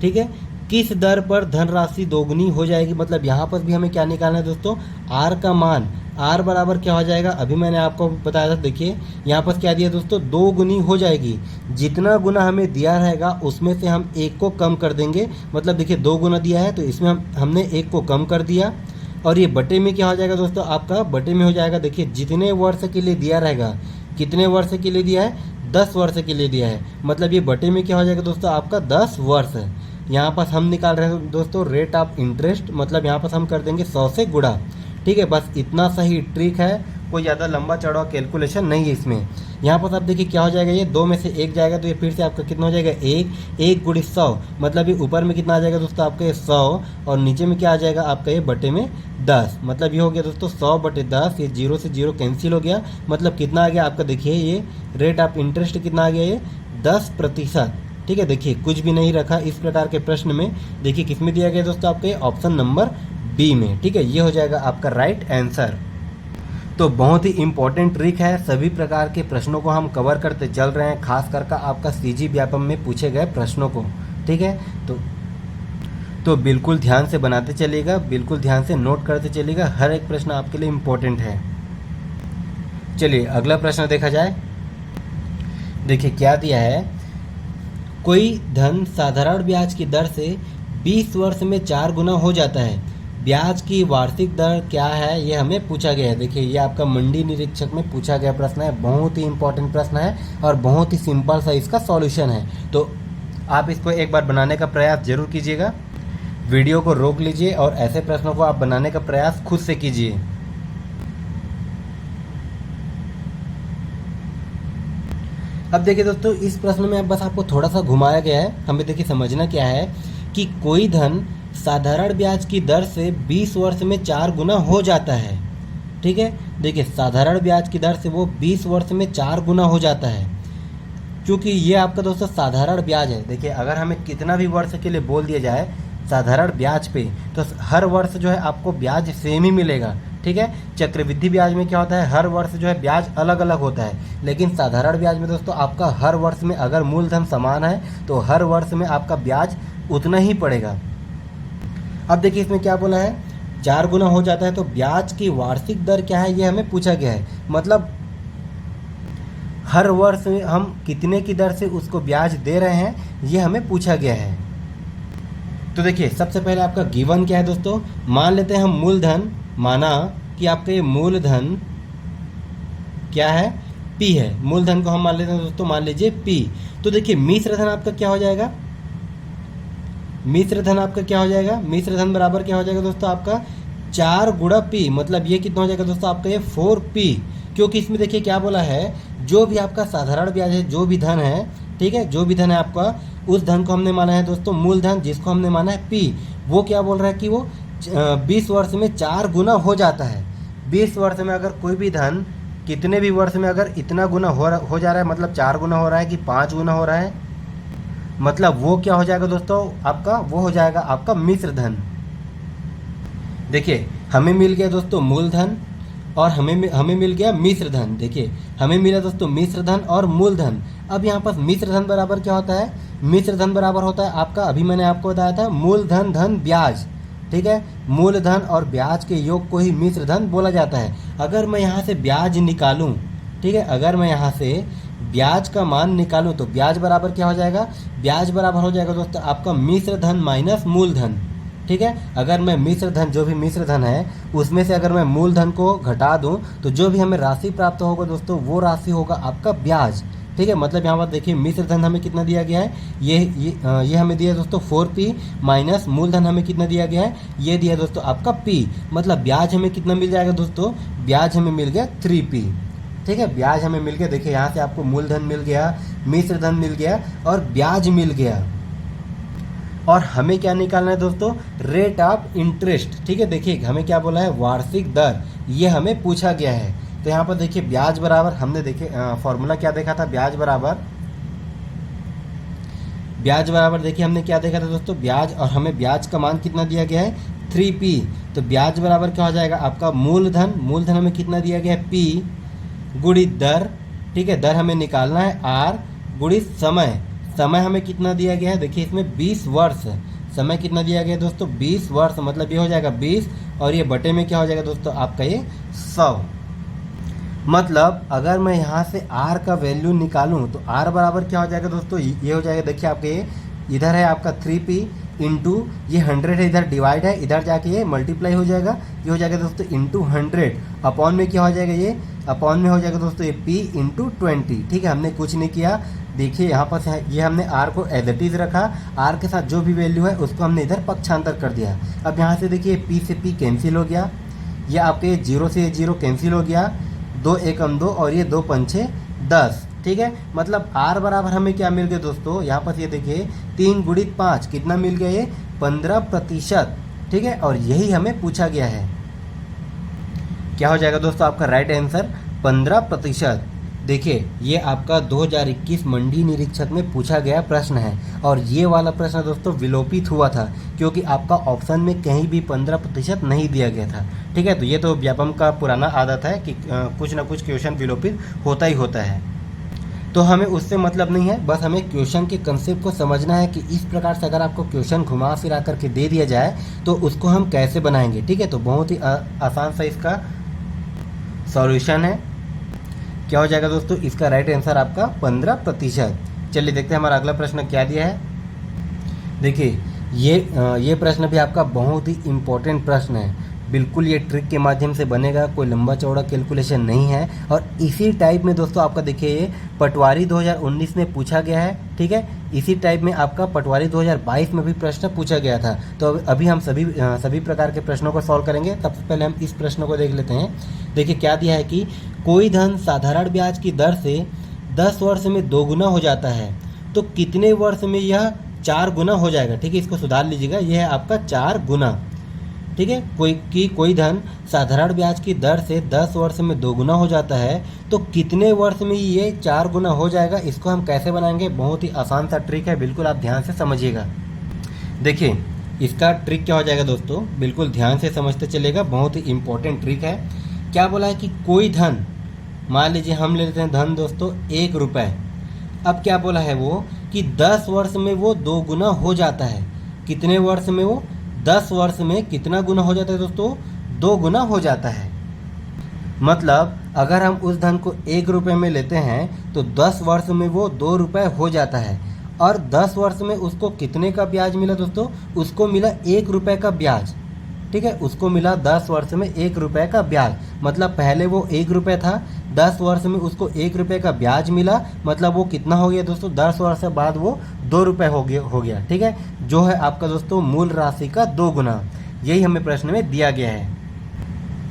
ठीक है, किस दर पर धनराशि दोगुनी हो जाएगी, मतलब यहाँ पर भी हमें क्या निकालना है दोस्तों, आर का मान। आर बराबर क्या हो जाएगा, अभी मैंने आपको बताया था, देखिए यहाँ पर क्या दिया दोस्तों, 2 गुनी हो जाएगी। जितना गुना हमें दिया रहेगा उसमें से हम 1 को कम कर देंगे, मतलब देखिए 2 गुना दिया है तो इसमें हमने 1 को कम कर दिया, और ये बटे में क्या हो जाएगा दोस्तों आपका, बटे में हो जाएगा, देखिए जितने वर्ष के लिए दिया रहेगा, कितने वर्ष के लिए दिया है, 10 वर्ष के लिए दिया है, मतलब ये बटे में क्या हो जाएगा दोस्तों आपका 10 वर्ष। यहाँ पर हम निकाल रहे हैं दोस्तों रेट ऑफ इंटरेस्ट, मतलब यहाँ पर हम कर देंगे 100 से गुणा, ठीक है, बस इतना सही ट्रिक है, कोई ज़्यादा लंबा चौड़ा कैलकुलेशन नहीं है इसमें। यहाँ पर आप देखिए क्या हो जाएगा, ये 2 में से 1 जाएगा तो ये फिर से आपका कितना हो जाएगा, 1 गुणी 100, मतलब ये ऊपर में कितना आ जाएगा दोस्तों आपका ये 100, और नीचे में क्या आ जाएगा आपका ये बटे में 10, मतलब ये हो गया दोस्तों 100 बटे 10, ये 0 से 0 कैंसिल हो गया, मतलब कितना आ गया आपका, देखिए ये रेट ऑफ इंटरेस्ट कितना आ गया, ये 10%, ठीक है। देखिए कुछ भी नहीं रखा इस प्रकार के प्रश्न में, देखिए किस में दिया गया दोस्तों आपके, ऑप्शन नंबर बी में, ठीक है, ये हो जाएगा आपका राइट आंसर। तो बहुत ही इंपॉर्टेंट ट्रिक है, सभी प्रकार के प्रश्नों को हम कवर करते चल रहे हैं, खास करके आपका सीजी व्यापम में पूछे गए प्रश्नों को, ठीक है। तो बिल्कुल ध्यान से बनाते चलिएगा, बिल्कुल ध्यान से नोट करते चलिएगा, हर एक प्रश्न आपके लिए इम्पोर्टेंट है। चलिए अगला प्रश्न देखा जाए, देखिए क्या दिया है, कोई धन साधारण ब्याज की दर से 20 वर्ष में 4 गुना हो जाता है, ब्याज की वार्षिक दर क्या है, ये हमें पूछा गया है। देखिए ये आपका मंडी निरीक्षक में पूछा गया प्रश्न है, बहुत ही इंपॉर्टेंट प्रश्न है और बहुत ही सिंपल सा इसका सॉल्यूशन है। तो आप इसको एक बार बनाने का प्रयास जरूर कीजिएगा, वीडियो को रोक लीजिए और ऐसे प्रश्नों को आप बनाने का प्रयास खुद से कीजिए। अब देखिए दोस्तों, इस प्रश्न में बस आपको थोड़ा सा घुमाया गया है, हमें देखिए समझना क्या है कि कोई धन साधारण ब्याज की दर से 20 वर्ष में 4 गुना हो जाता है, ठीक है। देखिए साधारण ब्याज की दर से वो 20 वर्ष में 4 गुना हो जाता है, क्योंकि ये आपका दोस्तों साधारण ब्याज है। देखिए अगर हमें कितना भी वर्ष के लिए बोल दिया जाए साधारण ब्याज पे, तो हर वर्ष जो है आपको ब्याज सेम ही मिलेगा, ठीक है। चक्रवृद्धि ब्याज में क्या होता है, हर वर्ष जो है ब्याज अलग अलग होता है, लेकिन साधारण ब्याज में दोस्तों आपका हर वर्ष में अगर मूलधन समान है तो हर वर्ष में आपका ब्याज उतना ही पड़ेगा। अब देखिए इसमें क्या बोला है, 4 गुना हो जाता है, तो ब्याज की वार्षिक दर क्या है ये हमें पूछा गया है, मतलब हर वर्ष में हम कितने की दर से उसको ब्याज दे रहे हैं ये हमें पूछा गया है। तो देखिए सबसे पहले आपका गिवन क्या है दोस्तों, मान लेते हैं हम मूलधन, माना कि आपका ये मूलधन क्या है, पी है, मूलधन को हम मान लेते हैं दोस्तों, मान लीजिए पी। तो देखिए मिश्र धन आपका क्या हो जाएगा, मिश्र धन आपका क्या हो जाएगा, मिश्र धन बराबर क्या हो जाएगा दोस्तों आपका 4 गुणा पी, मतलब ये कितना हो जाएगा दोस्तों आपका ये 4p, क्योंकि इसमें देखिए क्या बोला है, जो भी आपका साधारण ब्याज है, जो भी धन है, ठीक है, जो भी धन है आपका, उस धन को हमने माना है दोस्तों मूलधन, जिसको हमने माना है p, वो क्या बोल रहा है कि वो 20 वर्ष में 4 गुना हो जाता है। 20 वर्ष में अगर कोई भी धन कितने भी वर्ष में अगर इतना गुना हो जा रहा है, मतलब 4 गुना हो रहा है कि 5 गुना हो रहा है, मतलब वो क्या हो जाएगा दोस्तों आपका, वो हो जाएगा आपका मिश्र धन। देखिए हमें मिल गया दोस्तों मूलधन और हमें मिल गया मिश्र धन। देखिए हमें मिला दोस्तों मिश्र धन और मूलधन। अब यहाँ पर मिश्र धन बराबर क्या होता है, मिश्र धन बराबर होता है आपका, अभी मैंने आपको बताया था, मूलधन धन ब्याज, ठीक है, मूलधन और ब्याज के योग को ही मिश्र धन बोला जाता है। अगर मैं यहाँ से ब्याज निकालूं, ठीक है, अगर मैं यहाँ से ब्याज का मान निकालूं तो ब्याज बराबर क्या हो जाएगा, ब्याज बराबर हो जाएगा दोस्तों आपका मिश्र धन माइनस मूलधन, ठीक है। अगर मैं मिश्र धन, जो भी मिश्र धन है उसमें से अगर मैं मूलधन को घटा दूं तो जो भी हमें राशि प्राप्त होगा दोस्तों वो राशि होगा आपका ब्याज, ठीक है। मतलब यहाँ पर देखिए मिश्र धन हमें कितना दिया गया है, ये हमें दिया है दोस्तों 4p माइनस मूलधन हमें कितना दिया गया है, ये दिया है दोस्तों आपका p। मतलब ब्याज हमें कितना मिल जाएगा दोस्तों, ब्याज हमें मिल गया 3p, ठीक है। ब्याज हमें मिल गया, देखिए यहाँ से आपको मूलधन मिल गया, मिश्र धन मिल गया और ब्याज मिल गया। और हमें क्या निकालना है दोस्तों, रेट ऑफ इंटरेस्ट, ठीक है। देखिए हमें क्या बोला है, वार्षिक दर, ये हमें पूछा गया है। तो यहाँ पर देखिए ब्याज बराबर, हमने देखिए फॉर्मूला क्या देखा था, ब्याज बराबर देखिए हमने क्या देखा था दोस्तों, ब्याज, और हमें ब्याज का मान कितना दिया गया है 3p। तो ब्याज बराबर क्या हो जाएगा आपका मूलधन, मूलधन हमें कितना दिया गया है p गुणित दर, ठीक है। दर हमें निकालना है r गुणित समय, समय हमें कितना दिया गया है, देखिए इसमें 20 वर्ष, समय कितना दिया गया है दोस्तों 20 वर्ष, मतलब ये हो जाएगा 20 और ये बटे में क्या हो जाएगा दोस्तों आपका ये 100। मतलब अगर मैं यहाँ से r का वैल्यू निकालूं तो r बराबर क्या हो जाएगा दोस्तों, ये हो जाएगा, देखिए आपके ये इधर है आपका 3p इंटू ये 100 है, इधर डिवाइड है, इधर जाके ये मल्टीप्लाई हो जाएगा, ये हो जाएगा दोस्तों इंटू 100, अपॉन में क्या हो जाएगा, ये अपॉन में हो जाएगा दोस्तों ये p इंटू 20, ठीक है। हमने कुछ नहीं किया, देखिए यहाँ पर से ये हमने r को एज इट इज़ रखा, r के साथ जो भी वैल्यू है उसको हमने इधर पक्षांतर कर दिया। अब यहाँ से देखिए p से p कैंसिल हो गया, ये आपके 0 से 0 कैंसिल हो गया, 2 एकम 2 और ये 2 पंचे 10, ठीक है। मतलब r बराबर हमें क्या मिल गया दोस्तों, यहाँ पर ये देखिए 3 गुणित 5 कितना मिल गया, ये 15%, ठीक है। और यही हमें पूछा गया है, क्या हो जाएगा दोस्तों आपका राइट आंसर 15%। देखिए ये आपका 2021 मंडी निरीक्षक में पूछा गया प्रश्न है और ये वाला प्रश्न दोस्तों विलोपित हुआ था क्योंकि आपका ऑप्शन में कहीं भी 15% नहीं दिया गया था, ठीक है। तो ये तो व्यापम का पुराना आदत है कि कुछ ना कुछ क्वेश्चन विलोपित होता ही होता है, तो हमें उससे मतलब नहीं है, बस हमें क्वेश्चन के कंसेप्ट को समझना है कि इस प्रकार से अगर आपको क्वेश्चन घुमा फिरा करके दे दिया जाए तो उसको हम कैसे बनाएंगे, ठीक है। तो बहुत ही आसान सा इसका सॉल्यूशन है, क्या हो जाएगा दोस्तों, इसका राइट आंसर आपका 15%। चलिए देखते हैं हमारा अगला प्रश्न क्या दिया है। देखिए ये प्रश्न भी आपका बहुत ही इम्पोर्टेंट प्रश्न है, बिल्कुल ये ट्रिक के माध्यम से बनेगा, कोई लंबा चौड़ा कैलकुलेशन नहीं है। और इसी टाइप में दोस्तों आपका देखिए ये पटवारी 2019 में पूछा गया है, ठीक है। इसी टाइप में आपका पटवारी 2022 में भी प्रश्न पूछा गया था। तो अभी हम सभी प्रकार के प्रश्नों को सॉल्व करेंगे। सबसे पहले हम इस प्रश्न को देख लेते हैं। देखिए क्या दिया है कि कोई धन साधारण ब्याज की दर से 10 वर्ष में 2 गुना हो जाता है तो कितने वर्ष में यह 4 गुना हो जाएगा, ठीक है। इसको सुधार लीजिएगा, यह है आपका 4 गुना, ठीक है। कोई धन साधारण ब्याज की दर से 10 वर्ष में 2 गुना हो जाता है तो कितने वर्ष में ये 4 गुना हो जाएगा। इसको हम कैसे बनाएंगे, बहुत ही आसान सा ट्रिक है, बिल्कुल आप ध्यान से समझिएगा। देखिए इसका ट्रिक क्या हो जाएगा दोस्तों, बिल्कुल ध्यान से समझते चलेगा, बहुत ही इंपॉर्टेंट ट्रिक है। क्या बोला है कि कोई धन, मान लीजिए हम ले लेते हैं धन दोस्तों 1 रुपये। अब क्या बोला है वो कि 10 वर्ष में वो 2 गुना हो जाता है। कितने वर्ष में, वो 10 वर्ष में कितना गुना हो जाता है दोस्तों, 2 गुना हो जाता है। मतलब अगर हम उस धन को 1 रुपये में लेते हैं तो 10 वर्ष में वो 2 रुपये हो जाता है। और 10 वर्ष में उसको कितने का ब्याज मिला दोस्तों, उसको मिला 1 रुपये का ब्याज, ठीक है। उसको मिला 10 वर्ष में 1 रुपये का ब्याज। मतलब पहले वो 1 रुपये था, 10 वर्ष में उसको 1 रुपये का ब्याज मिला, मतलब वो कितना हो गया दोस्तों, 10 वर्ष बाद वो 2 रुपये हो गया, ठीक है। जो है आपका दोस्तों मूल राशि का 2 गुना, यही हमें प्रश्न में दिया गया है।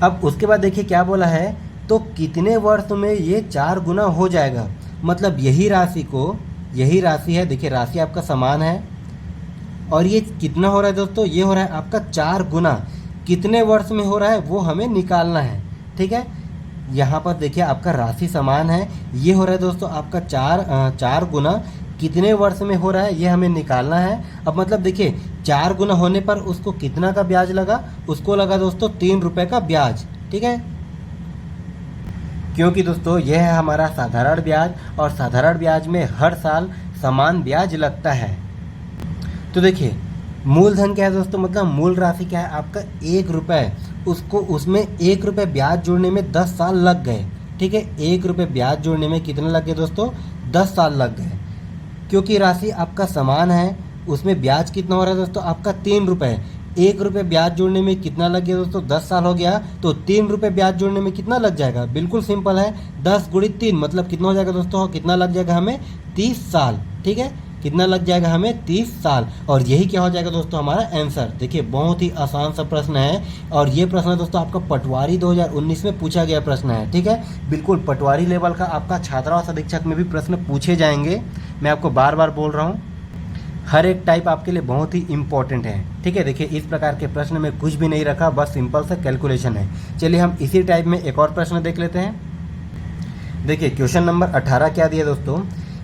अब उसके बाद देखिए क्या बोला है, तो कितने वर्ष में ये 4 गुना हो जाएगा। मतलब यही राशि है, देखिए राशि आपका समान है और ये कितना हो रहा है दोस्तों, ये हो रहा है आपका 4 गुना। कितने वर्ष में हो रहा है वो हमें निकालना है, ठीक है। यहाँ पर देखिए आपका राशि समान है, ये हो रहा है दोस्तों आपका 4 गुना, कितने वर्ष में हो रहा है ये हमें निकालना है। अब मतलब देखिए 4 गुना होने पर उसको कितना का ब्याज लगा, उसको लगा दोस्तों 3 रुपये का ब्याज, ठीक है। क्योंकि दोस्तों यह है हमारा साधारण ब्याज और साधारण ब्याज में हर साल समान ब्याज लगता है। तो देखिए मूलधन क्या है दोस्तों, मतलब मूल राशि क्या है आपका 1 रुपये, उसमें 1 रुपये ब्याज जोड़ने में 10 साल लग गए, ठीक है। 1 रुपये ब्याज जोड़ने में कितना लग गए दोस्तों, 10 साल लग गए। क्योंकि राशि आपका समान है, उसमें ब्याज कितना हो रहा है दोस्तों आपका 3 रुपये, ₹1 ब्याज जोड़ने में कितना लग गया दोस्तों, 10 साल हो गया, तो ₹3 ब्याज जोड़ने में कितना लग जाएगा, बिल्कुल सिंपल है, 10 × 3 मतलब कितना हो जाएगा दोस्तों, कितना लग जाएगा हमें 30 साल। ठीक है, कितना लग जाएगा हमें 30 साल। और यही क्या हो जाएगा दोस्तों हमारा आंसर। देखिए बहुत ही आसान सा प्रश्न है, और ये प्रश्न दोस्तों आपका पटवारी 2019 में पूछा गया प्रश्न है। ठीक है, बिल्कुल पटवारी लेवल का आपका छात्रावास अधीक्षक में भी प्रश्न पूछे जाएंगे। मैं आपको बार बार बोल रहा हूँ, हर एक टाइप आपके लिए बहुत ही इंपॉर्टेंट है। ठीक है, देखिए इस प्रकार के प्रश्न में कुछ भी नहीं रखा, बस सिंपल सा कैलकुलेशन है। चलिए हम इसी टाइप में एक और प्रश्न देख लेते हैं। देखिए क्वेश्चन नंबर 18 क्या दिया दोस्तों,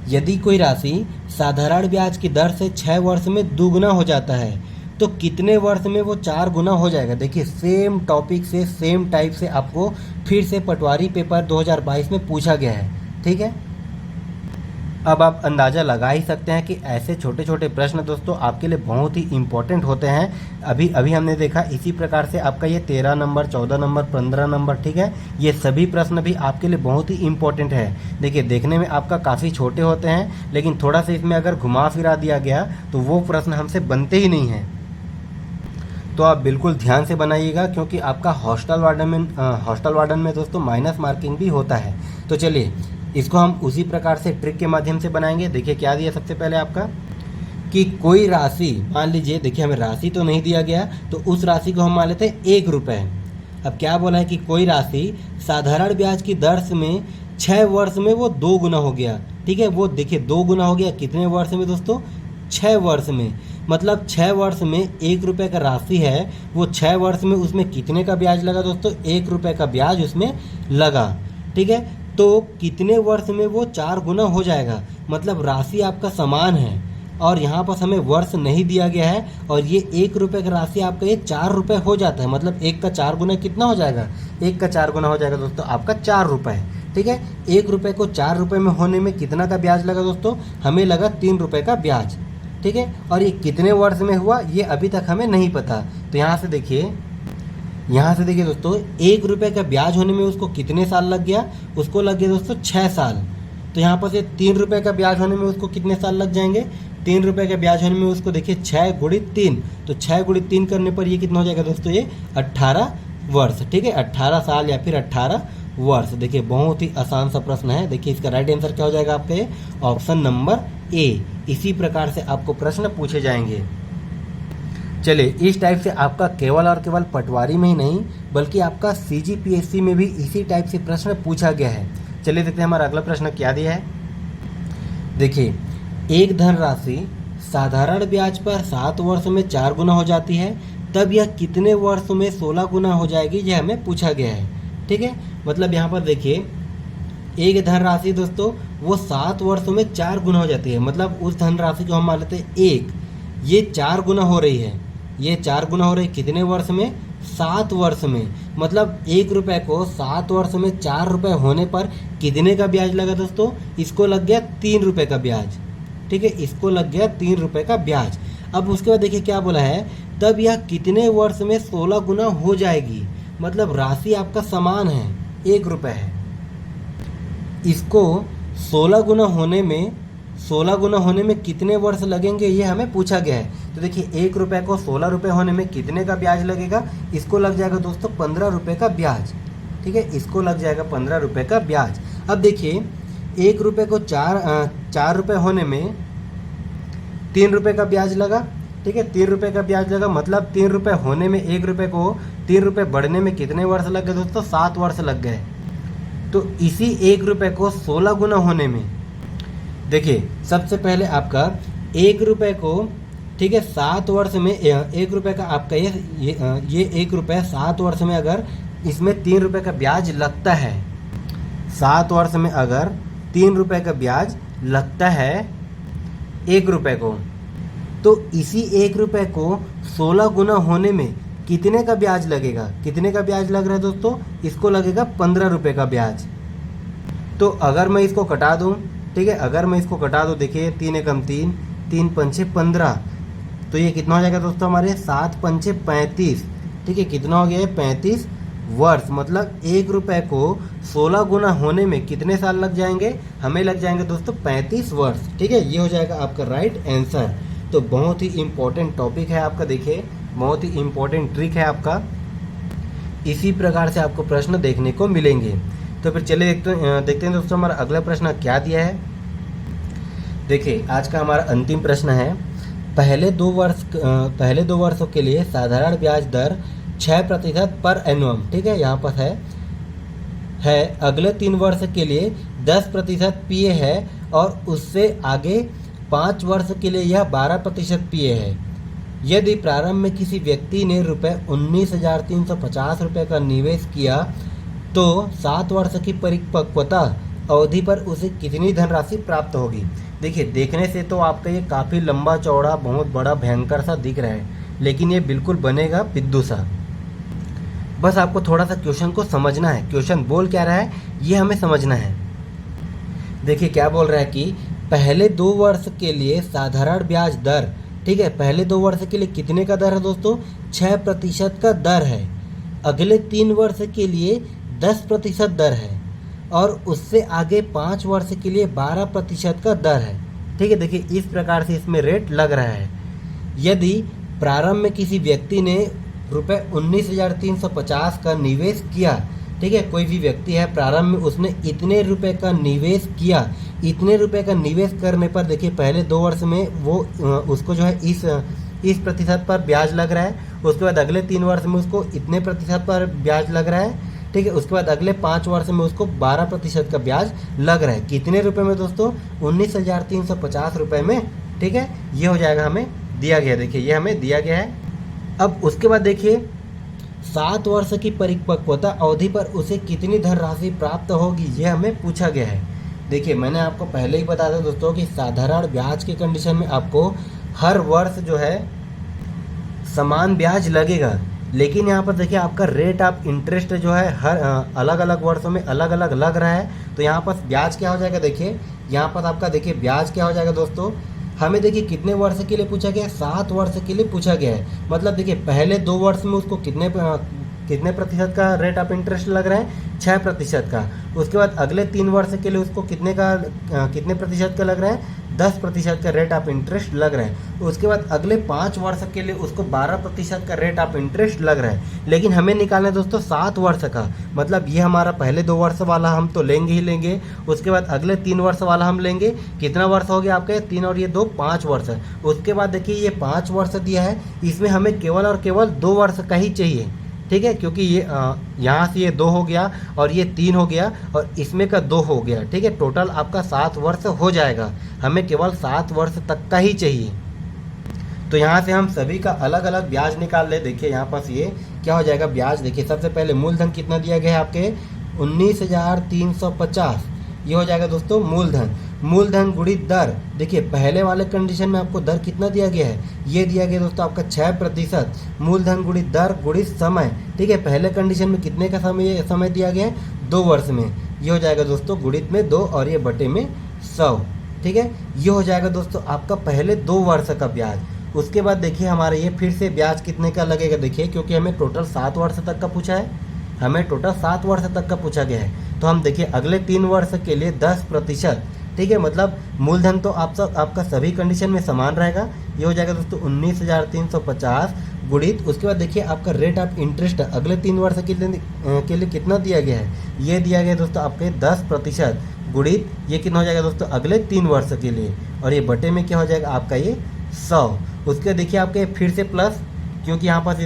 यदि कोई राशि साधारण ब्याज की दर से 6 वर्ष में दुगुना हो जाता है तो कितने वर्ष में वो 4 गुना हो जाएगा। देखिए सेम टॉपिक से सेम टाइप से आपको फिर से पटवारी पेपर 2022 में पूछा गया है। ठीक है, अब आप अंदाज़ा लगा ही सकते हैं कि ऐसे छोटे छोटे प्रश्न दोस्तों आपके लिए बहुत ही इंपॉर्टेंट होते हैं। अभी हमने देखा इसी प्रकार से आपका ये 13 नंबर, 14 नंबर, 15 नंबर, ठीक है, ये सभी प्रश्न भी आपके लिए बहुत ही इंपॉर्टेंट है। देखिए देखने में आपका काफ़ी छोटे होते हैं, लेकिन थोड़ा सा इसमें अगर घुमा फिरा दिया गया तो वो प्रश्न हमसे बनते ही नहीं हैं। तो आप बिल्कुल ध्यान से बनाइएगा, क्योंकि आपका हॉस्टल वार्डन में दोस्तों माइनस मार्किंग भी होता है। तो चलिए इसको हम उसी प्रकार से ट्रिक के माध्यम से बनाएंगे। देखिए क्या दिया सबसे पहले आपका, कि कोई राशि मान लीजिए, देखिए हमें राशि तो नहीं दिया गया, तो उस राशि को हम मान लेते हैं ₹1। अब क्या बोला है कि कोई राशि साधारण ब्याज की दर में 6 वर्ष में वो 2 गुना हो गया। ठीक है, वो देखिए 2 गुना हो गया कितने वर्ष में दोस्तों, 6 वर्ष में। मतलब 6 वर्ष में ₹1 का राशि है, वो 6 वर्ष में उसमें कितने का ब्याज लगा दोस्तों, ₹1 का ब्याज उसमें लगा। ठीक है, तो कितने वर्ष में वो 4 गुना हो जाएगा। मतलब राशि आपका समान है और यहाँ पर हमें वर्ष नहीं दिया गया है, और ये ₹1 का राशि आपका ये ₹4 हो जाता है। मतलब 1 का 4 गुना कितना हो जाएगा, 1 का 4 गुना हो जाएगा दोस्तों आपका ₹4। ठीक है, ₹1 को ₹4 में होने में कितना का ब्याज लगा दोस्तों, हमें लगा ₹3 का ब्याज। ठीक है, और ये कितने वर्ष में हुआ ये अभी तक हमें नहीं पता। तो यहाँ से देखिए दोस्तों ₹1 का ब्याज होने में उसको कितने साल लग गया, उसको लग गया दोस्तों 6 साल। तो यहाँ पर से ₹3 का ब्याज होने में उसको कितने साल लग जाएंगे, ₹3 का ब्याज होने में उसको देखिए 6 × 3, तो 6 × 3 करने पर ये कितना हो जाएगा दोस्तों, ये 18 वर्ष। ठीक है, 18 साल या फिर 18 वर्ष। देखिए बहुत ही आसान सा प्रश्न है। देखिए इसका राइट आंसर क्या हो जाएगा आपका, ये ऑप्शन नंबर ए। इसी प्रकार से आपको प्रश्न पूछे जाएंगे। चलिए इस टाइप से आपका केवल और केवल पटवारी में ही नहीं, बल्कि आपका CGPSC में भी इसी टाइप से प्रश्न पूछा गया है। चलिए देखते हैं हमारा अगला प्रश्न क्या दिया है। देखिए एक धनराशि साधारण ब्याज पर 7 वर्ष में 4 गुना हो जाती है, तब यह कितने वर्ष में 16 गुना हो जाएगी, यह हमें पूछा गया है। ठीक है, मतलब यहाँ पर देखिए एक धनराशि दोस्तों वो 7 वर्षों में 4 गुना हो जाती है। मतलब उस धनराशि को हम मान लेते हैं 1, ये 4 गुना हो रही है, ये 4 गुना हो रही है कितने वर्ष में, 7 वर्ष में। मतलब ₹1 को 7 वर्ष में ₹4 होने पर कितने का ब्याज लगा दोस्तों, इसको लग गया ₹3 का ब्याज। ठीक है, इसको लग गया ₹3 का ब्याज। अब उसके बाद देखिए क्या बोला है, तब यह कितने वर्ष में 16 गुना हो जाएगी। मतलब राशि आपका समान है, ₹1 है, इसको 16 गुना होने में कितने वर्ष लगेंगे ये हमें पूछा गया है। तो देखिए ₹1 को 16 रुपये होने में कितने का ब्याज लगेगा, इसको लग जाएगा दोस्तों ₹15 का ब्याज। ठीक है, इसको लग जाएगा ₹15 का ब्याज। अब देखिए ₹1 को 4 रुपये होने में ₹3 का ब्याज लगा। ठीक है, ₹3 का ब्याज लगा, मतलब ₹3 होने में ₹1 को ₹3 बढ़ने में कितने वर्ष लग गए दोस्तों, 7 वर्ष लग गए। तो इसी ₹1 को 16 गुना होने में देखिए सबसे पहले आपका ₹1 को, ठीक है, 7 वर्ष में ₹1 का आपका ये ₹1 7 वर्ष में अगर इसमें ₹3 का ब्याज लगता है, 7 वर्ष में अगर ₹3 का ब्याज लगता है ₹1 को, तो इसी ₹1 को 16 गुना होने में कितने का ब्याज लगेगा, कितने का ब्याज लग रहा है दोस्तों, इसको लगेगा ₹15 का ब्याज। तो अगर मैं इसको कटा दूं, ठीक है, अगर मैं इसको कटा दूं, देखिए 3 एकम 3, 3 पंचे 15, तो ये कितना हो जाएगा दोस्तों हमारे 7 पंचे 35। ठीक है, कितना हो गया है 35 वर्ष। मतलब ₹1 को 16 गुना होने में कितने साल लग जाएंगे, हमें लग जाएंगे दोस्तों 35 वर्ष। ठीक है, ये हो जाएगा आपका राइट आंसर। तो बहुत ही इम्पोर्टेंट टॉपिक है आपका। देखिए बहुत ही इम्पोर्टेंट ट्रिक है आपका। इसी प्रकार से आपको प्रश्न देखने को मिलेंगे। तो फिर चलिए देखते हैं दोस्तों हमारा अगला प्रश्न क्या दिया है। देखिए आज का हमारा अंतिम प्रश्न है, पहले दो वर्षों के लिए साधारण ब्याज दर 6% पर एनुअम, ठीक है, यहाँ पर है अगले 3 वर्ष के लिए 10% पीए है और उससे आगे 5 वर्ष के लिए यह 12% पीए है। यदि प्रारंभ में किसी व्यक्ति ने ₹19,350 का निवेश किया तो 7 वर्ष की परिपक्वता अवधि पर उसे कितनी धनराशि प्राप्त होगी। देखिए देखने से तो आपका ये काफ़ी लंबा चौड़ा बहुत बड़ा भयंकर सा दिख रहा है, लेकिन ये बिल्कुल बनेगा पिद्दू सा। बस आपको थोड़ा सा क्वेश्चन को समझना है, क्वेश्चन बोल क्या रहा है ये हमें समझना है। देखिए क्या बोल रहा है कि पहले 2 वर्ष के लिए साधारण ब्याज दर, ठीक है, पहले 2 वर्ष के लिए कितने का दर है दोस्तों, 6% का दर है। अगले 3 वर्ष के लिए 10% दर है और उससे आगे 5 वर्ष के लिए 12% का दर है। ठीक है, देखिए इस प्रकार से इसमें रेट लग रहा है। यदि प्रारंभ में किसी व्यक्ति ने ₹19,350 का निवेश किया, ठीक है, कोई भी व्यक्ति है प्रारंभ में उसने इतने रुपए का निवेश किया, इतने रुपए का निवेश करने पर देखिए पहले 2 वर्ष में वो उसको जो है इस प्रतिशत पर ब्याज लग रहा है। उसके बाद अगले 3 वर्ष में उसको इतने प्रतिशत पर ब्याज लग रहा है, ठीक है। उसके बाद अगले 5 वर्ष में उसको 12% का ब्याज लग रहा है। कितने रुपए में दोस्तों, 19,350 रुपये में, ठीक है। ये हो जाएगा हमें दिया गया, देखिए ये हमें दिया गया है। अब उसके बाद देखिए 7 वर्ष की परिपक्वता अवधि पर उसे कितनी धनराशि प्राप्त होगी, ये हमें पूछा गया है। देखिए मैंने आपको पहले ही बता दिया दोस्तों कि साधारण ब्याज के कंडीशन में आपको हर वर्ष जो है समान ब्याज लगेगा, लेकिन यहाँ पर देखिए आपका रेट ऑफ इंटरेस्ट जो है हर अलग अलग वर्षों में अलग अलग लग रहा है। तो यहाँ पर ब्याज क्या हो जाएगा, देखिए यहाँ पर आपका देखिए ब्याज क्या हो जाएगा दोस्तों, हमें देखिए कितने वर्ष के लिए पूछा गया है, 7 वर्ष के लिए पूछा गया है। मतलब देखिए पहले 2 वर्ष में उसको कितने प्रतिशत का रेट ऑफ इंटरेस्ट लग रहा है, 6% का। उसके बाद अगले 3 वर्ष के लिए उसको कितने प्रतिशत का लग रहा है, 10% का रेट ऑफ इंटरेस्ट लग रहा है। उसके बाद अगले 5 वर्ष के लिए उसको 12% का रेट ऑफ इंटरेस्ट लग रहा है। लेकिन हमें निकालना है दोस्तों 7 वर्ष का, मतलब ये हमारा पहले 2 वर्ष वाला हम तो लेंगे ही लेंगे। उसके बाद अगले 3 वर्ष वाला हम लेंगे, कितना वर्ष हो गया आपके, 3 और ये 2 5 वर्ष। उसके बाद देखिए ये 5 वर्ष दिया है, इसमें हमें केवल और केवल 2 वर्ष का ही चाहिए, ठीक है, क्योंकि ये यहाँ से ये 2 हो गया और ये 3 हो गया और इसमें का 2 हो गया, ठीक है। टोटल आपका 7 वर्ष हो जाएगा, हमें केवल 7 वर्ष तक का ही चाहिए। तो यहाँ से हम सभी का अलग अलग ब्याज निकाल ले। देखिए यहाँ पास ये क्या हो जाएगा ब्याज, देखिए सबसे पहले मूलधन कितना दिया गया है आपके 19,350, ये हो जाएगा दोस्तों मूलधन। मूलधन गुणित दर, देखिए पहले वाले कंडीशन में आपको दर कितना दिया गया है, ये दिया गया दोस्तों आपका 6%। मूलधन गुणित दर गुणित समय, ठीक है, पहले कंडीशन में कितने का समय दिया गया है, 2 वर्ष में, ये हो जाएगा दोस्तों गुणित में 2 और ये बटे में 100, ठीक है। ये हो जाएगा दोस्तों आपका पहले 2 वर्ष का ब्याज। उसके बाद देखिए हमारे ये फिर से ब्याज कितने का लगेगा, देखिए क्योंकि हमें टोटल 7 वर्ष तक का पूछा है, हमें टोटल 7 वर्ष तक का पूछा गया है। तो हम देखिए अगले 3 वर्ष के लिए 10%, ठीक है, मतलब मूलधन तो आपका सभी कंडीशन में समान रहेगा। ये हो जाएगा दोस्तों 19,350 गुणित, उसके बाद देखिए आपका रेट ऑफ इंटरेस्ट अगले 3 वर्ष के लिए कितना दिया गया है, ये दिया गया दोस्तों आपके 10% गुणित ये कितना हो जाएगा दोस्तों अगले 3 वर्ष के लिए, और ये बटे में क्या हो जाएगा आपका ये 100। उसके देखिए आपके फिर से प्लस, क्योंकि यहाँ पर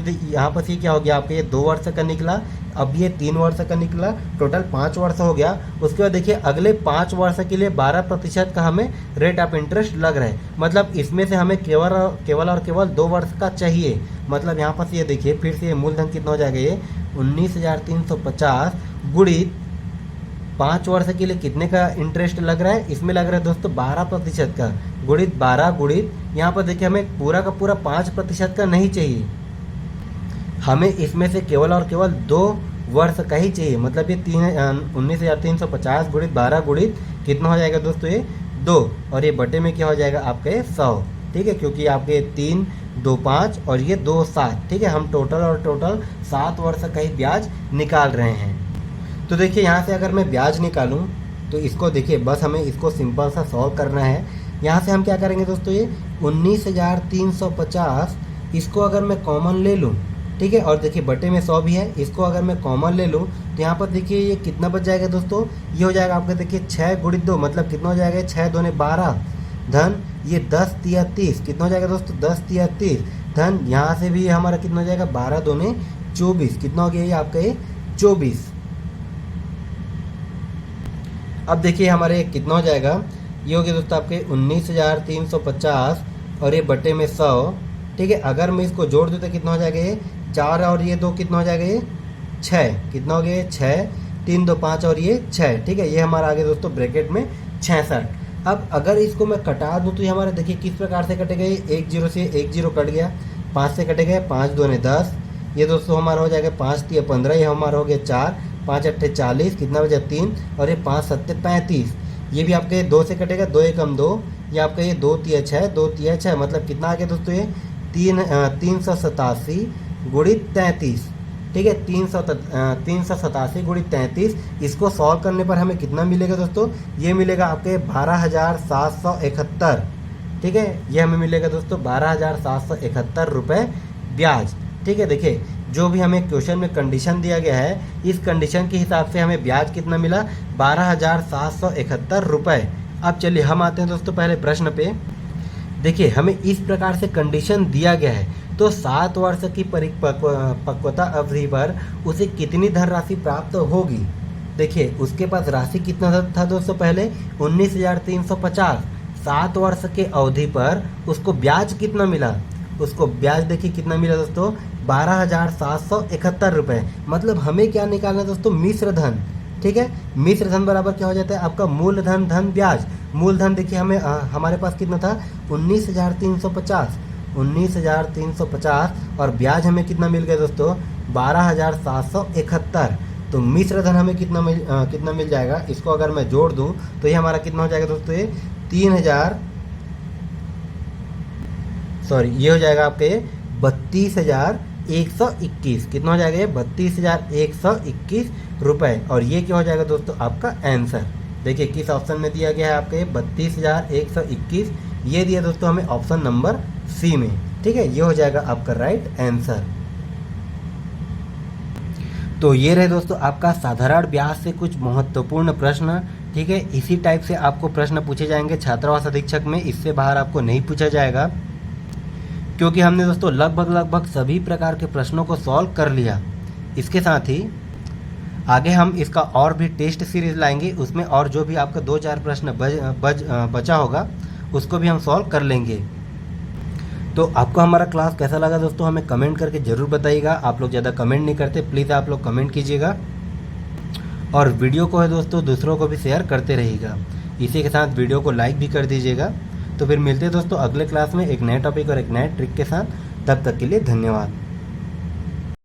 ये क्या हो गया आपके ये 2 वर्ष का निकला, अब ये 3 वर्ष का निकला, टोटल 5 वर्ष हो गया। उसके बाद देखिए अगले 5 वर्ष के लिए 12% का हमें रेट ऑफ इंटरेस्ट लग रहा है, मतलब इसमें से हमें केवल 2 वर्ष का चाहिए। मतलब यहाँ पर ये देखिए फिर से ये मूलधन कितना हो जाएगा, ये 19,350 गुणित 5 वर्ष के लिए कितने का इंटरेस्ट लग रहा है, इसमें लग रहा है दोस्तों 12% का, गुणित 12 गुणित यहाँ पर देखिए हमें पूरा का पूरा 5% का नहीं चाहिए, हमें इसमें से केवल और केवल 2 वर्ष का ही चाहिए। मतलब ये 19,350 गुणित 12 गुणित कितना हो जाएगा दोस्तों ये 2, और ये बटे में क्या हो जाएगा आपका ये 100, ठीक है, क्योंकि आपके 3 2 5 और ये 2 7, ठीक है, हम टोटल 7 वर्ष का ही ब्याज निकाल रहे हैं। तो देखिए यहाँ से अगर मैं ब्याज निकालूँ तो इसको देखिए बस हमें इसको सिंपल सा सॉल्व करना है। यहाँ से हम क्या करेंगे दोस्तों, ये 19,350 इसको अगर मैं कॉमन ले लूँ, ठीक है, और देखिए बटे में 100 भी है, इसको अगर मैं कॉमन ले लूँ तो यहाँ पर देखिए ये कितना बच जाएगा दोस्तों, ये हो जाएगा आपका देखिए 6 गुणित 2 मतलब कितना हो जाएगा, 6 दूने 12 धन ये 10 तिया 30, कितना हो जाएगा दोस्तों 10 तिया 30 धन यहाँ से भी हमारा कितना हो जाएगा 12 दूने 24, कितना हो गया ये आपका ये 24। अब देखिए हमारे कितना हो जाएगा, ये हो गया दोस्तों आपके 19,350 और ये बटे में 100, ठीक है। अगर मैं इसको जोड़ दूँ तो कितना हो जाएगा ये 4 और ये 2 कितना हो जाएगा ये 6, कितना हो गया ये 6, 3 2 5 और ये 6, ठीक है। ये हमारा आगे दोस्तों ब्रैकेट में 66। अब अगर इसको मैं कटा दूँ तो ये हमारा देखिए किस प्रकार से कटेगा, ये 1 0 से 1 0 कट गया, 5 से कटेगा 5 2 10, ये दोस्तों हमारा हो जाएगा 5 3 15, ये हमारा हो गया 4, 5 8 40, कितना बचा 3 और ये 5 7 35, ये भी आपके 2 से कटेगा, 2 1 2, ये आपका ये 2 3 6, 2 3 6 मतलब कितना आ गया दोस्तों ये 387 गुणित 33, ठीक है। 387 गुणित 33, इसको सॉल्व करने पर हमें कितना मिलेगा दोस्तों, ये मिलेगा आपके 12,771, ठीक है। ये हमें मिलेगा दोस्तों 12,771 रुपये ब्याज, ठीक है। देखिए जो भी हमें क्वेश्चन में कंडीशन दिया गया है, इस कंडीशन के हिसाब से हमें ब्याज कितना मिला 12,771 रुपये। अब चलिए हम आते हैं दोस्तों पहले प्रश्न पे। देखिए हमें इस प्रकार से कंडीशन दिया गया है, तो 7 वर्ष की परिपक्वता अवधि पर उसे कितनी धनराशि प्राप्त होगी। देखिए उसके पास राशि कितना था दोस्तों, पहले 19,350, 7 वर्ष के अवधि पर उसको ब्याज कितना मिला, उसको ब्याज देखिए कितना मिला दोस्तों 12,771 रुपये। मतलब हमें क्या निकालना है दोस्तों, मिश्र धन, ठीक है। मिश्र धन बराबर क्या हो जाता है आपका मूलधन धन ब्याज। मूलधन देखिए हमें हमारे पास कितना था 19,350 और ब्याज हमें कितना मिल गया दोस्तों 12,771। तो मिश्र धन हमें कितना मिल जाएगा, इसको अगर मैं जोड़ दूं तो ये हमारा कितना हो जाएगा दोस्तों, ये 3,000 ये हो जाएगा आपके 32,121, कितना हो जाएगा ये 32,121 रुपये। और ये क्या हो जाएगा दोस्तों आपका आंसर। देखिए किस ऑप्शन में दिया गया है आपके 32,121, ये दिया दोस्तों हमें ऑप्शन नंबर सी में, ठीक है। ये हो जाएगा आपका राइट आंसर। तो ये रहे दोस्तों आपका साधारण ब्याज से कुछ महत्वपूर्ण प्रश्न, ठीक है। इसी टाइप से आपको प्रश्न पूछे जाएंगे छात्रावास अधीक्षक में, इससे बाहर आपको नहीं पूछा जाएगा, क्योंकि हमने दोस्तों लगभग सभी प्रकार के प्रश्नों को सॉल्व कर लिया। इसके साथ ही आगे हम इसका और भी टेस्ट सीरीज लाएंगे, उसमें और जो भी आपका 2-4 प्रश्न बचा होगा उसको भी हम सॉल्व कर लेंगे। तो आपको हमारा क्लास कैसा लगा दोस्तों, हमें कमेंट करके ज़रूर बताइएगा। आप लोग ज़्यादा कमेंट नहीं करते, प्लीज़ आप लोग कमेंट कीजिएगा और वीडियो को है दोस्तों दूसरों को भी शेयर करते रहिएगा। इसी के साथ वीडियो को लाइक भी कर दीजिएगा। तो फिर मिलते हैं दोस्तों अगले क्लास में एक नए टॉपिक और एक नए ट्रिक के साथ। तब तक के लिए धन्यवाद।